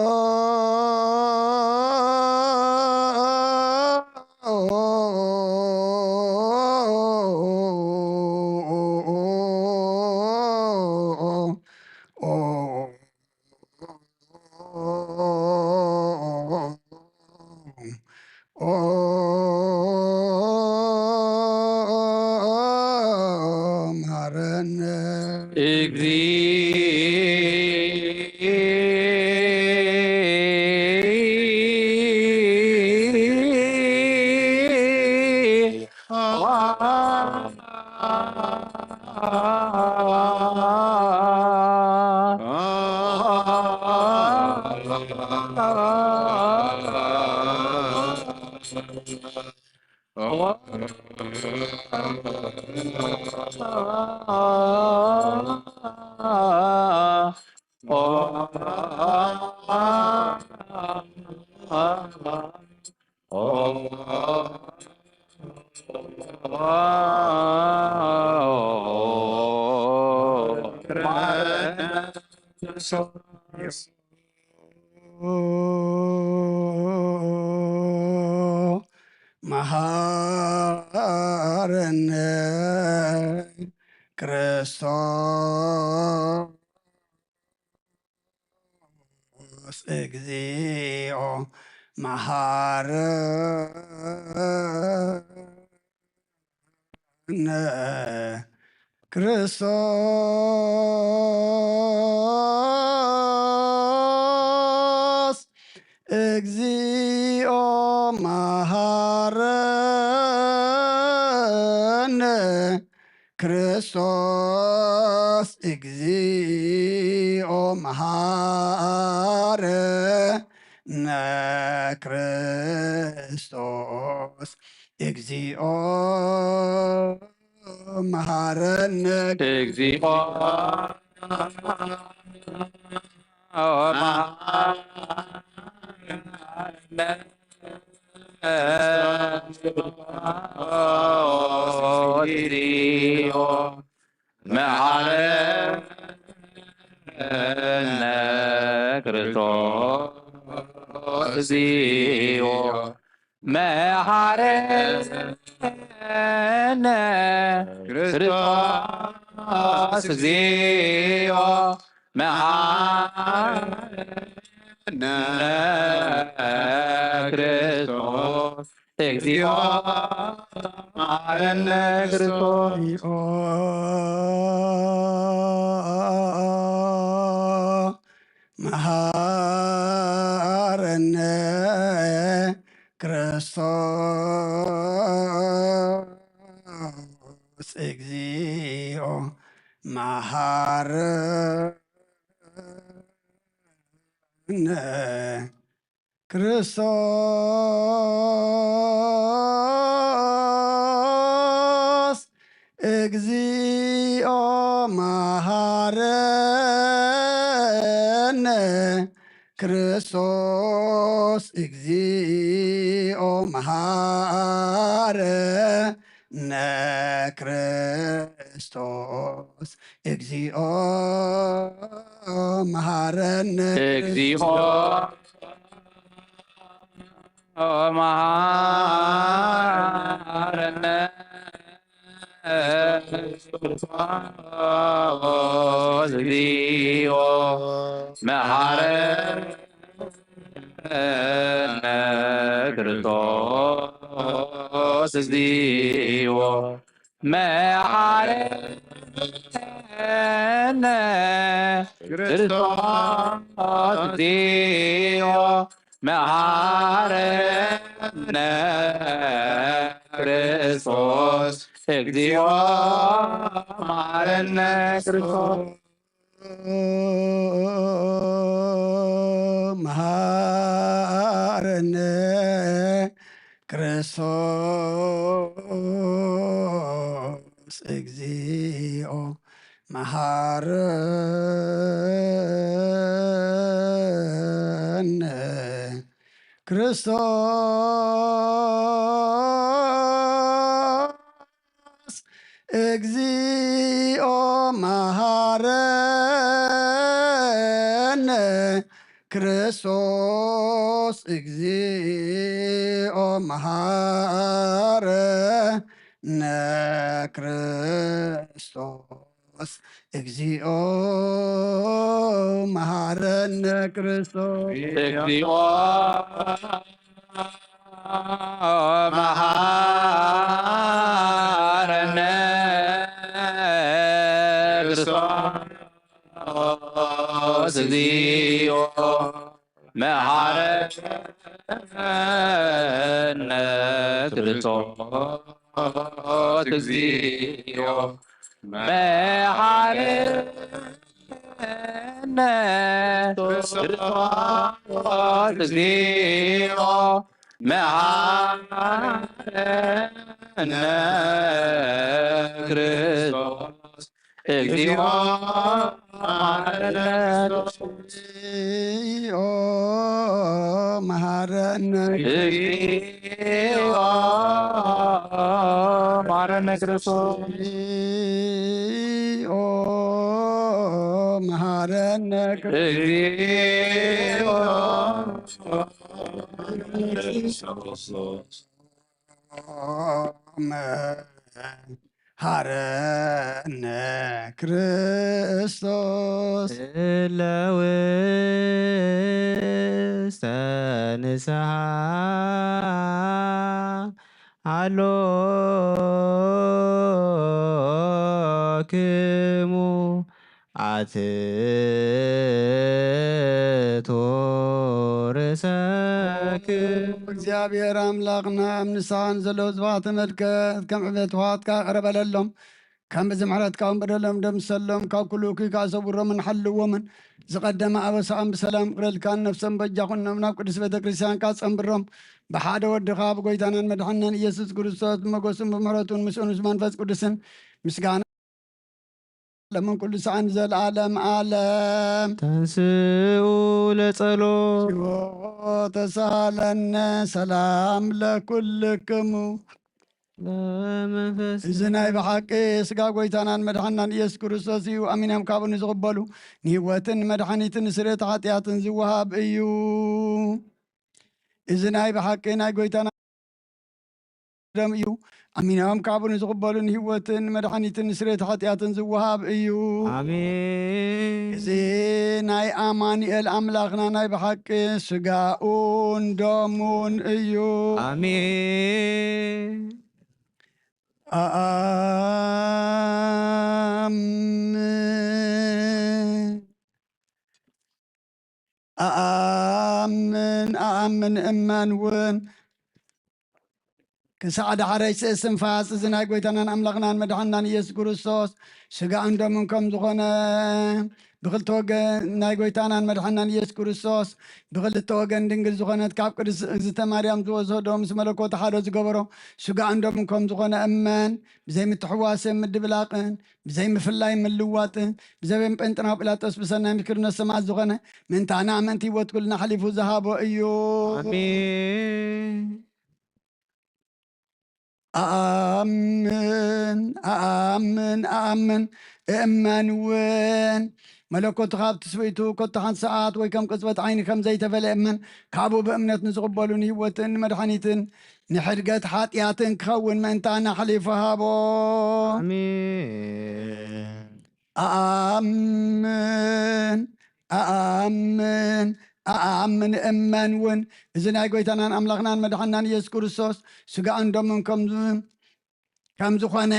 ክርስቶስ መሐረነ መሐረነ ክርስቶስ እግዚኦ መሐረነ ክርስቶስ እግዚኦ መሐረነ ክርስቶስ እግዚኦ መሐረነ ክርስቶስ እግዚኦ መሐረነ እግዚኦ መሐረነ ክርስቶስ እግዚኦ መሐረነ ክርስቶስ እግዚኦ መሐረነ ክርስቶስ እግዚኦ መሐረነ ክርስቶስ መሐረነ ክርስቶስ እግዚኦ መሐረነ ክርስቶስ እግዚኦ መሐረነ ክርስቶስ እግዚኦ መሐረነ ክርስቶስ እግዚኦ መሐረነ እግዚኦ መሐረነ ክርስቶስ እግዚኦ መሐረነ ክርስቶስ እግዚኦ መሐረነ ክርስቶስ እግዚኦ መሐረነ ክርስቶስ እግዚኦ መሐረነ ክርስቶስ መሐረነ ክርስቶስ እግዚኦ መሐረነ ክርስቶስ እግዚኦ መሐረነ ክርስቶስ እግዚኦ መሐረነ ክርስቶስ እግዚኦ መሐረነ ክርስቶስ እግዚኦ መሐረነ ክርስቶስ እግዚኦ መሐረነ ክርስቶስ እግዚኦ መሐረነ ክርስቶስ እግዚኦ መሐረነ ክርስቶስ እግዚኦ መሐረነ እግዚኦ መሐረነ ክርስቶስ እግዚኦ መሐረነ እግዚኦ መሐረነ ክርስቶስ ለውስተ ንስሐ አሎክሙ አትቶ ርእሰክሙ እግዚአብሔር አምላኽና ኣብ ንስሓን ዘለዉ ህዝባት ተመልከት ከም ዕበትዋትካ ቅረበለሎም ከም ብዝምሕረትካ በደሎም ደምሰሎም ካብ ኩሉ ካሰውሮምን ሓልዎምን ዝቐደመ ኣበሳኦም ብሰላም ቅረልካን ነፍሰም በጃኹኖም ናብ ቅዱስ ቤተ ክርስቲያንካ ፀንብሮም ብሓደ ወድኻ ብጎይታናን መድሓናን ኢየሱስ ክርስቶስ ብመጎሱን ብምሕረቱን ምስኡን ምስ መንፈስ ቅዱስን ምስጋና ለምን ኩሉ ሰዓን ዘለዓለም ዓለም ተንስኡ ለጸሎት ተሳለነ ሰላም ለኩልክሙ ለመንፈስ እዚ ናይ ብሓቂ ስጋ ጎይታናን መድሓናን ኢየሱስ ክርስቶስ እዩ ኣሚኖም ካብኡ ንዝቕበሉ ንህወትን መድሓኒትን ስርየት ሓጢኣትን ዝወሃብ እዩ እዚ ናይ ብሓቂ ናይ ጎይታና ደም እዩ ኣሚናም ካብን ዝቕበሉን ህይወትን መድሓኒትን ስርየት ሓጢኣትን ዝወሃብ እዩ አሜን እዚ ናይ ኣማኒኤል ኣምላኽና ናይ ብሓቂ ስጋኡን ደሙን እዩ አሜን ኣኣምን እመን እውን ክሳዕ ዳሕረይ ስንፋስ እዚ ናይ ጎይታናን ኣምላኽናን መድሓናን ኢየሱስ ክርስቶስ ስጋን ደሙን ከም ዝኾነ ብክልተ ወገን ናይ ጎይታናን መድሓናን ኢየሱስ ክርስቶስ ብክልተ ወገን ድንግል ዝኾነት ካብ ቅድስቲ እግዝእተ ማርያም ዝወሰዶ ምስ መለኮት ሓደ ዝገበሮ ስጋን ደሙን ከም ዝኾነ እመን ብዘይ ምትሕዋስን ምድብላቅን ብዘይ ምፍላይ ምልዋጥን ብዘበን ጴንጥናዊ ጲላጦስ ብሰናይ ምስክርነት ሰማዕት ዝኾነ ምንታና ኣመንቲ ሂወት ኩልና ሓሊፉ ዝሃቦ እዩ አሜን ኣኣምን እእመን እውን መለኮቱ ካብ ትስብእቱ ኮታ ሓንቲ ሰዓት ወይ ከም ቅፅበት ዓይኒ ከም ዘይተፈለ እመን ካብኡ ብእምነት ንዝቕበሉን ህይወትን መድሓኒትን ንሕድገት ሓጢኣትን ክኸውን ምእንታና ሓሊፉ ሃቦ ኣኣምን እመን እውን እዚ ናይ ጎይታናን ኣምላኽናን መድሓናን ኢየሱስ ክርስቶስ ስጋን ደሙን ከም ዝኾነ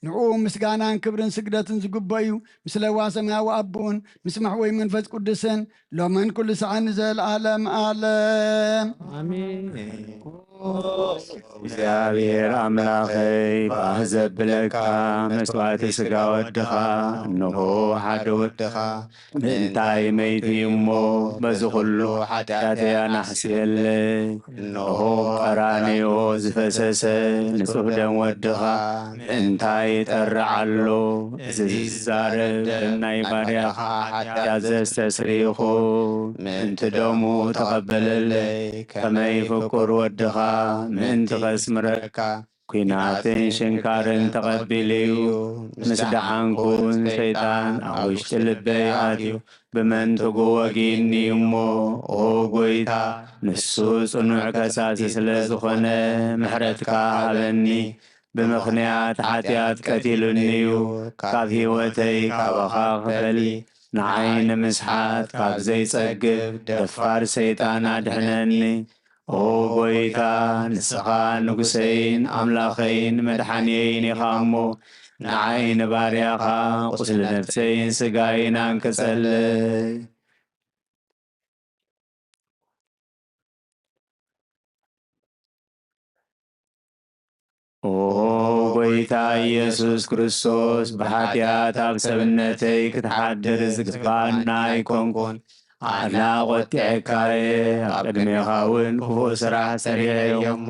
ንዑ ምስጋናን ክብርን ስግደትን ዝግበ እዩ ምስ ለዋ ሰማያዊ ኣቦን ምስ ማሕወይ መንፈስ ቅዱስን ሎምን ኩሉ ሰዓን ዘለዓለም ዓለም አሜን እግዚአብሔር አምላኸይ ባህ ዘብለካ መስዋዕቲ ስጋ ወድኻ እንሆ ሓደ ወድኻ ምእንታይ መይቲ እሞ በዚ ኩሉ ሓጢአተያ ናሕስየለይ እንሆ ቀራንዮ ዝፈሰሰ ንጹህ ደም ወድኻ ምእንታይ ይጠርዓሎ እዚ ዝዛረብ ናይ ባርያኻ ሓጢአት ዘስተስሪኹ ምእንቲ ደሙ ተቐበለለይ ከመይ ፍቁር ወድኻ ምእንቲ ኸስምረካ ኩናትን ሽንካርን ተቐቢልዩ ምስ ደሓንኩን ሰይጣን ኣብ ውሽጢ ልበይ ኣትዩ ብመንትጉ ወጊኒ እሞ ኦ ጐይታ ንሱ ጽኑዕ ከሳሲ ስለ ዝኾነ ምሕረትካ ሃበኒ ብምኽንያት ሓጢአት ቀቲሉኒ እዩ ካብ ህይወተይ ካባኻ ክፈሊ ንዓይ ንምስሓት ካብ ዘይጸግብ ደፋር ሰይጣን ኣድሕነኒ ኦ ጐይታ ንስኻ ንጉሰይን ኣምላኸይን መድሓኒየይን ኢኻ እሞ ንዓይ ንባርያኻ ቁስሊ ነፍሰይን ስጋይን አንክጸለይ ኦ ጐይታ ኢየሱስ ክርስቶስ ብሓጢአት ኣብ ሰብነተይ ክትሓድር ዝግባአና ኣይኮንኩን ኣና ቖጢዐካየ ኣብ ቅድሜኻ እውን ክፉእ ስራሕ ሰሪሐዮ እሞ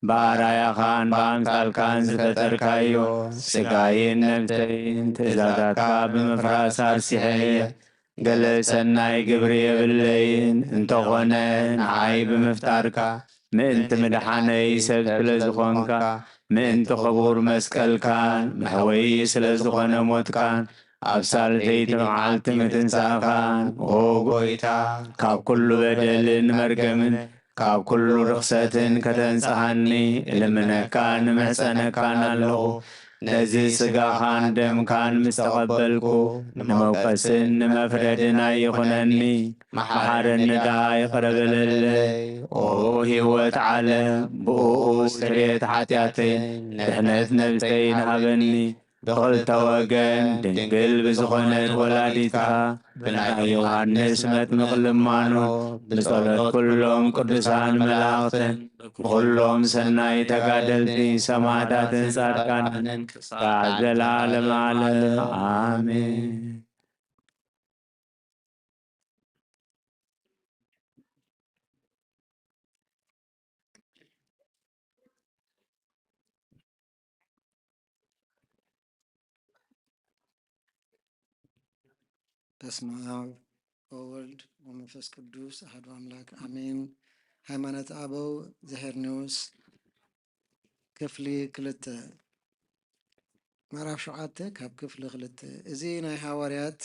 ብኣርኣያኻን ብኣምሳልካን ዝፈጠርካዮ ስጋይን ነፍሰይን ትእዛዛትካ ብምፍራስ ኣርሲሐየ ገለ ሰናይ ግብሪ የብለይን እንተኾነ ንዓይ ብምፍጣርካ ምእንቲ ምድሓነይ ሰብ ስለ ዝኾንካ ምእንቲ ኽቡር መስቀልካን መሕወይ ስለ ዝኾነ ሞትካን ኣብ ሳልሰይቲ መዓልቲ ምትንሳእኻን ኦ ጐይታ ካብ ኩሉ በደልን መርገምን ካብ ኩሉ ርኽሰትን ከተንጽሓኒ እልምነካን ምሕፀነካን ኣለኹ ነዚ ስጋኻን ደምካን ምስ ተቐበልኩ ንመውቀስን ንመፍረድን ኣይኹነኒ መሓረኒ ድኣ ይቕረበለለይ ኦ ህይወት ዓለም ብኡኡ ስርየት ሓጢአተይን ድሕነት ነብሰይን ሃበኒ ብኽልተ ወገን ድንግል ብዝኾነት ወላዲትካ ብናይ ዮሃንስ መጥምቕ ልማኖ ብጸሎት ኩሎም ቅዱሳን መላእኽትን ብኩሎም ሰናይ ተጋደልቲ ሰማዕታትን ጻድቃንን ክሳብ ዘለዓለም ዓለም አሜን። በስመ አብ ወወልድ ወመንፈስ ቅዱስ አሐዱ አምላክ አሜን። ሃይማኖት አበው ዘሄርኔዎስ ክፍሊ 2 ምዕራፍ 7 ካብ ክፍሊ 2 እዚ ናይ ሐዋርያት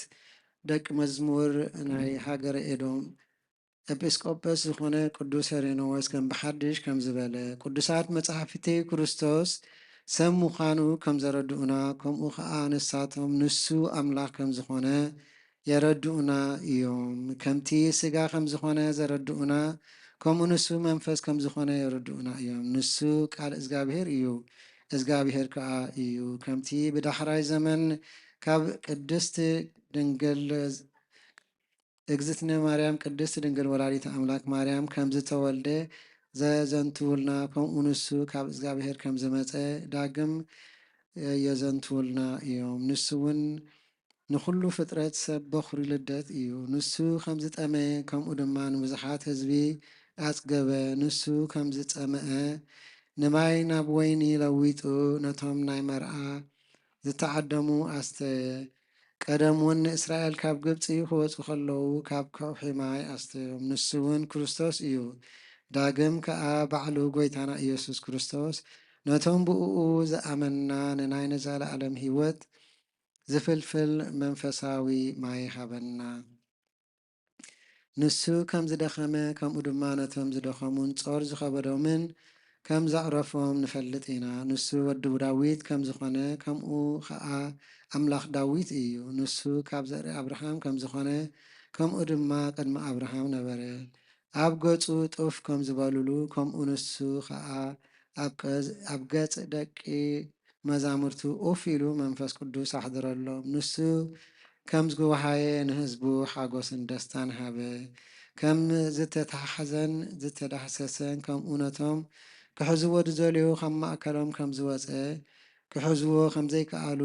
ደቂ መዝሙር ናይ ሃገረ ኤዶም ኤጲስቆጶስ ዝኾነ ቅዱስ ሄሬኖዎስ ከም ብሓድሽ ከም ዝበለ ቅዱሳት መጻሕፍቲ ክርስቶስ ሰብ ምዃኑ ከም ዘረድኡና ከምኡ ከዓ ንሳቶም ንሱ ኣምላኽ ከም ዝኾነ የረድኡና እዮም። ከምቲ ስጋ ከም ዝኾነ ዘረድኡና ከምኡ ንሱ መንፈስ ከም ዝኾነ የረድኡና እዮም። ንሱ ቃል እግዚአብሔር እዩ፣ እግዚአብሔር ከዓ እዩ። ከምቲ ብዳሕራይ ዘመን ካብ ቅድስቲ ድንግል እግዝእትነ ማርያም ቅድስቲ ድንግል ወላዲተ ኣምላክ ማርያም ከም ዝተወልደ ዘዘንትውልና ከምኡ ንሱ ካብ እግዚአብሔር ከም ዝመፀ ዳግም የዘንትውልና እዮም። ንሱ እውን ንኩሉ ፍጥረት ሰብ በኩሪ ልደት እዩ። ንሱ ከም ዝጠመየ ከምኡ ድማ ንብዙሓት ህዝቢ ኣጽገበ። ንሱ ከም ዝጸመአ ንማይ ናብ ወይኒ ለዊጡ ነቶም ናይ መርዓ ዝተዓደሙ ኣስተየ። ቀደም እውን ንእስራኤል ካብ ግብፂ ክወፁ ከለዉ ካብ ከውሒ ማይ ኣስተዮም። ንሱ እውን ክርስቶስ እዩ። ዳግም ከዓ ባዕሉ ጎይታና ኢየሱስ ክርስቶስ ነቶም ብእኡ ዝኣመንና ንናይ ንዘለኣለም ሂወት ዝፍልፍል መንፈሳዊ ማይ ሃበና። ንሱ ከም ዝደኸመ ከምኡ ድማ ነቶም ዝደኸሙን ጾር ዝኸበዶምን ከም ዘዕረፎም ንፈልጥ ኢና። ንሱ ወዲ ዳዊት ከም ዝኾነ ከምኡ ከዓ ኣምላኽ ዳዊት እዩ። ንሱ ካብ ዘርኢ ኣብርሃም ከም ዝኾነ ከምኡ ድማ ቅድሚ ኣብርሃም ነበረ። ኣብ ገጹ ጡፍ ከም ዝበልሉ ከምኡ ንሱ ከዓ ኣብ ገጽ ደቂ መዛሙርቱ ኡፍ ኢሉ መንፈስ ቅዱስ ኣሕድረሎም። ንሱ ከም ዝወሃየ ንህዝቡ ሓጎስን ደስታን ሃበ። ከም ዝተታሓዘን ዝተዳህሰሰን ከምኡ ነቶም ክሕዝዎ ዝደልዩ ካብ ማእከሎም ከም ዝወፀ ክሕዝዎ ከም ዘይከኣሉ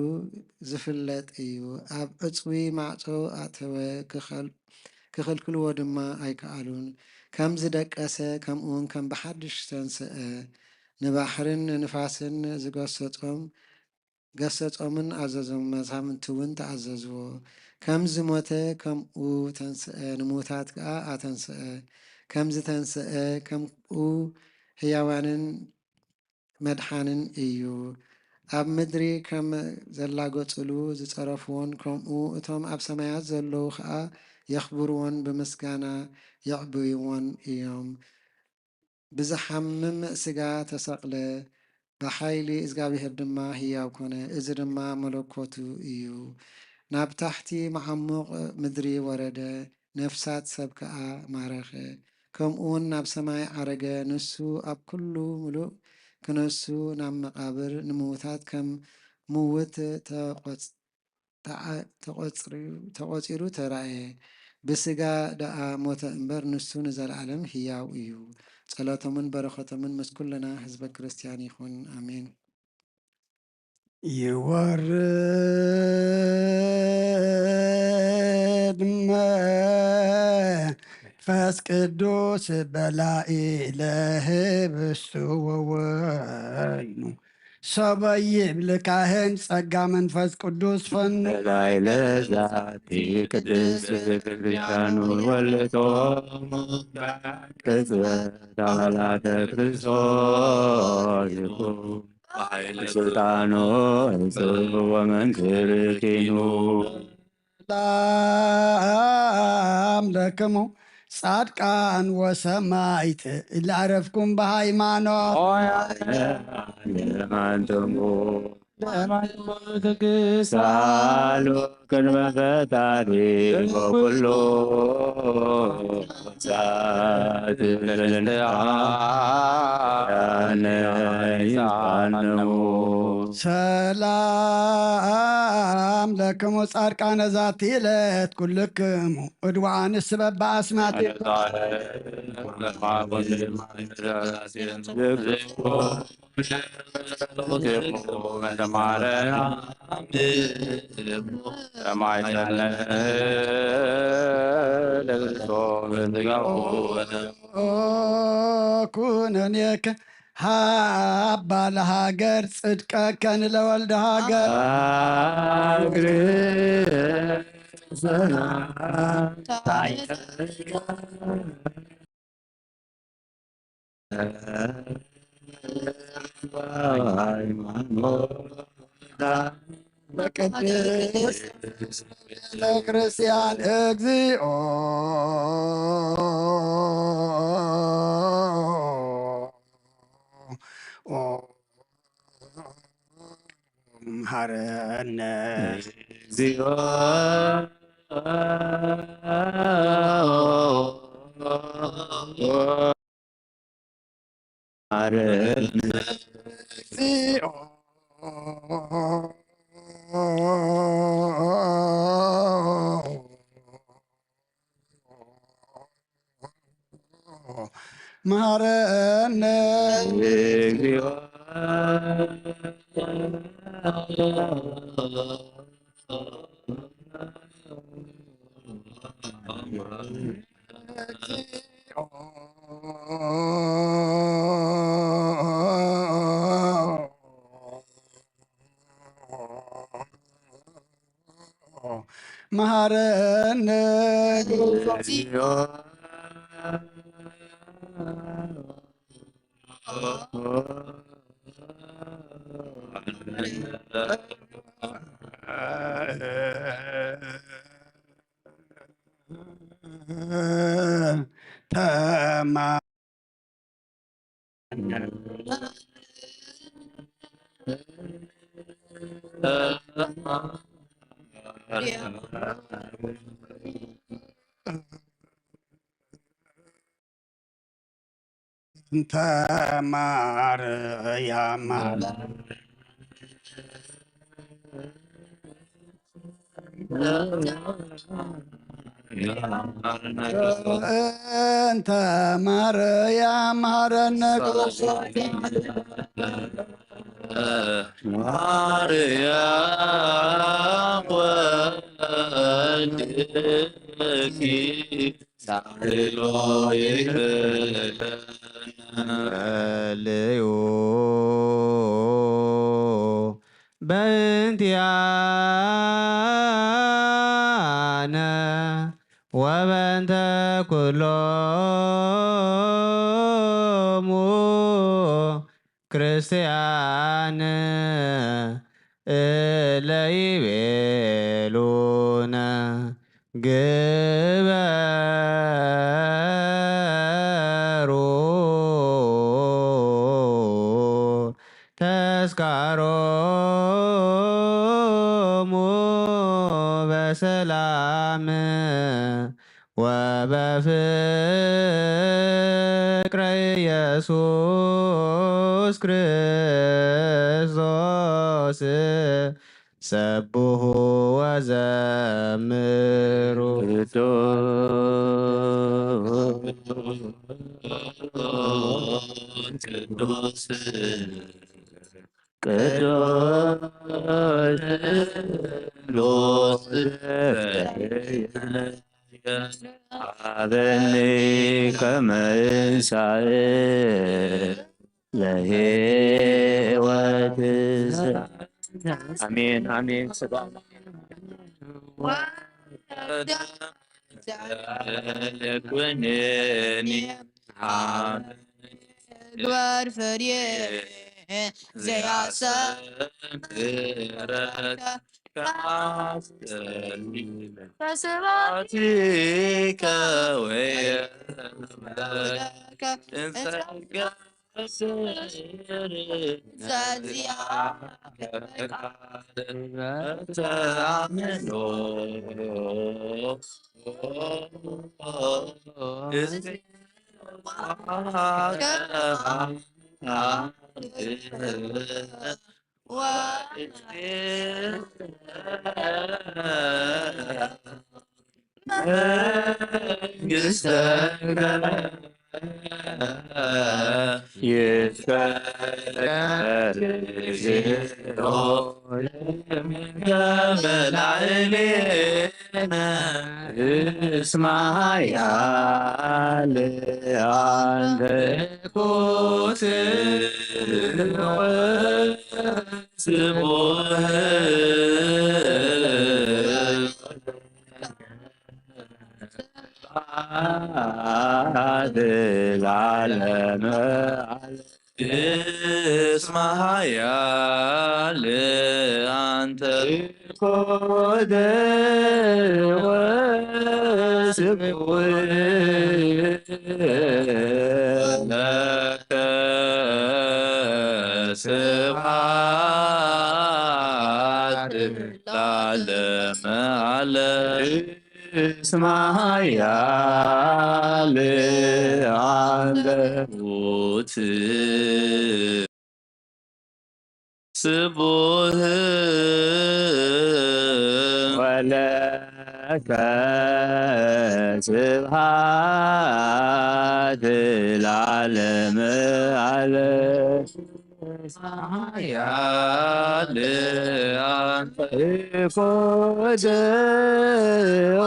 ዝፍለጥ እዩ። ኣብ ዕፅዊ ማዕፆ ኣተወ ክኽልክልዎ ድማ ኣይከኣሉን። ከም ዝደቀሰ ከምኡውን ከም ብሓድሽ ዝተንስአ ንባሕርን ንፋስን ገሰጾምን ኣዘዞም። መዛምንቱ እውን ተኣዘዝዎ። ከም ዝሞተ ከምኡ ተንስአ፣ ንሙታት ከዓ ኣተንስአ። ከም ዝተንስአ ከምኡ ህያዋንን መድሓንን እዩ። ኣብ ምድሪ ከም ዘላገፅሉ ዝፀረፍዎን ከምኡ እቶም ኣብ ሰማያት ዘለዉ ከዓ የኽብርዎን ብምስጋና የዕብይዎን እዮም። ብዝሓምም ስጋ ተሰቕለ፣ ብሓይሊ እግዚአብሔር ድማ ህያው ኮነ። እዚ ድማ መለኮቱ እዩ። ናብ ታሕቲ መዓሙቕ ምድሪ ወረደ፣ ነፍሳት ሰብ ከዓ ማረኸ። ከምኡውን ናብ ሰማይ ዓረገ። ንሱ ኣብ ኩሉ ሙሉእ ክነሱ ናብ መቃብር ንምውታት ከም ምውት ተቖፂሩ ተራእየ። ብስጋ ደኣ ሞተ እምበር ንሱ ንዘለዓለም ህያው እዩ። ጸሎቶምን በረኸቶምን ምስ ኩልና ህዝበ ክርስቲያን ይኹን ኣሜን። ይወርድ መንፈስ ቅዱስ በላዕለ ህብስቱ ወወይኑ ሰበይብ ልካህን ጸጋ መንፈስ ቅዱስ ፈኑ ላዕለ ዛቲ ቅድስት ቤተክርስቲያን ወለቶሙ ቅጽበት አባላተ ክርስቶስ ይኩን ስልጣኖ እጽብ ወመንክር ኪኑ ሰላም ለክሙ ጻድቃን ወሰማዕት ለዓረፍኩም በሃይማኖት ለማንተሙ ሳሉ ቅድመ ፈጣሪ ወኩሎ ዛት ለንደአነይዛነሙ ሰላም ለክሙ ጻድቃነ ዛቲ ዕለት ኩልክሙ እድዋንስ በበአስማት ኩነኔከ ሃባ ለሃገር ጽድቀከን ለወልደ ሃገር በቅድስት ቤተ ክርስቲያን እግዚኦ መሐረነ እግዚኦ መሐረነ እግዚኦ መሐረነ እግዚኦ መሐረነ እግዚኦ ተማ ተማርያም እንተ ማርያም መሐረነ ማርያም ወልድኪ ሳህሎ ይክለነ ጸልዩ በእንቲአነ ወበእንተ ኩሎሙ ክርስቲያን እለ ይቤሉነ ግበሩ ተስካሮሙ በሰላም ወበፍቅረ ኢየሱስ ክርስቶስ ሰብሑ ወዘምሩ ቅዱስ ቅዱስ አበኒ ከመ እንሣእ ለሕይወት አሜን አሜን። ለኩነኒ ግበር ፍሬ ዘያሰክረከ በስብሐቲከ ወየምለከ እንጸጋ ተአምኖ እስማያል አንተ ኮት ስሙህ ለዓለመ እስማያል አንተ ኮደ ወስብህ ለከ ስብሐት ለዓለመ ዓለም እስመ ኃያል አንተ ሞት ስቡህ ወለከ ስብሐት ለዓለመ ዓለም ኃያል አንተ ኮደ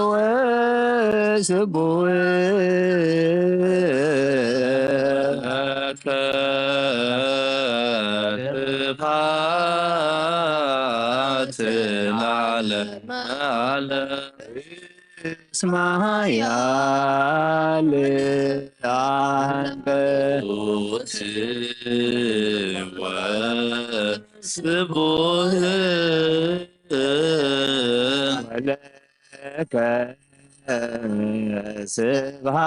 ወስቡህ ስብሐት ለዓለመ ዓለም እስመ ኃያል አንተ ሞት ወስቡህ ወለከ ስብሐት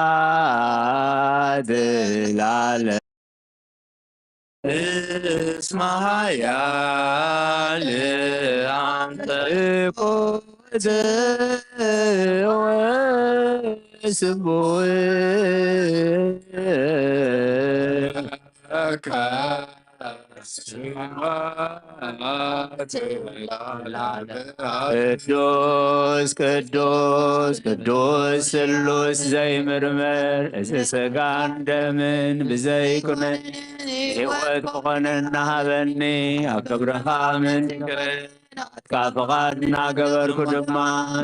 ለዓለመ እስመ ኃያል አንተ ኮደ ወስቡህ ቅዱስ ቅዱስ ቅዱስ ስሉስ ዘይምርመር እዚ ሥጋን ደምን ብዘይኩነን ሕይወት ክኾነና ሃበኒ ኣብ ክብርኻ ምንክርን ካብ ፍቓድና ገበርኩ ድማ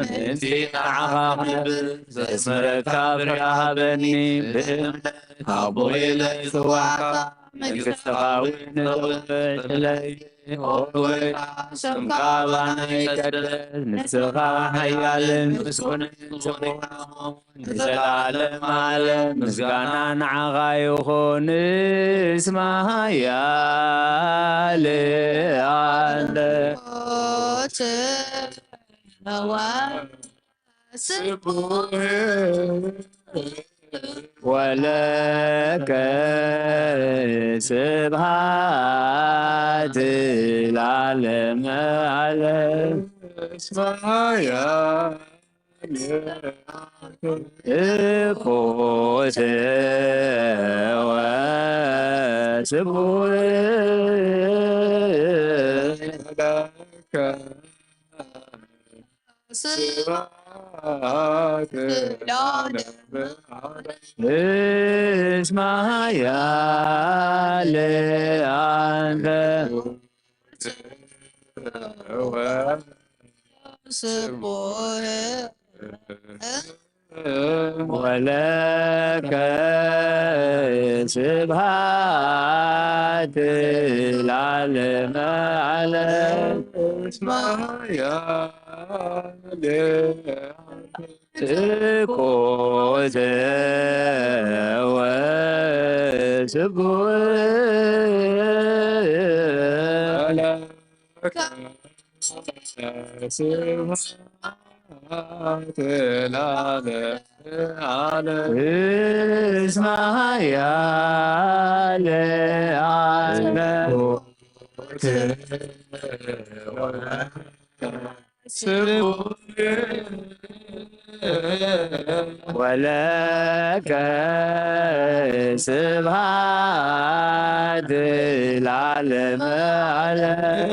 ነቲ ንዓኻ ክነብር ዘስመረካ ፍረ ሃበኒ ብእምነት ኣቦይ ለይፅዋዕካ መንግሥትኻ ንኽበለይ ወይ ስምካ ባናይ ቀደስ ንስኻ ሓያልን ምስጉንን ጽቡቕ ንዘለዓለም ዓለም ምስጋና ንዓኻ ይኹን እስመ ኃያል አንተ ወለከ ስብሐት ለዓለመ ዓለም እስመ ኃያል እኮተ ወስቡህ ስብሐት እስመ ኃያል አንተ ወለከ ስብሐት ለዓለመ ዓለም እስመ ኃያል ኮተ ወስቡህ ስብሐት ለዓለመ ዓለም እስመ ኃያል አንተ ወለከ ስብሐት ለዓለመ ዓለም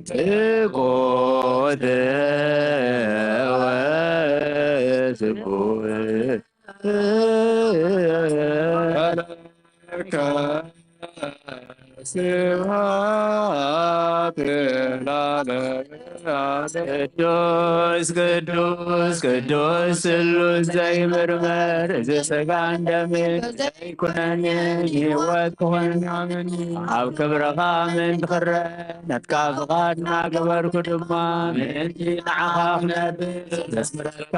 ትኮተ ወስቡህ ስብሐት ቅዱስ ቅዱስ ቅዱስ ስሉስ ዘይምርመር እዚ ሥጋን ደምን ዘይኩነኒ ሕይወት ክኾንናምን ኣብ ክብርኻ ምንትኽረ ነትካ ፍቓድና ገበርኩ ድማ ምእንቲ ንዓኻ ክነብር ዘስምረካ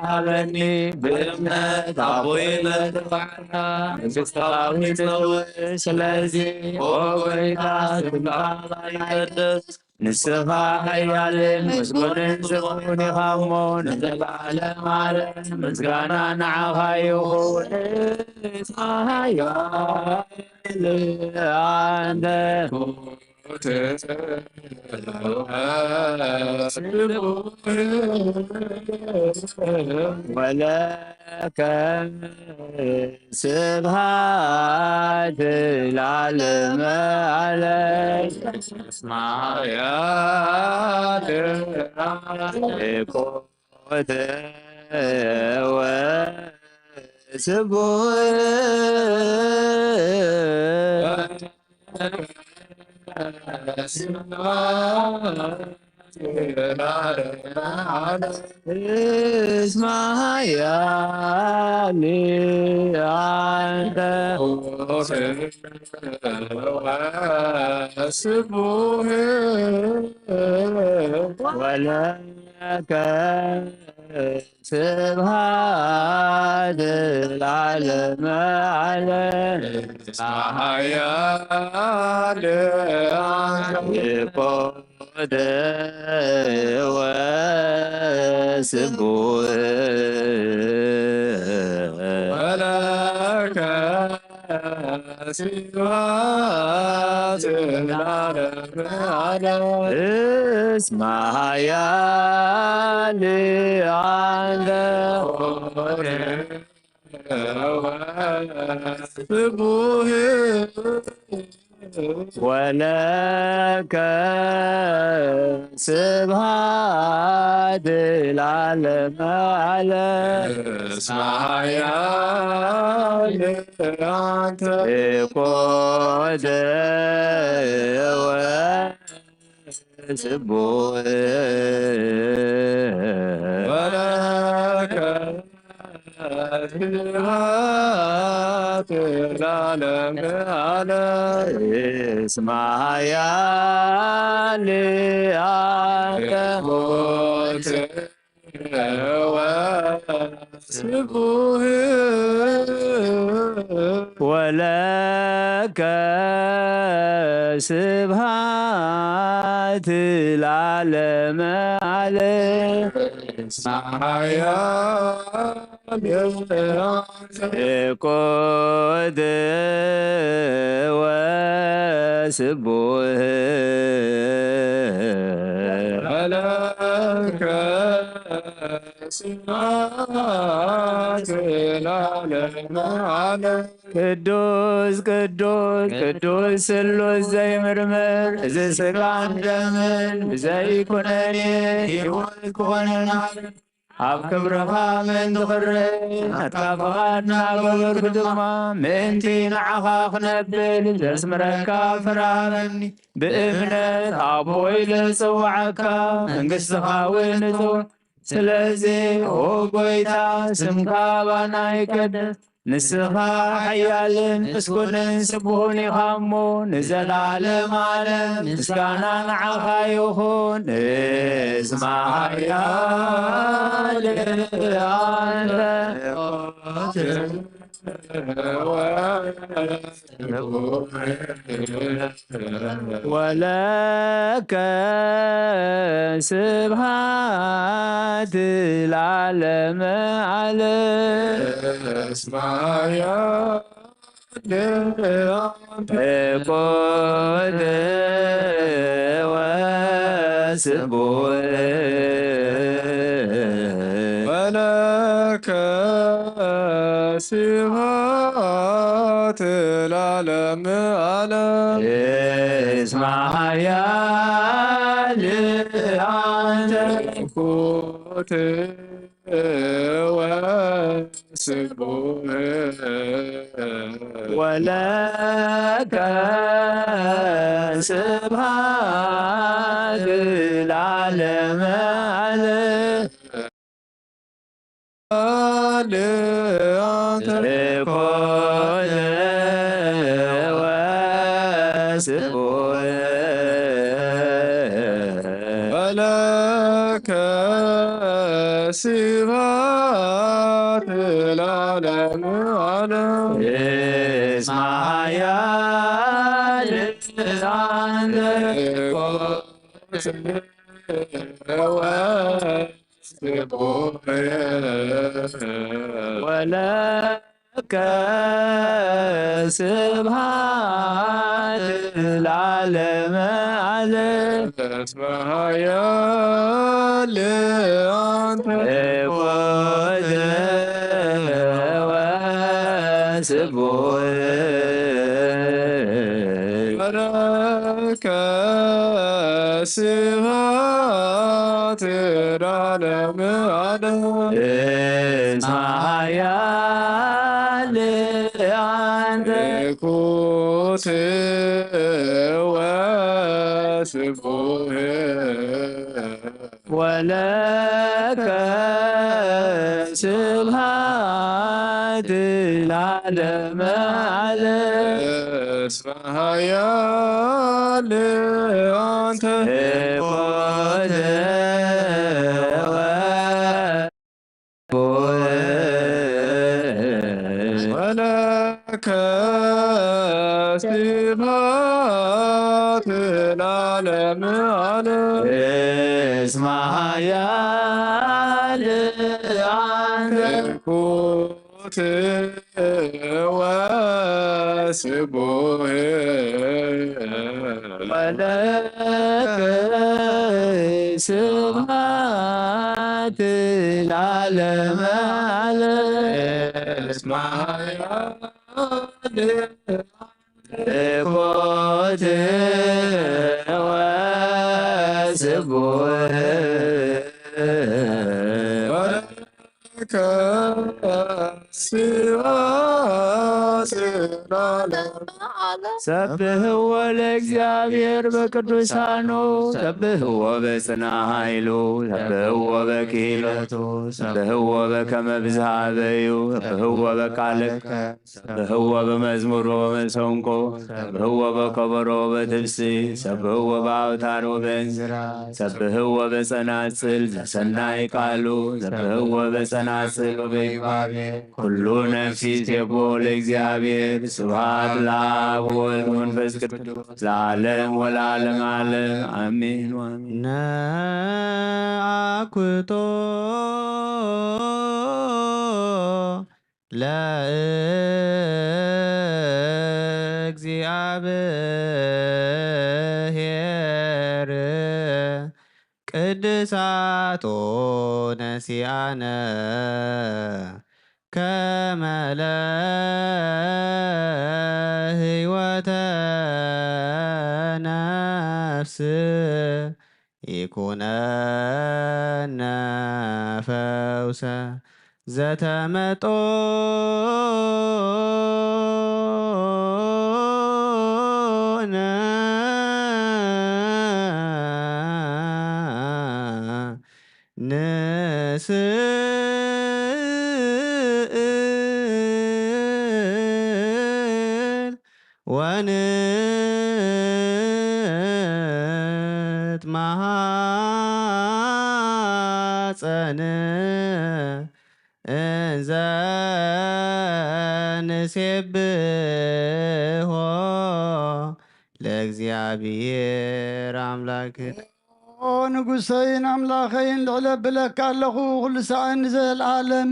ሃበኒ ብእምነት ኣቦይ ለተባዕና መንግሥታዊ ንፅውዕ ስለዚ ኦ ጐይታ ስምካ ባይቀድስ ንስኻ ሓያል ምስጉንን ስሙን ኢኻ እሞ ንዘለዓለም ዓለም ምስጋና ንዓኻ ይኹን ንስኻ ሓያል አንተ ولك سبحات العالم عليك اسمع يا قوت اسمع يا عند ولك سبحان العالم عليك اسمع يا قد وسبوه ولك سبحات العالم عليك اسمع يا عند وسبوه ولك سبحات العالم عليك اسمع يا أنت قد وسبوه ولك سبحات العالم عليك اسمع يا قوت وسبوه ولك سبحات العالم عليك اسمع يا قد وسبوه ولك سبحات العالم عليك ቅዱስ ቅዱስ ቅዱስ ስሉስ ዘይምርምር እዚ ስጋን ደምን ብዘይኩነኔ ሕይወት ክኾነናል ኣብ ክብርኻ ምእንቲ ኽርኢ ኣትካፍኻና ገበርኩ ድማ ምእንቲ ንዓኻ ክነብል ዘስምረካ ፍርሃኒ ብእምነት ኣቦይ ልጽዋዓካ መንግሥትኻ እውን እጹን ስለዚ ኦ ጐይታ ስምካ ባና ይቀድስ ንስኻ ሓያልን ምስጉንን ስቡሕን ኢኻ እሞ ንዘለዓለም ዓለም ምስጋና ንዓኻ ይኹን እስማዕ ሓያል አንተ ولك سبحات العالم عليك اسمع يا قد وسبوه ولك سبحات العالم عليك اسمع يا أنت قوت وسبوه ولك سبحات العالم عليك ولك سبحات العالم عليك اسمع يا ولك سبحات العالم علم اسمها يا لأنت ولك سبحات العالم علم اسمها يا لأنت كوت وسبوه ولك سبحات العالم علم اسمها يا لأنت ولك سبحات العالم علم اسمها يا لأنت كوت وسبوه ولك سبحات العالم علم اسمها يا قوت وسبوه ولك سبحات العالم ሰብህዎ ለእግዚአብሔር በቅዱሳኑ ሰብህዎ በጽና ኃይሉ ሰብህዎ በክህሎቱ ሰብህዎ በከመ ብዝሃ በዩ ሰብህዎ በቃልከ ሰብህዎ በመዝሙር ወበመሰንቆ ሰብህዎ በከበሮ በትፍስሕ ሰብህዎ በአውታር ወበእንዝራ ሰብህዎ በጸናጽል ዘሰናይ ቃሉ ሰብህዎ በጸናጽል ወበይባቤ ኩሉ ነፍሲ ሴቦ ለእግዚአብሔር ስብሐት ለአብ ወወልድ ወመንፈስ ቅዱስ ለዓለም ወለዓለመ ዓለም አሜን ወአሜን። ነአኩቶ ለእግዚአብሔር ቅድሳቶ ነሲአነ ከመ ለሕይወተ ነፍስ ይኩነነ ፈውሰ ዘተመጦነ ንስእል ወንትማሐፀን እንዘ ንሴብሖ ለእግዚአብሔር አምላክ ኦ ንጉሰይን አምላኸይን ልዕለ ብለካ ኣለኹ ኩሉ ሰዓን ንዘለዓለም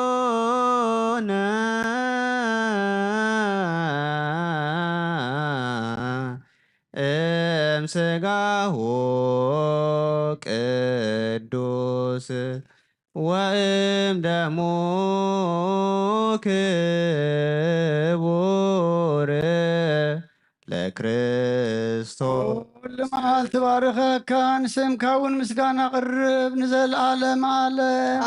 ተመጦነ እምሥጋሁ ቅዱስ ወእምደሙ ክቡር ለክርስቶስ ልመዓልቲ ባርከካ ንስምካ እውን ምስጋና ቅርብ ንዘለዓለም ዓለም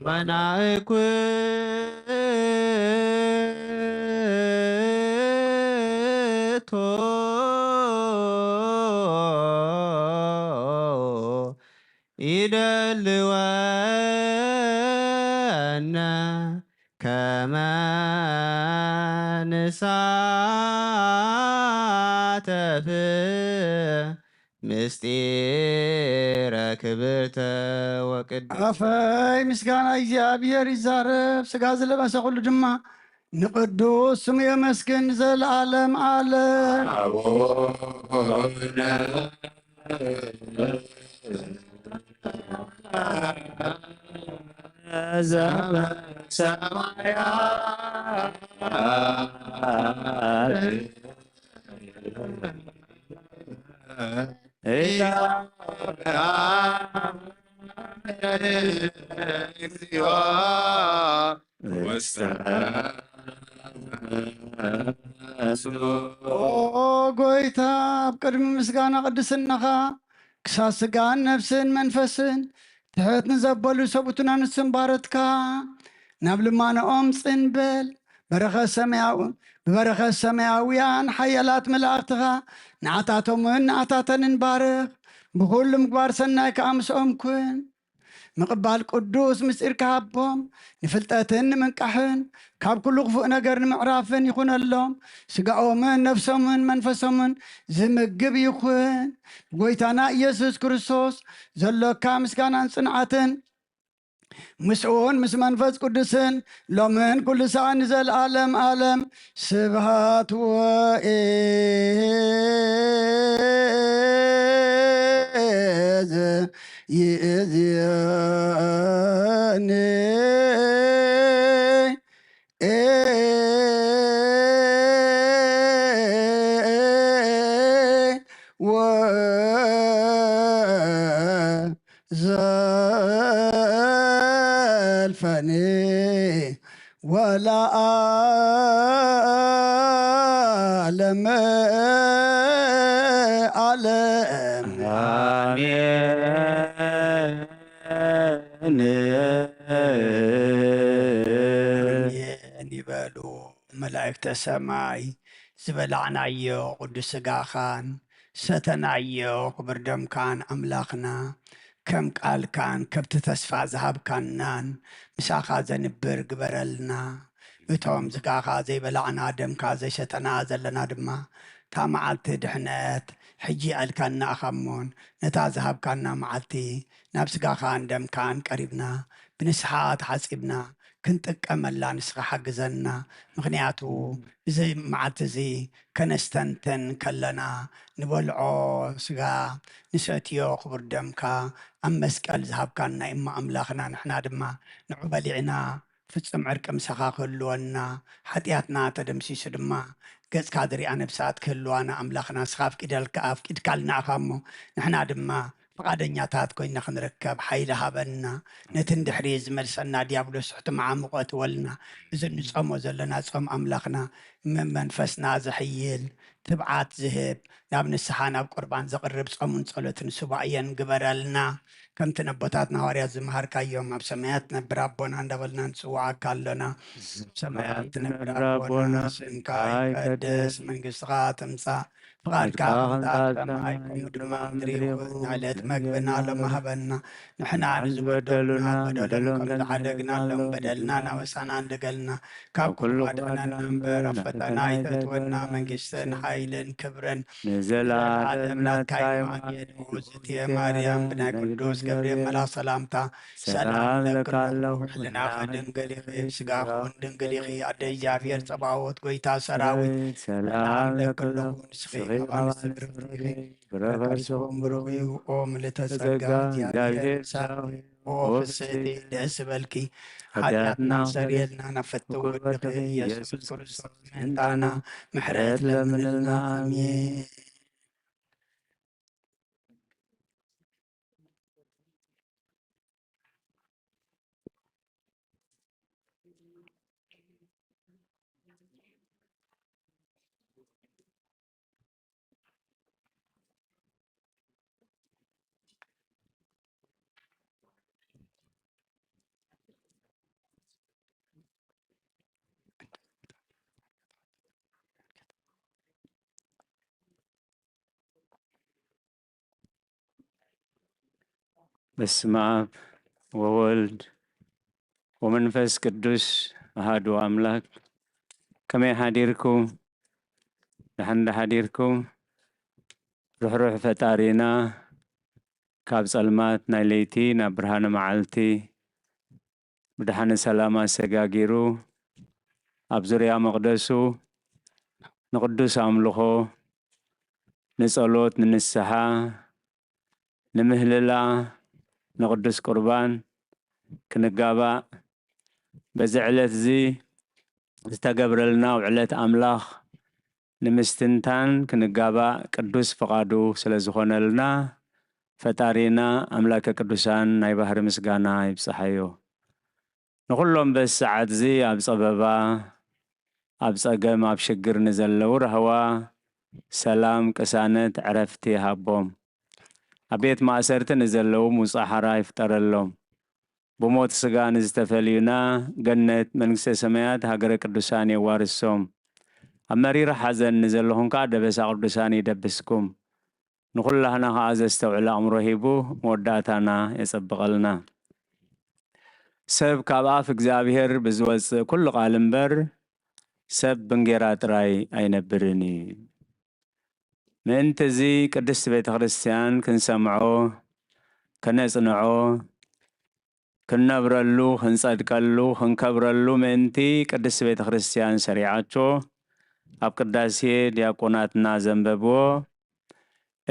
መናእኩቶ ይደልወነ ከመ ንሳተፍ ምስጢረ ክብርተ ወቅድስት አፈይ ምስጋና እግዚአብሔር ይዛረብ ስጋ ዝለበሰ ኩሉ ድማ ንቅዱስ ስሙ የመስግን ዘለዓለም ዓለም ጎይታ ኣብ ቅድሚ ምስጋና ቅድስናኻ ክሳብ ስጋን ነፍስን መንፈስን ትሕት ንዘበሉ ሰቡትን ኣንስትን ባረትካ ናብ ልማኖኦም ፅንበል ብበረኸት ሰማያውያን ሓያላት መላእኽትኻ ንዓታቶምን ንዓታተንን ባርኽ ብኩሉ ምግባር ሰናይ ከዓ ምስኦም ኩን ምቕባል ቅዱስ ምስጢር ክሃቦም ንፍልጠትን ንምንቃሕን ካብ ኩሉ ክፉእ ነገር ንምዕራፍን ይኹነሎም ስጋኦምን ነፍሶምን መንፈሶምን ዝምግብ ይኹን ጎይታና ኢየሱስ ክርስቶስ ዘሎካ ምስጋናን ጽንዓትን ምስኡን ምስ መንፈስ ቅዱስን ሎምን ኩሉ ሰዓት ንዘለዓለም ዓለም ስብሃት ወእዝ ይእዝየኒ ወዘልፈኒ ወለዓለመ ዓለም ይበሉ መላእክተ ሰማይ ዝበላዕናዮ ቅዱስ ስጋኻን ሰተናዮ ክቡር ደምካን ኣምላኽና ከም ቃልካን ከብቲ ተስፋ ዝሃብካናን ምሳኻ ዘንብር ግበረልና እቶም ስጋኻ ዘይበላዕና ደምካ ዘይሰተና ዘለና ድማ እታ መዓልቲ ድሕነት ሕጂ ኣልካና ኣኻሞን ነታ ዝሃብካና መዓልቲ ናብ ስጋኻን ደምካን ቀሪብና ብንስሓ ተሓፂብና ክንጥቀመላ ንስኻ ሓግዘና ምክንያቱ እዚ መዓልቲ እዚ ከነስተንትን ከለና ንበልዖ ስጋ ንሰትዮ ክቡር ደምካ ኣብ መስቀል ዝሃብካና እማ ኣምላኽና ንሕና ድማ ንዑ በሊዕና ፍፅም ዕርቂ ምሳኻ ክህልወና ሓጢኣትና ተደምሲሱ ድማ ገጽካ ዝሪኣ ነብሳት ክህልዋና ኣምላኽና ስኻ ኣፍቂድካልና ኢኻ እሞ ንሕና ድማ ፈቃደኛታት ኮይና ክንርከብ ሓይሊ ሃበና ነቲ እንድሕሪ ዝመልሰና ዲያብሎስ ሕቲ መዓምቆ ትወልና እዚ ንፀሞ ዘለና ፆም ኣምላኽና መንፈስና ዘሕይል ትብዓት ዝህብ ናብ ንስሓ ናብ ቁርባን ዘቕርብ ፆሙን ጸሎትን ሱባእየን ግበረልና ከምቲ ነቦታትና ሃዋርያት ዝመሃርካዮም ኣብ ሰማያት ነብር ኣቦና እንዳበልና ንፅዋዓካ ኣሎና ሰማያት ነብር ኣቦና ስምካ ይቀደስ መንግስትኻ ትምፃእ ፍቃድካ ከምታት ሰማይ ከምኡ ድማ ምድሪ ይኹን ዕለት መግብና ሎሚ ሃበና ንሕና ንዝበደሉና በደሎም ከም ዝዓደግናሎም በደልና ናወሳና እንደገልና ካብ ኩሉ ኣድሕነና እምበር ኣብ ፈተና ኣይተእትወና መንግስትን ሓይልን ክብርን ንዘለዓለም ናትካ እዩ ኣሜን ውእትየ ማርያም ብናይ ቅዱስ ገብርኤል መልኣክ ሰላምታ ሰላም ለካ ኣለኹ ሕልናኸ ድንግል ኢኺ ስጋኹን ድንግል ኢኺ ኣደ እግዚኣብሔር ፀባዖት ጎይታ ሰራዊት ሰላም ለክለኹ ንስኺ ብረከርሶም ብሩኽ እዩ ኦ ምልዕተ ጸጋ እግዚአብሔር ኦ ፍስሕቲ ደስ በልኪ ኃጢአትና ሰሪየልና ናፈቱ ወድኺ ኢየሱስ ክርስቶስ ምሕንታና ምሕረት ለምንልና አሜን በስመ አብ ወወልድ ወመንፈስ ቅዱስ አሐዱ አምላክ ከመይ ሓዲርኩም ድሓን ሓዲርኩም ሩሕሩሕ ፈጣሪና ካብ ጸልማት ናይ ለይቲ ናብ ብርሃነ መዓልቲ ብድሓነ ሰላም ኣሰጋጊሩ ኣብ ዙርያ መቕደሱ ንቅዱስ ኣምልኾ ንጸሎት ንንስሓ ንምህልላ ንቅዱስ ቁርባን ክንጋባእ በዚ ዕለት እዚ ዝተገብረልና ውዕለት ኣምላኽ ንምስትንታን ክንጋባእ ቅዱስ ፍቓዱ ስለ ዝኾነልና ፈጣሪና ኣምላከ ቅዱሳን ናይ ባህሪ ምስጋና ይብፅሓዮ። ንኹሎም በዚ ሰዓት እዚ ኣብ ፀበባ ኣብ ፀገም ኣብ ሽግር ንዘለዉ ረህዋ ሰላም ቅሳነት ዕረፍቲ ሃቦም ኣብ ቤት ማእሰርቲ ንዘለዉ ምውፃእ ሓራ ይፍጠረሎም ብሞት ስጋ ንዝተፈልዩና ገነት መንግስተ ሰማያት ሃገረ ቅዱሳን የዋርሶም ኣብ መሪር ሓዘን ንዘለኹም ከዓ ደበሳ ቅዱሳን ይደብስኩም ንኹላህና ከዓ ዘስተውዕል ኣእምሮ ሂቡ መወዳእታና የፀብቐልና ሰብ ካብ ኣፍ እግዚኣብሔር ብዝወፅእ ኩሉ ቃል እምበር ሰብ ብንጌራ ጥራይ ኣይነብርን እዩ። ምእንቲ እዚ ቅድስቲ ቤተ ክርስቲያን ክንሰምዖ ከነጽንዖ ክንነብረሉ ክንጸድቀሉ ክንከብረሉ ምእንቲ ቅድስቲ ቤተ ክርስቲያን ሰሪዓቶ ኣብ ቅዳሴ ዲያቆናትና ዘንበብዎ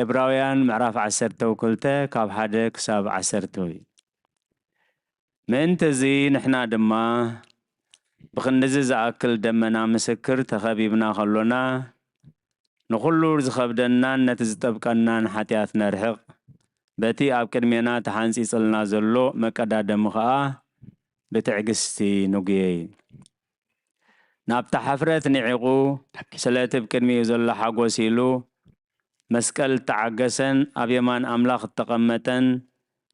ዕብራውያን ምዕራፍ 12 ካብ 1 ክሳብ 10 እዩ። ምእንቲ እዚ ንሕና ድማ ብክንዚ ዝኣክል ደመና ምስክር ተኸቢብና ከሎና ንኹሉ ዝኸብደናን ነቲ ዝጠብቀናን ሓጢኣት ነርሕቕ በቲ ኣብ ቅድሜና ተሓንፂፅልና ዘሎ መቀዳደሚ ከዓ ብትዕግስቲ ንጉየይ ናብታ ሓፍረት ንዒቑ ስለቲ ብቅድሚኡ ዘሎ ሓጎስ ኢሉ መስቀል ተዓገሰን ኣብ የማን ኣምላኽ እተቐመጠን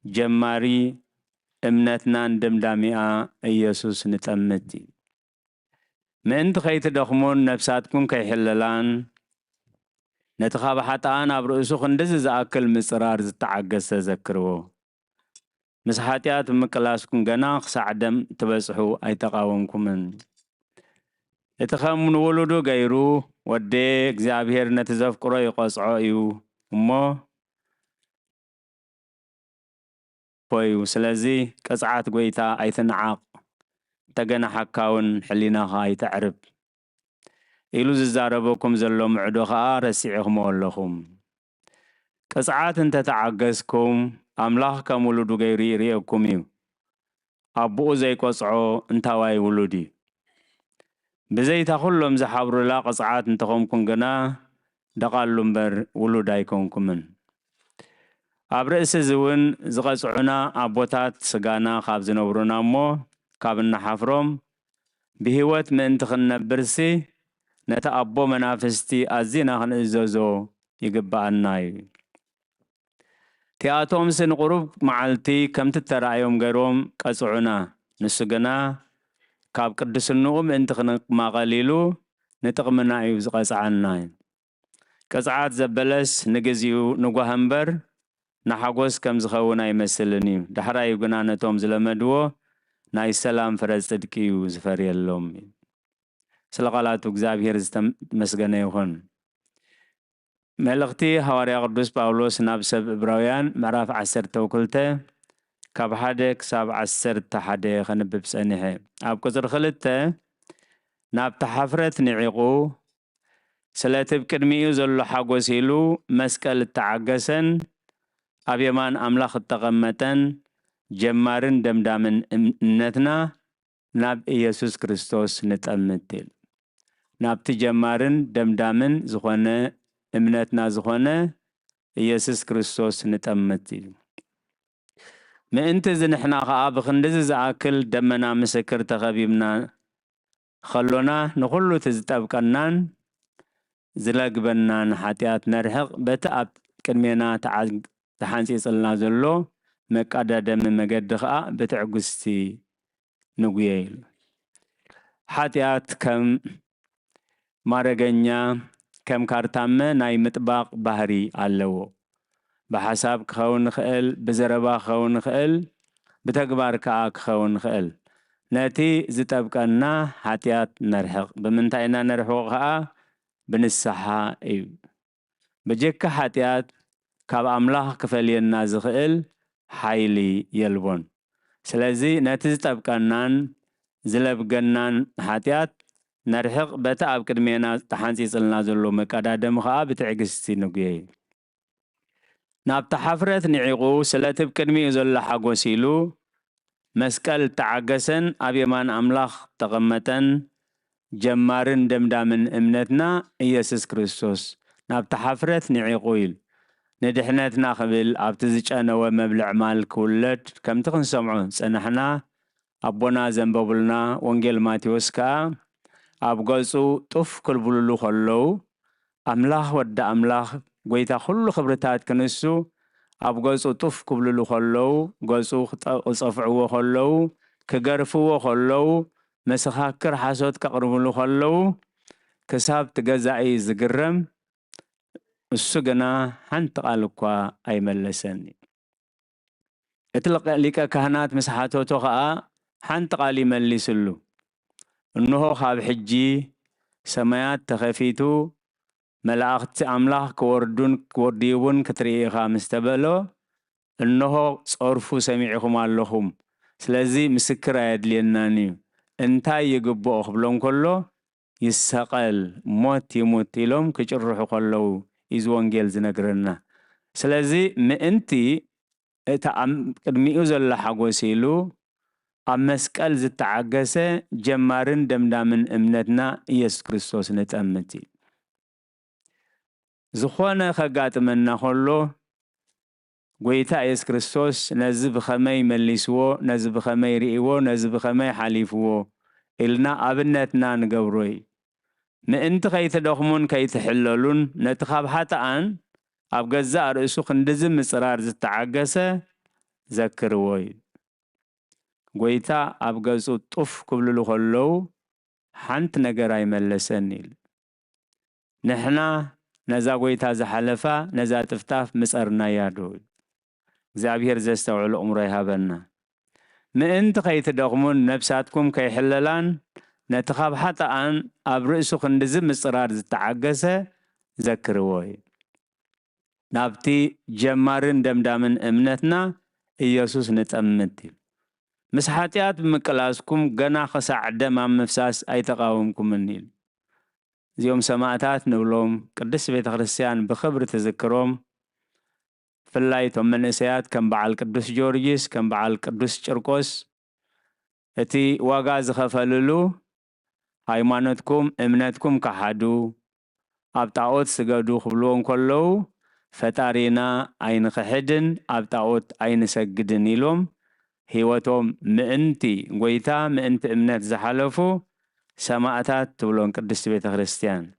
ጀማሪ እምነትናን ድምዳሚኣ ኢየሱስ ንጠምት እዩ። ምእንቲ ከይትደኽሙን ነፍሳትኩም ከይሕለላን ነቲ ካብ ሓጥኣን ኣብ ርእሱ ክንድዚ ዝኣክል ምፅራር ዝተዓገሰ ተዘክርዎ ምስ ሓጢኣት ብምቅላስኩም ገና ክሳዕ ደም ትበፅሑ ኣይተቃወምኩምን። እቲ ከም ንውሉዱ ገይሩ ወዴ እግዚኣብሔር ነቲ ዘፍቅሮ ይቆፅዖ እዩ እሞ ፖዩ ስለዚ ቅፅዓት ጎይታ ኣይትንዓቕ ተገናሓካውን ሕሊናኻ ኣይተዕርብ ኢሉ ዝዛረበኩም ዘሎ ምዕዶ ከዓ ረሲዕኹም ኣለኹም። ቅፅዓት እንተተዓገዝኩም ኣምላኽ ከም ውሉዱ ገይሩ ይርአኩም እዩ። ኣቦኡ ዘይቆፅዖ እንታዋይ ውሉድ እዩ። ብዘይታ ኩሎም ዝሓብሩላ ቅፅዓት እንተኾንኩም ግና ደቓሉ እምበር ውሉድ ኣይኮንኩምን። ኣብ ርእሲ እዚ እውን ዝቐፅዑና ኣቦታት ስጋና ካብ ዝነብሩና እሞ ካብ እናሓፍሮም ብሂወት ምእንቲ ክንነብርሲ ነቲ ኣቦ መናፍስቲ ኣዝና ክንእዘዞ ይግባአና እዩ። ቲኣቶምሲ ንቁሩብ መዓልቲ ከምቲ ተረኣዮም ገይሮም ቀፅዑና ንሱ ግና ካብ ቅድስንኡ ምእንቲ ክንማቐል ኢሉ ንጥቕምና እዩ ዝቐፅዓና እዩ። ቅፅዓት ዘበለስ ንግዚኡ ንጓህ እምበር ንሓጎስ ከም ዝኸውን ኣይመስልን እዩ። ዳሕራዩ ግና ነቶም ዝለመድዎ ናይ ሰላም ፍረ ጽድቂ እዩ ዝፈርየሎም እዩ። ስለ ቃላቱ እግዚአብሔር ዝተመስገነ ይኹን። መልእኽቲ ሐዋርያ ቅዱስ ጳውሎስ ናብ ሰብ ዕብራውያን ምዕራፍ 12 ካብ 1 ክሳብ 11 ከንብብ ፀኒሐ። ኣብ ቁፅሪ 2 ናብታ ሓፍረት ንዒቑ ስለቲ ብቅድሚኡ ዘሎ ሓጎስ ኢሉ መስቀል እተዓገሰን ኣብ የማን ኣምላኽ እተቐመጠን ጀማርን ደምዳምን እምነትና ናብ ኢየሱስ ክርስቶስ ንጠምት ኢሉ ናብቲ ጀማርን ደምዳምን ዝኾነ እምነትና ዝኾነ ኢየሱስ ክርስቶስ ንጠምት ኢሉ ምእንቲ ዝንሕና ከዓ ብክንድዚ ዝኣክል ደመና ምስክር ተኸቢብና ከሎና ንኹሉ ዝጠብቀናን ዝለግበናን ሓጢኣት ነርሕቕ በቲ ኣብ ቅድሜና ተሓንፂፅልና ዘሎ መቀዳደሚ መገዲ ከዓ ብትዕግስቲ ንጉየ ኢሉ ሓጢኣት ከም ማረገኛ ከም ካርታመ ናይ ምጥባቕ ባህሪ ኣለዎ። بحساب كخون خيل بزربا خون خيل بتكبر كعك خون خيل ناتي زتبقنا حتيات نرحق بمنتاينا نرحقها بنسحا ايو بجيك حتيات كاب أملاح كفلينا زخيل حيلي يلبون سلازي ناتي زتبقنان زلبقنان حتيات نرحق بتأب كدمينا تحانسيس النازلو مكادادم خا بتعقستي نقيي نابت حفرت نعيقو سلاتب كدمي زل حقوسيلو مسكال تعقسن أبيمان أملاخ تغمتن جمارن دمدامن امنتنا إيسوس كريستوس نابت حفرت نعيقويل ندحنتنا خبل أبتزج أنا ومبلع مال كولد كم تخن سمعون سنحنا أبونا زنبابلنا وانجيل ماتيوس كا أبغزو طف كل بلولو خلو أملاح ود أملاح قويتا خلو خبرتات كنسو أبغزو طف كبلولو خلو غزو صفعو خلو كغرفو خلو مسخاكر حاسوت كقربلو خلو كساب تجزعي زقرم السجنا حنت قالكوا أي ملسني اطلق لك كهنات مسحاتو توقع حنت قالي ملسلو إنه خاب حجي سمايات تخفيتو ملاخت أملاح كورديون كتريخا مستبلو إنه صرفو سميعكم اللهم سلازي مسكر يدليناني انتا يقبو أخبلون كله يساقل موت يموت لهم كجرحو كله إزوان جيل زنقرنا سلازي مئنتي قدميو زل حقوسيلو أمسكال زتعقسة جمارن دمدامن امنتنا إيسوس كريستوس نتأمتي زخوانا خقات منا خلو قويتا إيسوس كريستوس نزب خمي مليسوو نزب خمي رئيوو نزب خمي حليفوو إلنا أبنتنا نقبروي مئنت خيث دخمون كيث حللون نتخاب حتى أن أبقزا رئيسو خندزم مصرار زتعقسة ذكروي قويتا أبغزو طف كبلو خلو حنت نقراي ملسنيل نحنا نزا قويتا زحلفا نزا تفتاف مسأرنا يادوي زابير زستوعل أمري هابنا مئنت خيث دغمون نفساتكم كي حللان نتخاب حتى أن أبرئسو خندزم مصرار زتعقسة ذكروي نابتي جمارن دمدامن امنتنا إيسوس نتأمتي مسحاتيات بمكلاسكم جنا خسع دم عم مفساس أي تقاومكم النيل زيوم سماعتات نولوم قدس بيت خريستيان بخبر تذكروم في اللايتهم من إسيات كم بعال قدس جورجيس كم بعال قدس شركوس اتي واغاز خفللو هايمانتكم امنتكم كحدو أبتاوت سجدو خبلون كلو فتارينا أين خحدن أبتاوت أين سجدن يلوم هيوتهم مئنتي قويتا مئنت امنت زحلفو سماعتات تولون قدس بيت خريستيان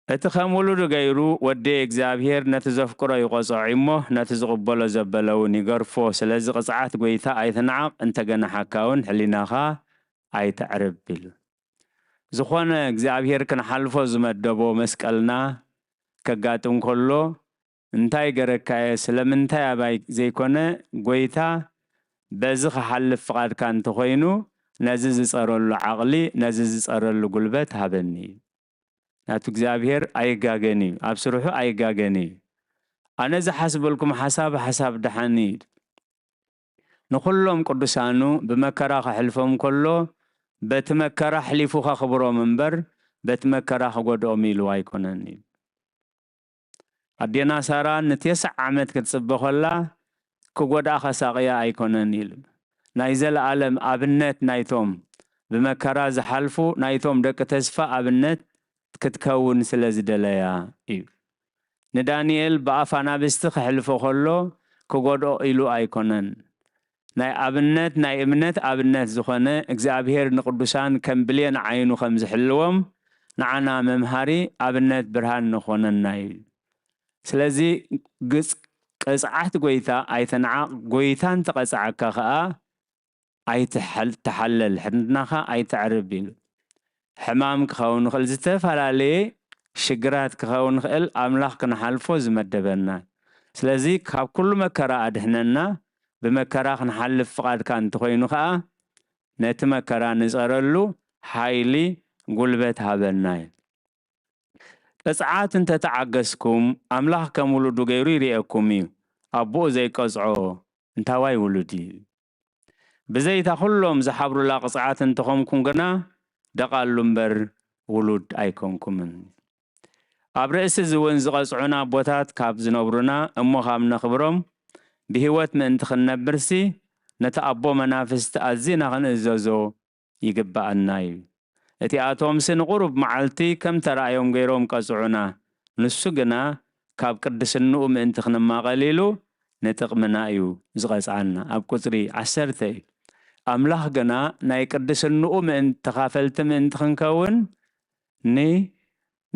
اتخامولو دو غيرو ودي اكزابير نتزفقرو يقصع عمو نتزقبلو زبلو نيقرفو سلازق قصعات قويتا اي تنعق انت قنا حكاون حليناخا اي تعرب بيلو زخوان اكزابير كان حلفو زمدبو مسكالنا كقاتون كلو انتاي قركاية سلم انتاي اباي زي كونه قويتا بزخ حلف فقاد كان تخوينو نزز صارلو عقلي نزز صارلو قلبت هابني ناتو اكزابير اي قاقني ابسروحو اي قاقني انا زي حسب لكم حساب دحاني نقولهم قدسانو بمكراخ حلفهم كله بتمكرا حليفو خبرو منبر بتمكرا قدو ميلو ايكونني أدينا ساران نتيسع عمد كتصبح الله كقودا خساقيا أيكونن يل نايزل عالم أبنت نايتهم بمكرا زحلفو نايتهم دك تسفى أبنت كتكون سلازدليا إيو ندانيال بأفانا بستخ حلفو خلو كقودا إلو أيكونن ناي أبنت ناي إمنت أبنت زخانة إكزابير نقدسان كمبلين عينو خمز حلوهم نعنا ممهاري أبنت برهان نخونن نايل سلازي قصعت قويتا اي تنعا قويتان تقصعكا خا اي تحلل حدناخا اي تعربين حمامك خون خلزته فلالي ሽግራት ክኸውን ንኽእል ኣምላኽ ክንሓልፎ ዝመደበና ስለዚ ካብ ኩሉ መከራ ኣድሕነና ብመከራ ክንሓልፍ ፍቓድካ እንተኮይኑ ከዓ ነቲ መከራ ንፀረሉ ሓይሊ ጉልበት ሃበና ቅፅዓት እንተተዓገስኩም ኣምላኽ ከም ውሉዱ ገይሩ ይርአኩም እዩ ኣቦኡ ዘይቀፅዖ እንታዋይ ውሉድ እዩ ብዘይታ ኩሎም ዝሓብሩላ ቅፅዓት እንተኾንኩም ግና ደቓሉ እምበር ውሉድ ኣይኮንኩምን ኣብ ርእሲ ዝውን ዝቐፅዑና ኣቦታት ካብ ዝነብሩና እሞ ካብ ነኽብሮም ብህይወት ምእንቲ ክንነብርሲ ነቲ ኣቦ መናፍስቲ ኣዝና ክንእዘዞ ይግባአና እዩ እቲኣቶምሲ ንቑሩብ መዓልቲ ከም ተረኣዮም ገይሮም ቀፅዑና ንሱ ግና ካብ ቅድስንኡ ምእንቲ ክንማቐሊሉ ንጥቕምና እዩ ዝቐፅዓና ኣብ ቁፅሪ 10 እዩ ኣምላኽ ግና ናይ ቅድስንኡ ምእንቲ ተኻፈልቲ ምእንቲ ክንከውን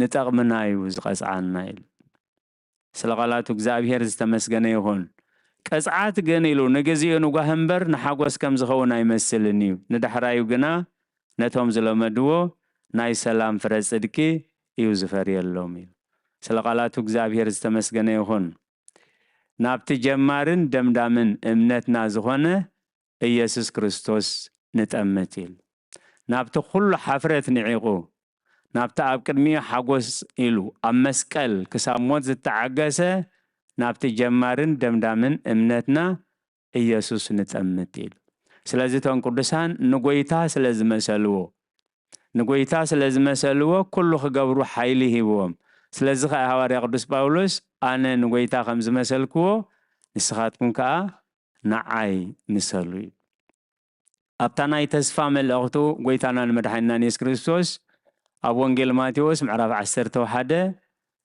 ንጠቕምና እዩ ዝቐፅዓና ኢሉ ስለ ቃላቱ እግዚኣብሔር ዝተመስገነ ይኹን ቅፅዓት ግን ኢሉ ንግዚኡ ንጓህ እምበር ንሓጎስ ከም ዝኸውን ኣይመስልን እዩ ንዳሕራዩ ግና ነቶም ዝለመድዎ ናይ ሰላም ፍረ ጽድቂ እዩ ዝፈርየሎም እዩ ስለ ቃላቱ እግዚኣብሔር ዝተመስገነ ይኹን ናብቲ ጀማርን ደምዳምን እምነትና ዝኾነ ኢየሱስ ክርስቶስ ንጠምት ኢሉ ናብቲ ኩሉ ሓፍረት ንዒቑ ናብቲ ኣብ ቅድሚኡ ሓጎስ ኢሉ ኣብ መስቀል ክሳብ ሞት ዝተዓገሰ ናብቲ ጀማርን ደምዳምን እምነትና ኢየሱስ ንጠምት ኢሉ ስለዚ እቶም ቅዱሳን ንጎይታ ስለ ዝመሰልዎ ኩሉ ክገብሩ ሓይሊ ሂብዎም ስለዚ ከዓ ሐዋርያ ቅዱስ ጳውሎስ ኣነ ንጎይታ ከም ዝመሰልክዎ ንስኻትኩም ከዓ ንዓይ ምሰሉ እዩ ኣብታ ናይ ተስፋ መልእኽቱ ጎይታና ንመድሓኒትና ኢየሱስ ክርስቶስ ኣብ ወንጌል ማቴዎስ ምዕራፍ 11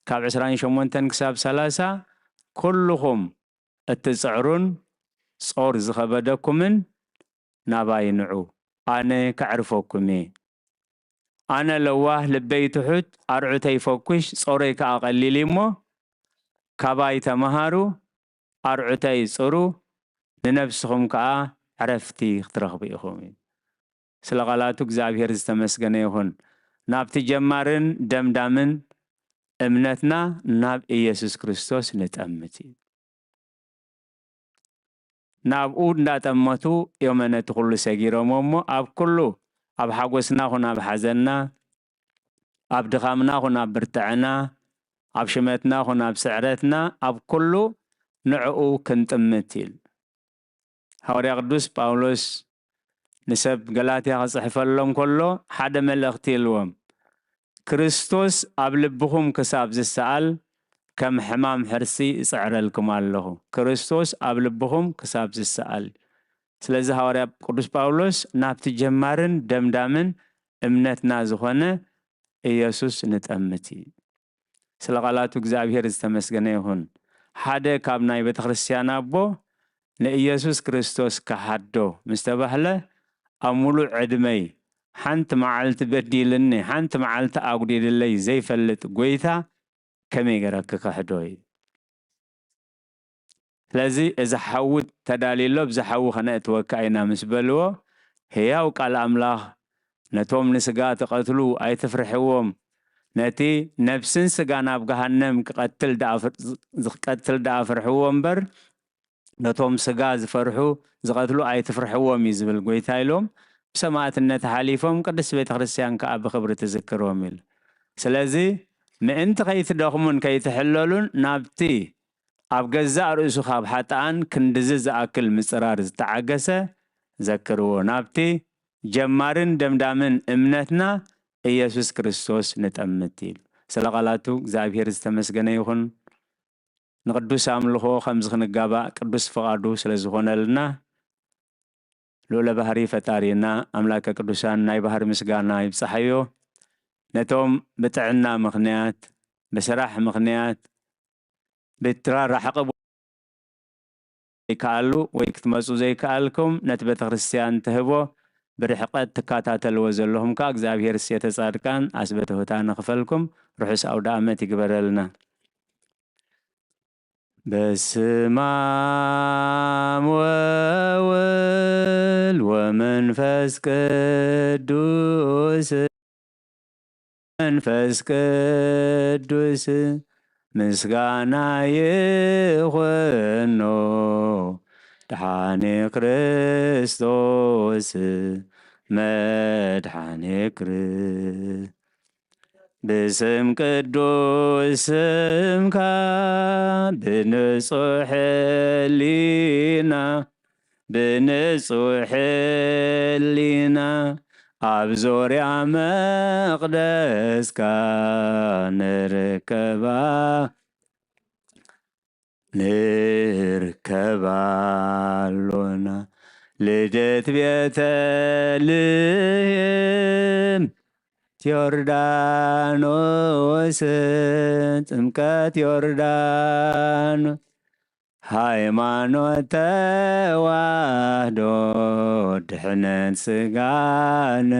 ካብ 28 ክሳብ 30 ኩልኹም እትፅዕሩን ጾር ዝኸበደኩምን ናባይ ንዑ ኣነ ከዕርፈኩም እየ ኣነ ለዋህ ልበይ ትሑት ኣርዑተይ ፈኩሽ ጾረይ ከዓ ቀሊል እሞ ካባይ ተመሃሩ ኣርዑተይ ጽሩ ንነፍስኹም ከዓ ዕረፍቲ ክትረኽቡ ኢኹም ስለ ቃላቱ እግዚአብሔር ዝተመስገነ ይኹን ናብቲ ጀማርን ደምዳምን እምነትና ናብ ኢየሱስ ክርስቶስ ንጠምት እዩ ናብኡ እንዳጠመቱ የመነቲ ኩሉ ሰጊሮም እሞ ኣብ ኩሉ ኣብ ሓጎስና ኹን ኣብ ሓዘንና ኣብ ድኻምና ኹን ኣብ ብርትዕና ኣብ ሽመትና ኹን ኣብ ስዕረትና ኣብ ኩሉ ንዕኡ ክንጥምት ኢሉ ሐዋርያ ቅዱስ ጳውሎስ ንሰብ ገላትያ ክጽሕፈሎም ከሎ ሓደ መልእኽቲ ኢልዎም ክርስቶስ ኣብ ልብኹም ክሳብ ዝሰኣል ከም ሕማም ሕርሲ ይጽዕረልኩም ኣለኹ ክርስቶስ ኣብ ልብኹም ክሳብ ዝሰኣል ስለዚ ሐዋርያ ቅዱስ ጳውሎስ ናብቲ ጀማርን ደምዳምን እምነትና ዝኾነ ኢየሱስ ንጠምት እዩ ስለ ቃላቱ እግዚአብሔር ዝተመስገነ ይኹን ሓደ ካብ ናይ ቤተ ክርስቲያን ኣቦ ንኢየሱስ ክርስቶስ ከሓዶ ምስ ተባህለ ኣብ ሙሉእ ዕድመይ ሓንቲ መዓልቲ በዲልኒ ሓንቲ መዓልቲ ኣጉዲድለይ ዘይፈልጥ ጎይታ ከመይ ገረክ ከሕዶ እዩ ስለዚ እዚ ሓውት ተዳሊሎ ብዝሓዊ ኸነእትወካ ኢና ምስ በልዎ ሕያው ቃል ኣምላኽ ነቶም ንስጋ ተቐትሉ ኣይትፍርሕዎም ነቲ ነፍስን ስጋ ናብ ገሃነም ዝቀትል ደኣ ፍርሕዎ እምበር ነቶም ስጋ ዝፈርሑ ዝቐትሉ ኣይትፍርሕዎም እዩ ዝብል ጎይታ ኢሎም ብሰማዕትነት ሓሊፎም ቅድስት ቤተ ክርስቲያን ከዓ ብክብሪ ትዝክሮም ኢሉ ስለዚ ምእንቲ ከይትደኽሙን ከይትሕለሉን ናብቲ ኣብ ገዛእ ርእሱ ካብ ሓጥኣን ክንድዚ ዝኣክል ምፅራር ዝተዓገሰ ዘክርዎ ናብቲ ጀማርን ደምዳምን እምነትና ኢየሱስ ክርስቶስ ንጠምት ኢሉ ስለ ቃላቱ እግዚአብሔር ዝተመስገነ ይኹን ንቅዱስ ኣምልኾ ከምዚ ክንጋባእ ቅዱስ ፍቃዱ ስለ ዝኾነልና ልዑለ ባህሪ ፈጣሪና ኣምላከ ቅዱሳን ናይ ባህሪ ምስጋና ይብፅሓዮ ነቶም ብጥዕና ምኽንያት ብስራሕ ምኽንያት ብትራራሕቕ ይከኣሉ ወይ ክትመፁ ዘይከኣልኩም ነቲ ቤተ ክርስቲያን ትህቦ برحقات تكاتاتل وزلهم كا እግዚአብሔር ሴተ ጻድቃን አስበተውታ ነኽፈልኩም ርሑስ አውደ ዓመት ይግበረልና በስመ አብ ወወልድ ወመንፈስ ቅዱስ መንፈስ ቅዱስ ምስጋና ይኹኖ ድሓኔ ክርስቶስ መድሓኔ ብስም ቅዱስ ስምካ ብንጹሕ ሕሊና ብንጹሕ ሕሊና ኣብ ዙርያ መቕደስካ ንርከባሎና ልደት ቤተልሔም ዮርዳኖስ ጥምቀት ዮርዳኖስ ሃይማኖት ተዋህዶ ድሕነት ስጋነ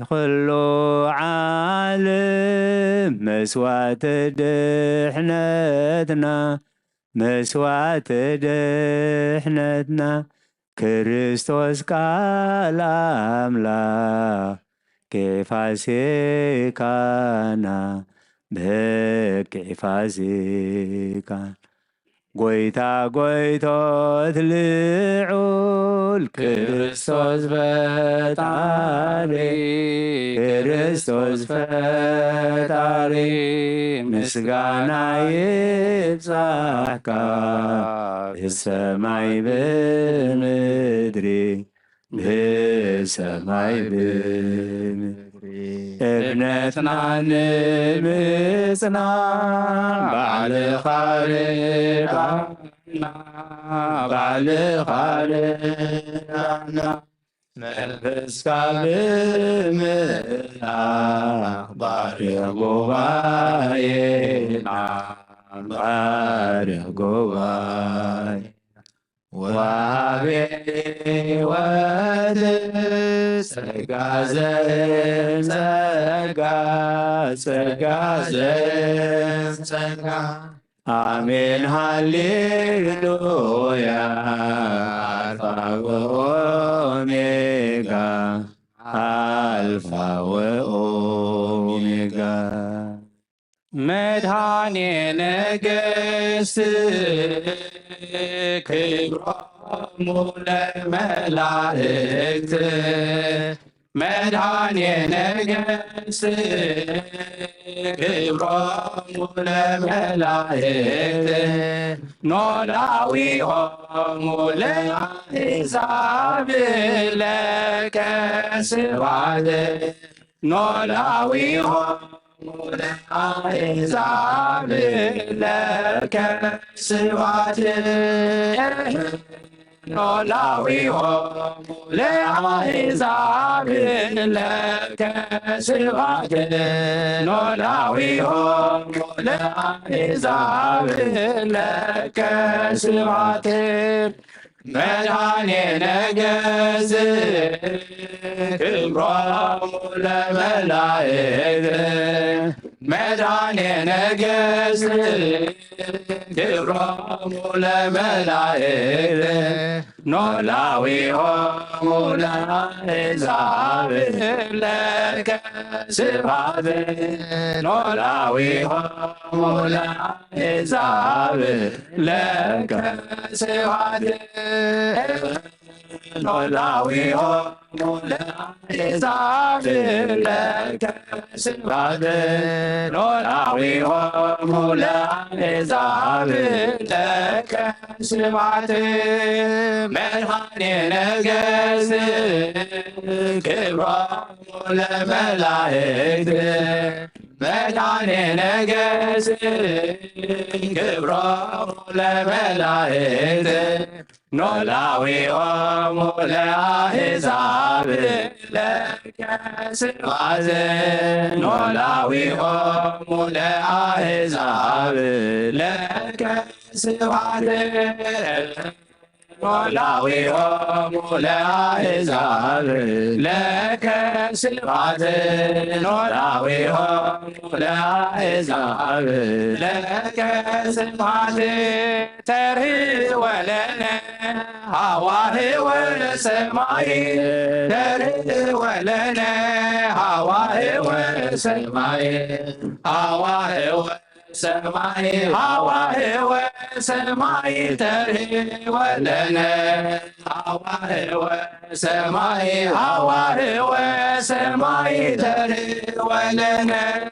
ኩሉ ዓለም መስዋዕቲ ድሕነትና ክርስቶስ ቃል አምላክ ፋሲካና በቂ ፋሲካን ጎይታ ጎይቶት ልዑል ክርስቶስ ፈጣሪ ምስጋና ይብዛሕካ ብሰማይ ብምድሪ ብሰማይ ብምድሪ እምነትና ንምጽና ባዕልኻ ርዳእና መንፈስካ ብምልኣኽ ባርኽ ጉባኤና ወሃቤ ሕይወት ጸጋ ዘንጸጋ አሜን ሃሌሉያ አልፋ ወኦሜጋ መድኃኔ ነገሥት ክብሮሙ ለመላእክት መድኃኔ ነገሥት ክብሮሙ ለመላእክት ኖላዊሆሙ ለአሕዛብ ለከ ስብሐት ኖላዊሆሙ ለአሕዛብ ለከ ስብሐት ኖላዊሆሙ ለአሕዛብ ለከ ስብሐት ኖላዊሆሙ ለአሕዛብ ለከ ስብሐት መድኃኔ ነገሥት ክብሮሙ ለመላእክት መድኃኔ ነገሥት ክብሮሙ ለመላእክት ኖላዊሆሙ ለአሕዛብ ለከ ስብሐት ኖላዊሆሙ ለአሕዛብ ለከ ስብሐት ኖላዊሆሙ ለአሕዛብ ለከ ስብሐት ኖላዊሆሙ ለአሕዛብ ለከ ስብሐት መድኃኔ ነገሥት ክብሮሙ ለመላእክት መድኃኔ ነገሥት ክብሮሙ ለመላእክት ኖላዊሆሙ ለአሕዛብ ለከ ስብሐት ኖላዊሆሙ ለአሕዛብ ለከ ስብሐት ኖላዊሆሙ ለአሕዛብ ለከ ስብሐት ኖላዊሆሙ ለአሕዛብ ለከ ስብሐት ተርኅወ ለነ هواهو سماي تري ولنا هواهو سماي هواهو سماي هواهو سماي تري ولنا هواهو سماي هواهو سماي تري ولنا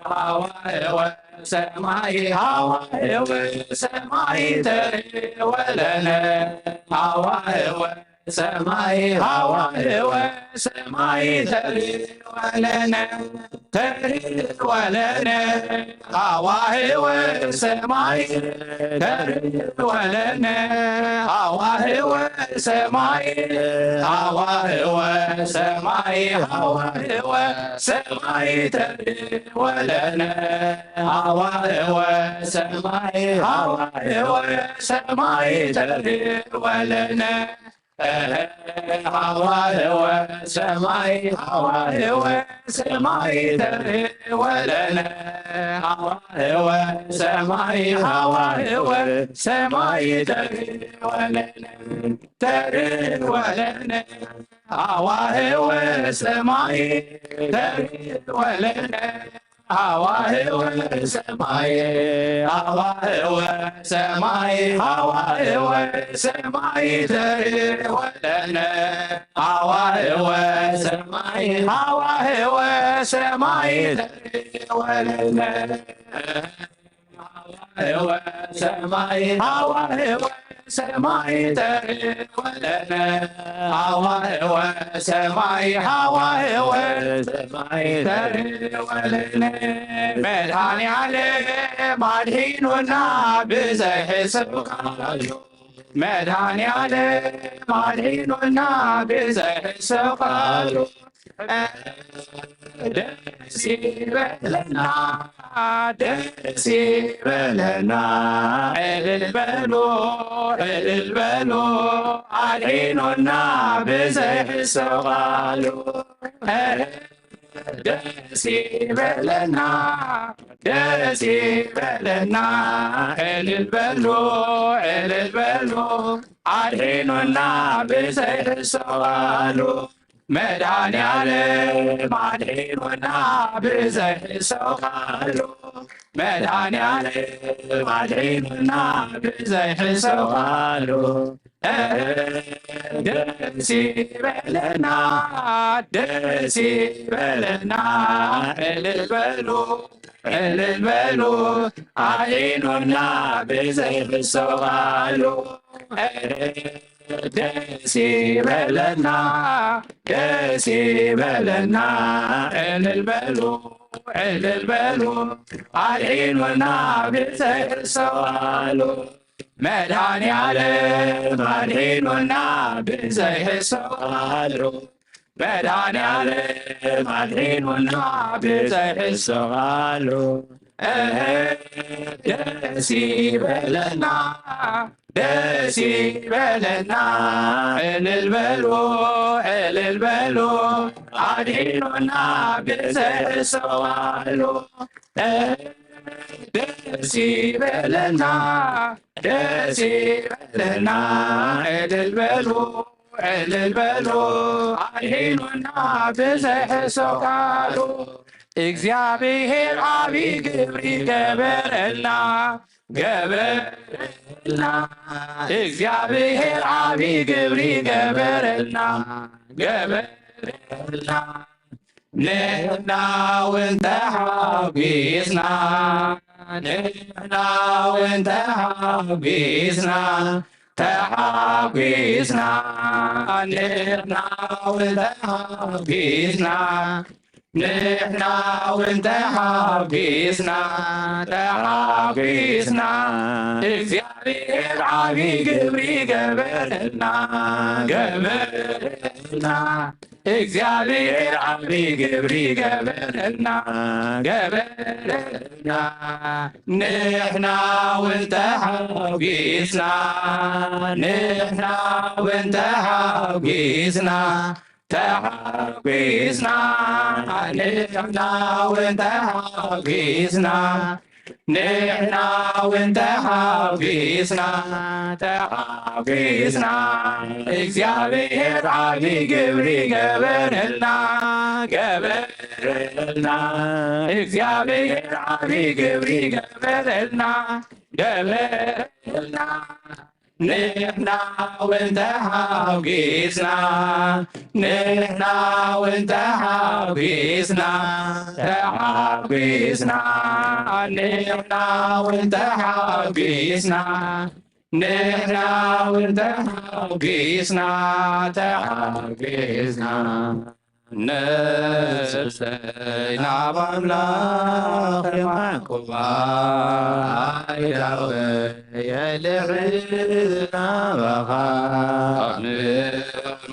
هواهو سماي هواهو سماي تري ولنا هواهو سماي هواهو سماي تري ولنا تري ولنا هواهو سماي تري ولنا هواهو سماي هواهو سماي هواهو سماي تري ولنا هواهو سماي هواهو سماي تري ولنا هواهو سماي هواهو سماي تري ولنا هواهو سماي هواهو سماي تري ولنا تري ولنا هواهو سماي تري ولنا هواهو سماي هواهو سماي هواهو سماي تري ولنا هواهو سماي هواهو سماي تري ولنا هواهو سماي هواهو سماي تري ولنا هواهو سماي هواهو سماي تري ولنا مدحاني عليه مادحيننا بزي سبقاله مدحاني عليه مادحيننا بزي سبقاله دسي بلنا دسي بلنا البلو علينا بزي سبقاله دسي بلنا البلو علينا بزي سبقاله مدحاني عليه مادحيننا بزي سبقاله مدحاني عليه مادحيننا بزي سبقاله دسي بلنا البلو علينا بزي سبقاله دسي بلنا البلو علينا بزي سبقاله مدحاني عليه مادحيننا بزي سبقاله مدحاني عليه مادحيننا بزي سبقاله دسي بلنا البلو علينا بزي سبقاله دسي بلنا البلو علينا بزي سبقاله እግዚአብሔር አብይ ግብሪ ገበረና እግዚአብሔር አብይ ግብሪ ገበረና ንሕና ወንተ ሓጒስና ንሕና ወንተ ሓጒስና ተሓጒስና ንሕና ወንተ ሓጒስና ንሕና ወንተ ሓጒስና ተሓጒስና እግዚአብሔር ዓብይ ግብሪ ገበረልና እግዚአብሔር ዓብይ ግብሪ ገበረልና ንሕና ወንተ ሓጒስና ንሕና ወንተ ሓጒስና ተሓጒስና ንሕና ወንተ ሓጒስና نحنا وانت حاوكيسنا تحاوكيسنا እግዚአብሔር عالي قبري قبرنا قبرنا እግዚአብሔር عالي قبري قبرنا قبرنا نحنا وانت حاوكيسنا نحنا وانت حاوكيسنا تحاوكيسنا نحنا وانت حاوكيسنا نحنا وانت حاوكيسنا تحاوكيسنا نسينا بأملاك معكم يا لعنا بخاف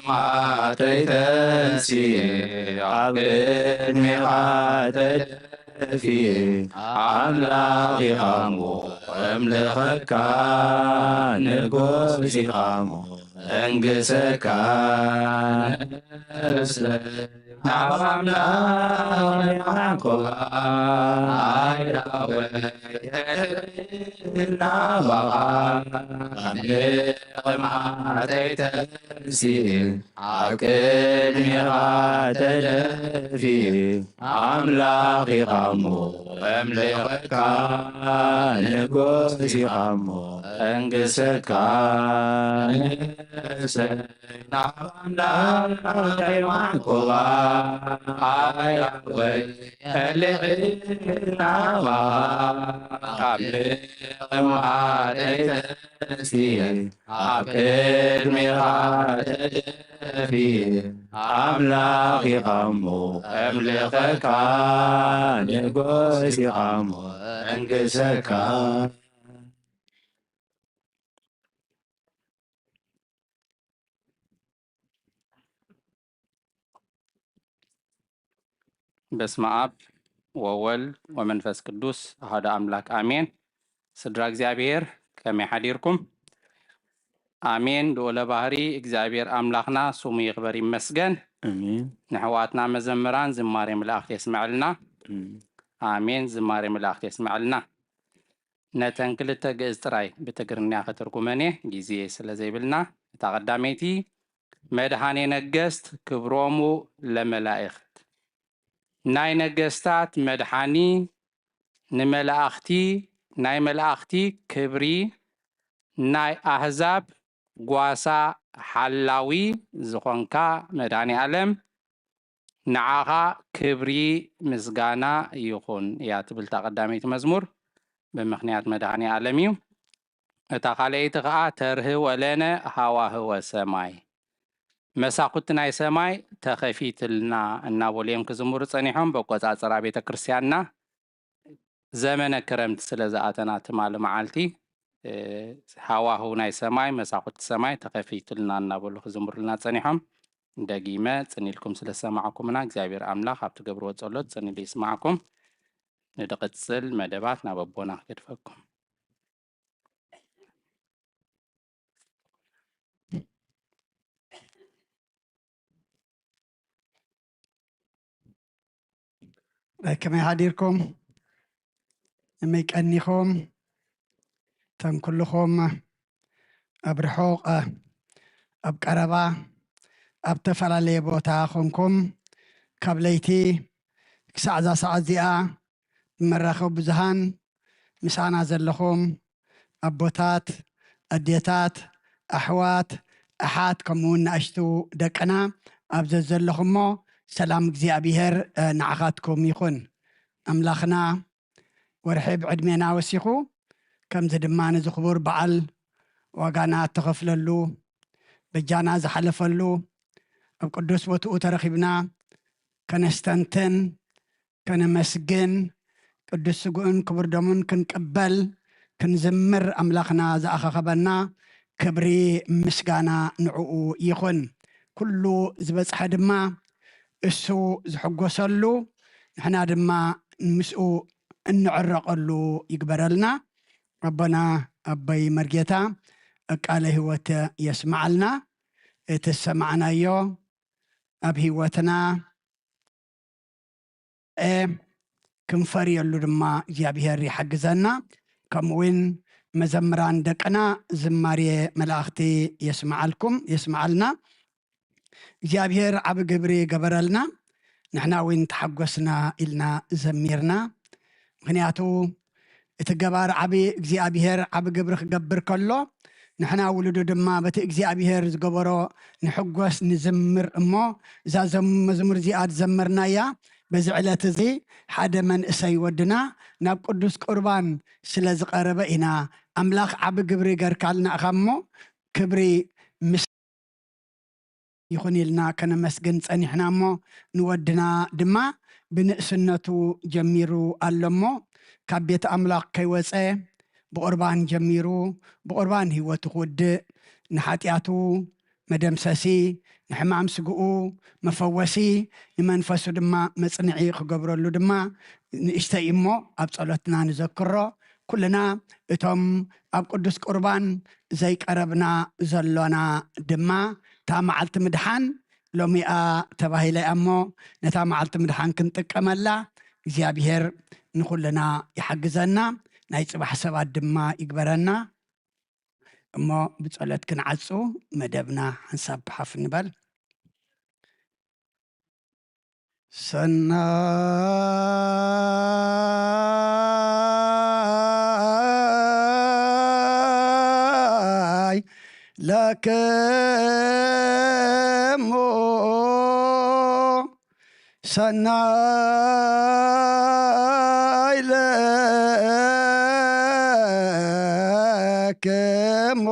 ما تتنسي عقد ميقات في أملاك خامو أملخك نقوسي خامو انقسك نعمنا يعقوب ما تتنسي عقد ميقات في أملاك خامو أملخك نقوسي خامو انقسك أملاك خامو أملخك نقوسي خامو انقسك በስመ አብ ወወልድ ወመንፈስ ቅዱስ አሐዱ አምላክ አሜን። ስድራ እግዚአብሔር ከመይ ሓዲርኩም? አሜን። ልዑለ ባህሪ እግዚአብሔር አምላኽና ስሙ ይኽበር ይመስገን። ንሕዋትና መዘምራን ዝማሬ መላእኽቲ የስምዐልና። አሜን። ዝማሬ መላእኽቲ የስምዐልና። ነተን ክልተ ግእዝ ጥራይ ብትግርኛ ከተርጉመኔ ጊዜ ስለ ዘይብልና እታ ቀዳመይቲ መድኃኔ ነገሥት ክብሮሙ ለመላእኽት ናይ ነገስታት መድኃኒ ንመላእኽቲ ናይ መላእኽቲ ክብሪ ናይ አሕዛብ ጓሳ ሓላዊ ዝኾንካ መድኃኒ ዓለም ንዓኻ ክብሪ ምስጋና ይኹን እያ ትብል ቀዳመይቲ መዝሙር ብምኽንያት መድኃኒ ዓለም እዩ። እታ ካልአይቲ ከዓ ተርህብ ወለነ ሃዋህወ ሰማይ መሳኩት ናይ ሰማይ ተኸፊትልና እናበሉ እዮም ክዝምሩ ጸኒሖም። በቆጻጸራ ቤተ ክርስቲያንና ዘመነ ክረምቲ ስለ ዝኣተና ትማሊ መዓልቲ ሃዋህው ናይ ሰማይ መሳኩት ሰማይ ተኸፊትልና እናበሉ ክዝምሩልና ጸኒሖም። ደጊመ ጽኒልኩም ስለ ሰማዕኩምና እግዚአብሔር አምላኽ ኣብ ትገብርዎ ጸሎት ጽኒሉ ይስማዕኩም። ንድቕጽል መደባት ናብ ኣቦና ክድፈኩም። كما يحضركم لما يكنيكم تم كلكم أبرحوق أبقربا أبتفلالي بوتاخنكم كابليتي كسعزا سعزيا مرخو بزهان مسانا زلخم أبوتات أديتات أحوات أحات كمون أشتو دقنا أبزز زلخمو سلام እግዚአብሔር ንዓኻትኩም ይኹን። ኣምላኽና ወርሒ ብዕድሜና ወሲኹ ከምዚ ድማ ንዝኽቡር በዓል ዋጋና ተኸፍለሉ በጃና ዝሓለፈሉ ኣብ ቅዱስ ቦትኡ ተረኺብና ከነስተንትን ከነመስግን ቅዱስ ስጉእን ክቡር ደሙን ክንቅበል ክንዝምር ኣምላኽና ዝኣኸኸበና ክብሪ ምስጋና ንዕኡ ይኹን። ኩሉ ዝበፅሐ ድማ እሱ ዝሕጎሰሉ ንሕና ድማ ምስኡ እንዕረቐሉ ይግበረልና። ረበና ኣበይ መርጌታ ቃለ ህይወት የስማዓልና። እቲ ሰማዕናዮ ኣብ ህይወትና ክንፈርየሉ ድማ እግዚኣብሔር ይሓግዘና ከምኡውን መዘምራን ደቅና ዝማሬ መላእኽቲ የስማዓልና እግዚኣብሔር ዓብ ግብሪ ገበረልና ንሕና እውን ተሓጐስና ኢልና ዘሚርና ምክንያቱ እቲ ገባር ዓብ እግዚኣብሔር ዓብ ግብሪ ክገብር ከሎ ንሕና ውሉዱ ድማ በቲ እግዚኣብሔር ዝገበሮ ንሕጐስ ንዝምር እሞ እዛ መዝሙር እዚኣ ትዘመርናያ በዚ ዕለት እዚ ሓደ መንእሰይ ወድና ናብ ቅዱስ ቁርባን ስለ ዝቐረበ ኢና ኣምላኽ ዓብ ግብሪ ገርካልና ኢኻ እሞ ክብሪ ምስ ይኹን ኢልና ከነመስግን ፀኒሕና እሞ ንወድና ድማ ብንእስነቱ ጀሚሩ ኣሎ እሞ ካብ ቤተ ኣምላኽ ከይወፀ ብቁርባን ጀሚሩ ብቁርባን ህይወቱ ክውድእ ንሓጢኣቱ መደምሰሲ ንሕማም ስግኡ መፈወሲ ንመንፈሱ ድማ መፅንዒ ክገብረሉ ድማ ንእሽተይ እሞ ኣብ ጸሎትና ንዘክሮ ኩልና እቶም ኣብ ቅዱስ ቁርባን ዘይቀረብና ዘሎና ድማ እታ መዓልቲ ምድሓን ሎሚኣ ተባሂለ እሞ ነታ መዓልቲ ምድሓን ክንጥቀመላ እግዚኣብሔር ንኩልና ይሓግዘና ናይ ፅባሕ ሰባት ድማ ይግበረና እሞ ብጸሎት ክንዓፁ መደብና ሓንሳብ ብሓፍ ንበል ሰናይ ለክሙ ሰናይ ለክሙ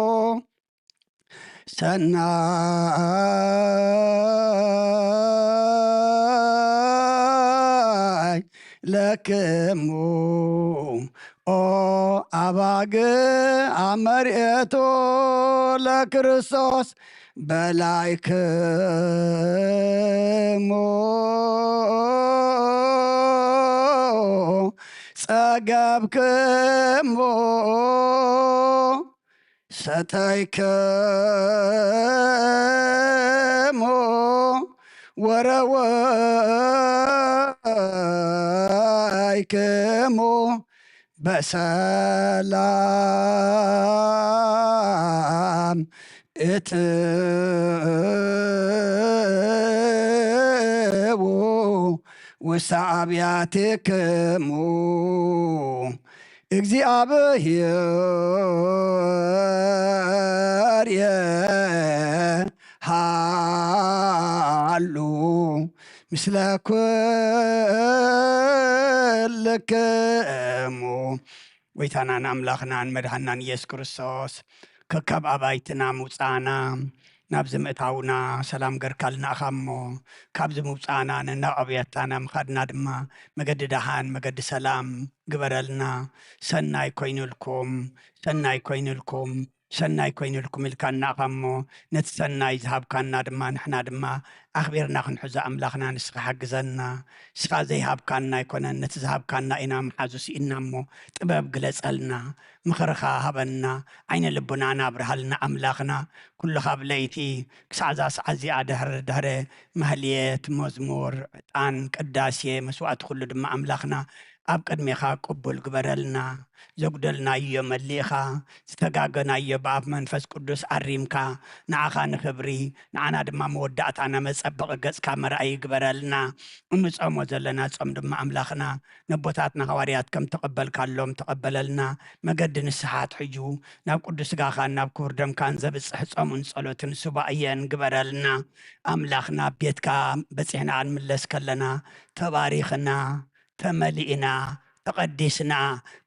ሰናይ ለክሙ ኦ አባግ አመርኤቶ ለክርስቶስ በላይክሙ ጸገብክሙ ሰተይክሙ ወረወይክሙ በሰላም እትው ውስተ አብያቲክሙ እግዚአብሔር የሃሉ ምስለ ኩልክሙ ጎይታናን አምላኽናን መድኃናን ኢየሱስ ክርስቶስ ከከብ ኣባይትና ምውፃእና ናብ ዝምእታውና ሰላም ገርካልና ኢኻ እሞ ካብዚ ምውፃእና ነናብ ኣብያታና ምኻድና ድማ መገዲ ደሃን መገዲ ሰላም ግበረልና ሰናይ ኮይኑልኩም ሰናይ ኮይኑልኩም ሰናይ ኮይኑልኩም ኢልካና ኢኻ እሞ ነቲ ሰናይ ዝሃብካና ድማ ንሕና ድማ ኣኽቢርና ክንሕዞ ኣምላኽና ንስኻ ሓግዘና ንስኻ ዘይሃብካና ኣይኮነን ነቲ ዝሃብካና ኢና መሓዙ ስኢና እሞ ጥበብ ግለፀልና ምኽርኻ ሃበና ዓይነ ልቡናና ኣብርሃልና ኣምላኽና ኩሉ ካብ ለይቲ ክሳዕ ዛ ሰዓት እዚኣ ድሕረ ማህልየት መዝሙር ዕጣን ቅዳሴ መስዋዕቲ ኩሉ ድማ ኣምላኽና ኣብ ቅድሜኻ ቅቡል ግበረልና ዘጉደልናዮ መሊእኻ ዝተጋገናዮ ብኣብ መንፈስ ቅዱስ ኣሪምካ ንዓኻ ንክብሪ ንዓና ድማ መወዳእታና መፀበቂ ገጽካ መርኣይ ግበረልና እንፀሞ ዘለና ፆም ድማ ኣምላኽና ነቦታትና ሃዋርያት ከም ተቐበልካሎም ተቐበለልና መገዲ ንስሓት ሕጁ ናብ ቅዱስ ስጋኻ ናብ ክቡር ደምካን ዘብፅሕ ፆሙን ጸሎትን ሱባእየን ግበረልና ኣምላኽና ቤትካ በፂሕና እንምለስ ከለና ተባሪኽና ተመሊእና ተቐዲስና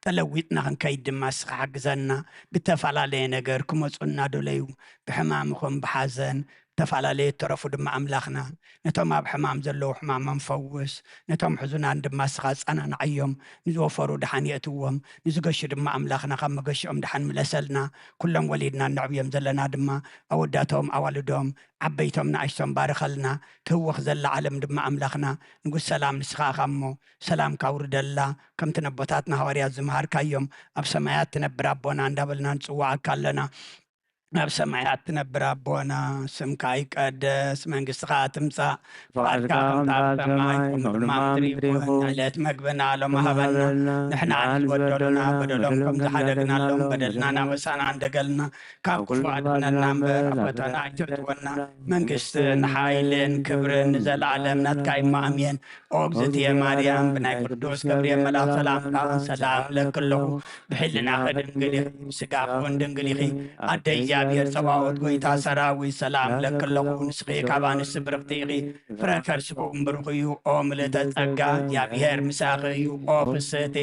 ተለዊጥና ክንከይድ ድማ ንስኻ ሓግዘና ብተፈላለየ ነገር ክመፁና ደለዩ ብሕማም ይኹን ብሓዘን ተፈላለየ ተረፉ ድማ ኣምላኽና ነቶም ኣብ ሕማም ዘለዉ ሕማሞም ፈውስ ነቶም ሕዙናን ድማ ንስኻ ፀናንዓዮም ንዝወፈሩ ድሓን የእትዎም ንዝገሹ ድማ ኣምላኽና ካብ መገሽኦም ድሓን ምለሰልና ኩሎም ወሊድና ንዕብዮም ዘለና ድማ ኣወዳቶም ኣዋልዶም ዓበይቶም ንኣሽቶም ባርኸልና ትህወኽ ዘላ ዓለም ድማ ኣምላኽና ንጉስ ሰላም ንስኻ ኢኻ እሞ ሰላም ካውርደላ ከምቲ ነቦታትና ሃዋርያት ዝመሃርካዮም ኣብ ሰማያት ትነብር ኣቦና እንዳበልና ንፅዋዓካ ኣለና ኣብ ሰማያት ትነብር ኣቦና ስምካ ይቀደስ መንግስትኻ ትምፃእ ፈቃድካ ከምታ ኣብ ሰማይ ከምኡ ድማ ምድሪ ይኹን ዕለት መግብና ሎም ሃበና ንሕና ንዝበደሉና በደሎም ከም ዝሓደግናሎም በደልና ናበሳና እንደገልና ካብ ክፉ ኣድሕነና እምበር ኣብ ፈተና ኣይተእትወና መንግስትን ሓይልን ክብርን ንዘለዓለም ናትካ ኢማ ኣሜን ኦ እግዝእትየ ማርያም ብናይ ቅዱስ ገብርኤል መልኣክ ሰላምታ ሰላም ለክ ኣለኹ ብሕልና ከድንግል ኢኺ ስጋኹን ድንግል ኢኺ ኣደይ እግዚአብሔር ጸባዖት ጎይታ ሰራዊት ሰላም ለክ ኣለኹ ንስኺ ካብ ኣንስቲ ብርክቲ ኢኺ ፍረ ከርስኩም ብሩኽ እዩ ኦ ምልእተ ጸጋ እግዚአብሔር ምሳኺ እዩ ኦ ፍስሕቲ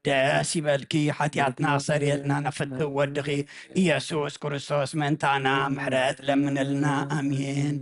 ደስ ይበልኪ ሓጢኣትና ክሰርየልና ነፍቲ ወድኺ ኢየሱስ ክርስቶስ መንታና ምሕረት ለምንልና ኣሜን